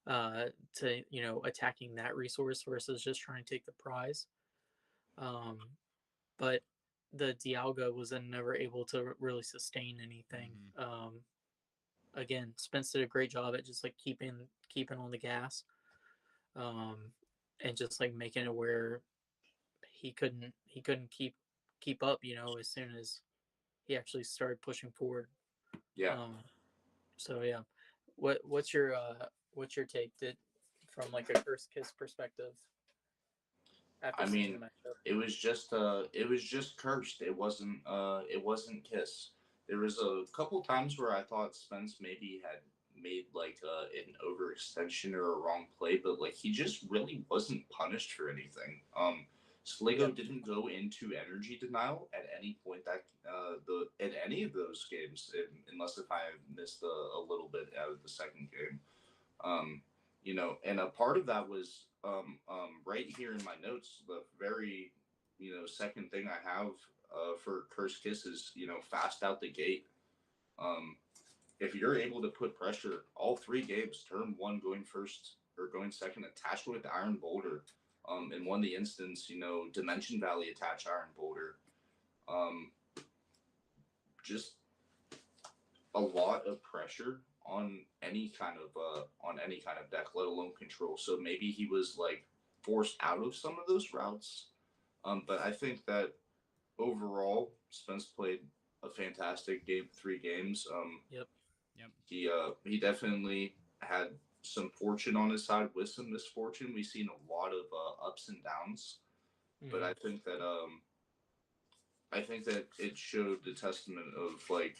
to attacking that resource versus just trying to take the prize. But the Dialga was then never able to really sustain anything. Again, Spence did a great job at just like keeping on the gas, and just like making it where he couldn't keep up. As soon as he actually started pushing forward. Yeah. So yeah, what's your take from like a First Kiss perspective? I mean, it was just cursed. It wasn't Kiss. There was a couple times where I thought Spence maybe had made like an overextension or a wrong play, but like he just really wasn't punished for anything. Yeah. Sligo didn't go into energy denial at any point that the in any of those games, unless if I missed a little bit out of the second game. Um, and a part of that was right here in my notes. The very second thing I have for Curse Kiss is fast out the gate. Um, if you're able to put pressure all 3 games, turn one going first or going second, attached with Iron Boulder. In one of the instance, Dimension Valley attach Iron Boulder. Um, just a lot of pressure on any kind of deck, let alone control. So maybe he was like forced out of some of those routes. But I think that overall, Spence played a fantastic game, 3 games. Yep. Yep. He definitely had some fortune on his side with some misfortune. We've seen a lot of ups and downs, but Mm-hmm. I think that it showed the testament of like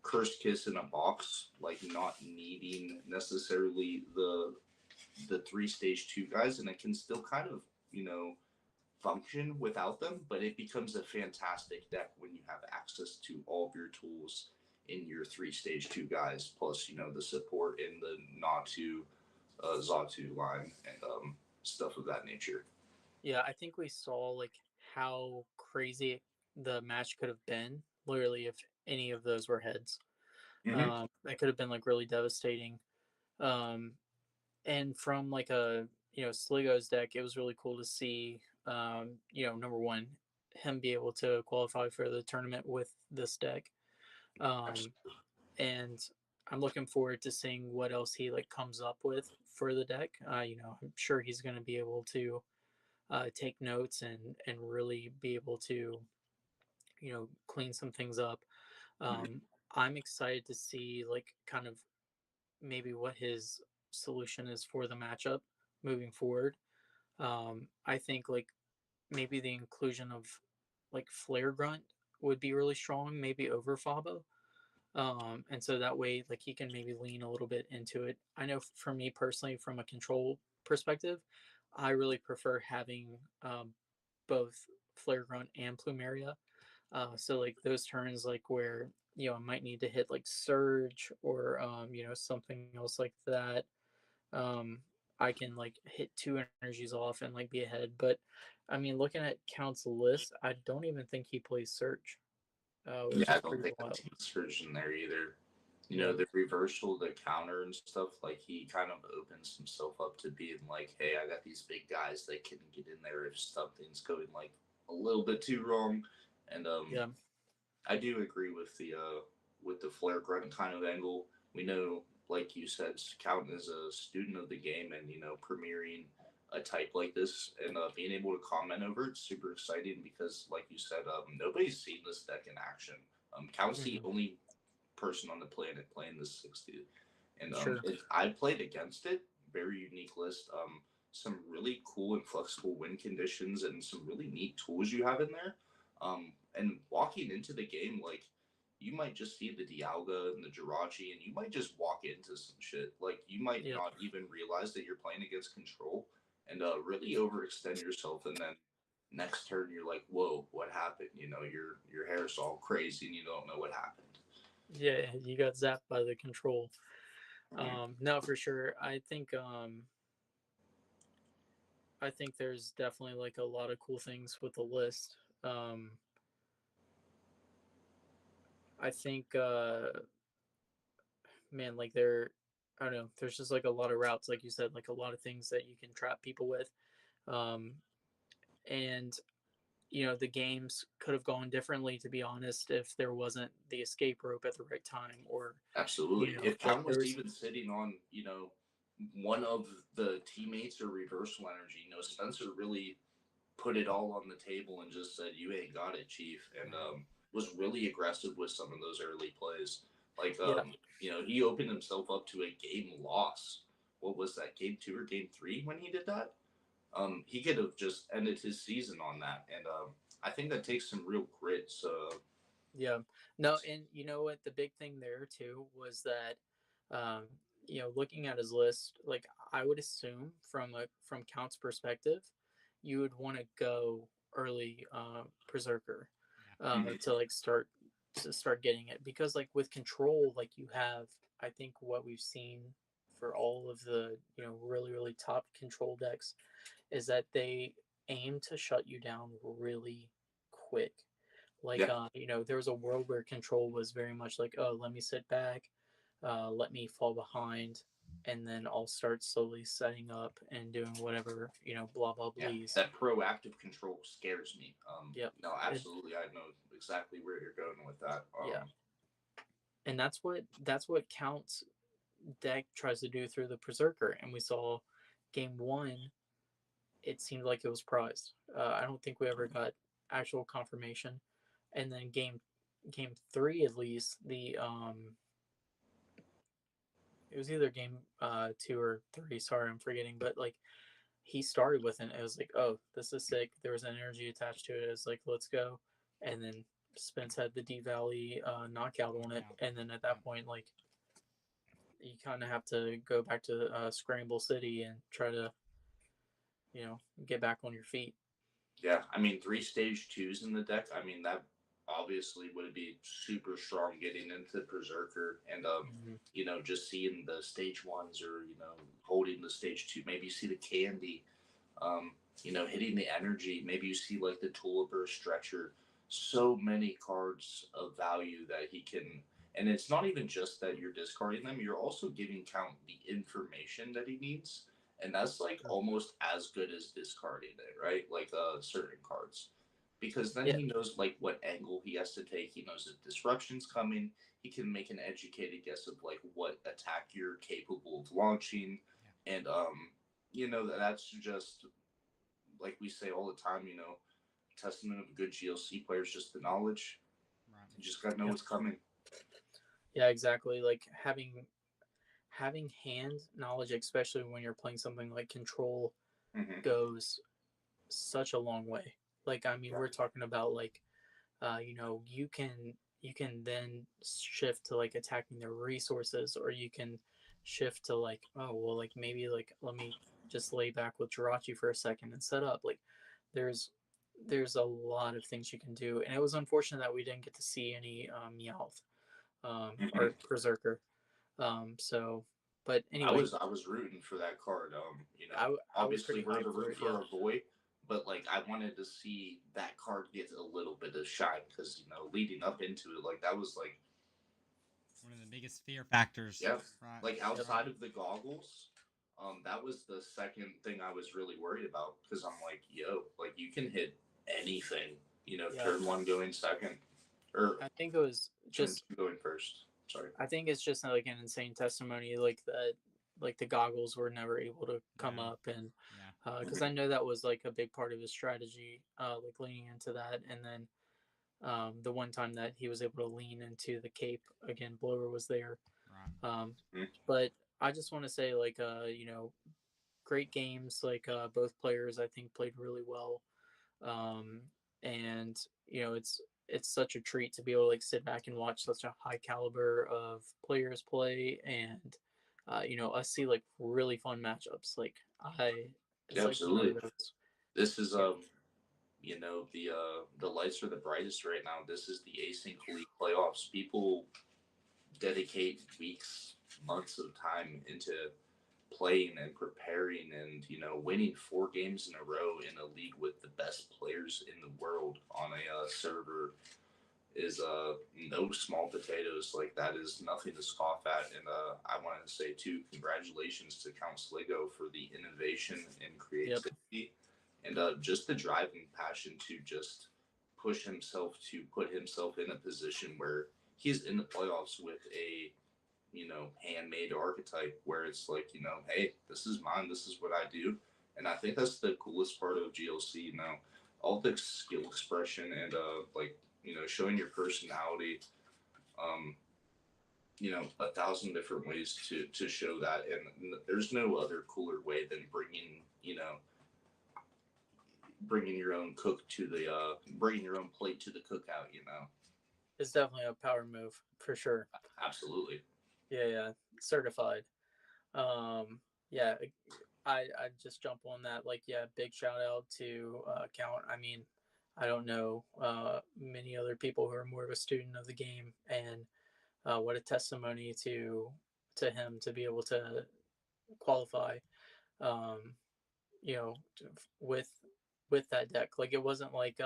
Cursed Kiss in a box, like not needing necessarily the 3 stage 2 guys, and it can still kind of function without them, but it becomes a fantastic deck when you have access to all of your tools in your 3 stage 2 guys, plus the support in the Natu, Zatu line and stuff of that nature. Yeah, I think we saw like how crazy the match could have been, literally, if any of those were heads. Mm-hmm. That could have been like really devastating. Um, and from like a Sligo's deck, it was really cool to see. Number one, him be able to qualify for the tournament with this deck. Um, and I'm looking forward to seeing what else he like comes up with for the deck. I'm sure he's going to be able to take notes and really be able to clean some things up. Um, I'm excited to see like kind of maybe what his solution is for the matchup moving forward. I think like maybe the inclusion of like Flare Grunt would be really strong, maybe over Fabo. And so that way, like he can maybe lean a little bit into it. I know for me personally, from a control perspective, I really prefer having both Flare Grunt and Plumeria. So like those turns, like where I might need to hit like Surge or something else like that. Um, I can like hit 2 energies off and like be ahead. But I mean, looking at Count's list, I don't even think he plays Surge, Yeah, which I is don't pretty think wild. that's Surge in there either. Yeah. The reversal, the counter and stuff, like he kind of opens himself up to being like, hey, I got these big guys that can get in there if something's going like a little bit too wrong. And Yeah. I do agree with the flare grunt kind of angle. We know, like you said, Count is a student of the game, and premiering a type like this and being able to comment over it's super exciting because, like you said, nobody's seen this deck in action. Count's the Hmm. only person on the planet playing this 60, and Sure. I played against it. Very unique list. Some really cool and flexible win conditions and some really neat tools you have in there. And walking into the game, like you might just see the Dialga and the Jirachi, and you might just walk into some shit. Like you might Yep. not even realize that you're playing against control, and really overextend yourself, and then next turn you're like, whoa, what happened? Your hair's all crazy, and you don't know what happened. Yeah. You got zapped by the control. Right. No, for sure. I think there's definitely like a lot of cool things with the list. I think man, like I don't know, there's just like a lot of routes, like you said, like a lot of things that you can trap people with. Um and the games could have gone differently, to be honest, if there wasn't the escape rope at the right time, or Absolutely. If like Count there was was. even sitting on, one of the teammates or reversal energy, Spencer really put it all on the table and just said, "You ain't got it, Chief," and was really aggressive with some of those early plays. Like, Yeah. he opened himself up to a game loss. What was that, game 2 or game 3 when he did that? He could have just ended his season on that, and I think that takes some real grit. So, Yeah. No, and you know what? The big thing there too was that Um, looking at his list, like I would assume from Count's perspective, you would want to go early Berserker Yeah. to like start getting it, because like with control, like you have, I think what we've seen for all of the really really top control decks is that they aim to shut you down really quick. Like Yeah, there was a world where control was very much like, oh, let me sit back, let me fall behind, and then I'll start slowly setting up and doing whatever, blah blah yeah. please. That proactive control scares me. Yep. No, It, absolutely. I know exactly where you're going with that. yeah. And that's what counts deck tries to do through the Berserker. And we saw game one, it seemed like it was prized. I don't think we ever got actual confirmation. And then game three, at least, the it was either game two or three, sorry I'm forgetting, but like he started with it. It was like, oh, this is sick. There was energy attached to it. It was like, let's go. And then Spence had the D Valley knockout on it. Knockout. And then at that point, like, you kind of have to go back to Scramble City and try to, get back on your feet. Yeah, I mean, three stage twos in the deck. I mean, that obviously would be super strong getting into Berserker, and Mm-hmm. just seeing the stage ones, or holding the stage two. Maybe you see the candy, um, hitting the energy. Maybe you see like the Tulipper Stretcher. So many cards of value that he can. And it's not even just that you're discarding them, you're also giving Count the information that he needs. And that's like almost as good as discarding it, right? Like certain cards. Because then Yeah. he knows like what angle he has to take. He knows if disruption's coming. He can make an educated guess of like what attack you're capable of launching. Yeah. And that's just like we say all the time, testament of a good GLC player is just the knowledge. Right. You just gotta know Yeah. what's coming. Yeah, exactly. Like having hand knowledge, especially when you're playing something like Control, Mm-hmm. goes such a long way. Like, I mean, Yeah. we're talking about like, you can then shift to like attacking their resources, or you can shift to like, oh well, like maybe like let me just lay back with Jirachi for a second and set up. Like, there's there's a lot of things you can do, and it was unfortunate that we didn't get to see any Meowth Mm-hmm. or Berserker. So, but I anyway, was I was rooting for that card. I was Obviously pretty we're to hyped for root it. Yeah, for our boy, but like I wanted to see that card get a little bit of shine because leading up into it, like that was like One of the biggest fear factors. yeah, Right. like yep, outside of the goggles, that was the second thing I was really worried about because I'm like, yo, like you can hit anything, yeah. turn one going second or I think it was turn just. two going first. Sorry. I think it's just like an insane testimony, like that, like the goggles were never able to come No. up, and Yeah. because I know that was like a big part of his strategy, like leaning into that, and then the one time that he was able to lean into the cape again, Blower was there. Right. Mhm. But I just want to say, like, great games. Like both players, I think, played really well. Um, and it's such a treat to be able to like sit back and watch such a high caliber of players play, and us see like really fun matchups. Like it's Yeah, like one of absolutely. those. This is Yeah, the lights are the brightest right now. This is the Async League playoffs. People dedicate weeks, months of time into playing and preparing and winning 4 games in a row in a league with the best players in the world on a server is no small potatoes. Like that is nothing to scoff at. And I wanted to say too, congratulations to Count Sliggoo for the innovation and yep, creativity, and just the drive and passion to just push himself to put himself in a position where he's in the playoffs with a handmade archetype where it's like hey, this is mine, this is what I do. And I think that's the coolest part of GLC. All the skill expression and like showing your personality, um, 1,000 different ways to show that, and there's no other cooler way than bringing your own cook to the bringing your own plate to the cookout. it's definitely a power move for sure. Absolutely. Yeah, certified. Yeah, I just jump on that. Like, yeah, big shout out to Count. I mean, I don't know many other people who are more of a student of the game, and what a testimony to him to be able to qualify. Um, you know, with with that deck. Like, it wasn't like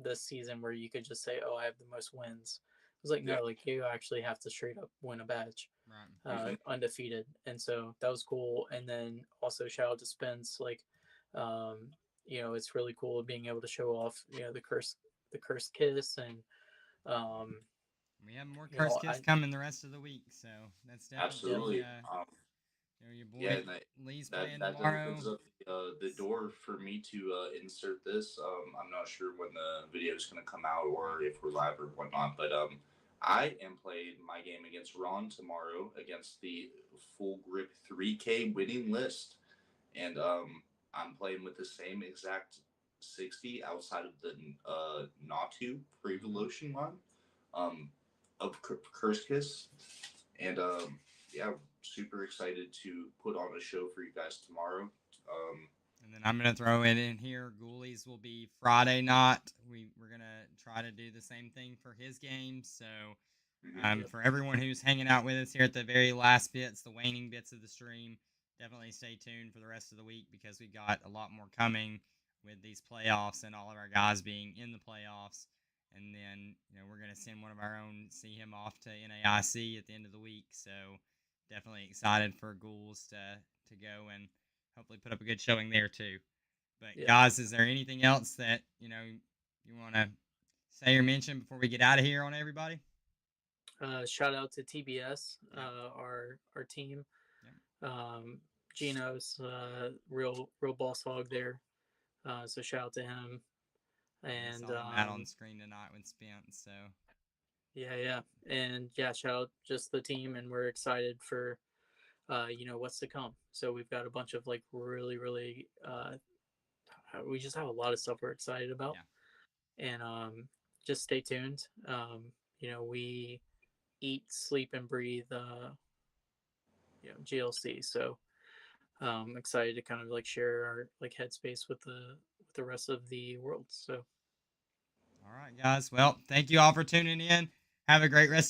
this season where you could just say, "Oh, I have the most wins." It was like, Yeah. no, like you actually have to straight up win a badge, Right. undefeated, and so that was cool. And then also shout out to Spence, like, um, it's really cool being able to show off, the curse kiss, and um, We have more curse kids I coming the rest of the week, so that's yeah, definitely Absolutely. your Yeah, boy and Lee's that playing that tomorrow. opens up the door for me to insert this. I'm not sure when the video is going to come out Right. or if we're live or whatnot, but I am playing my game against Ron tomorrow against the Full Grip 3K winning list, and I'm playing with the same exact 60 outside of the Natu pre-evolution line um, of Curse Kiss, and yeah, super excited to put on a show for you guys tomorrow. And then I'm gonna throw it in here. Ghoulies will be Friday night. We're gonna try to do the same thing for his game. So Mhm. for everyone who's hanging out with us here at the very last bits, the waning bits of the stream, definitely stay tuned for the rest of the week because we got a lot more coming with these playoffs and all of our guys being in the playoffs. And then we're gonna send one of our own, see him off to NAIC at the end of the week. So definitely excited for Ghouls to go and hopefully put up a good showing there too. But yeah. guys, is there anything else that you want to say or mention before we get out of here on everybody? Shout out to TBS, Yep. our team. Yep. Gino's real boss hog there. So shout out to him. Yeah, we And saw the mat on screen tonight with Spence. So yeah, and yeah, shout out just the team, and we're excited for what's to come. So we've got a bunch of like really we just have a lot of stuff we're excited about, yeah, and just stay tuned. We eat, sleep, and breathe GLC. So excited to kind of like share our like headspace with the rest of the world. So all right, guys. Well, thank you all for tuning in. Have a great rest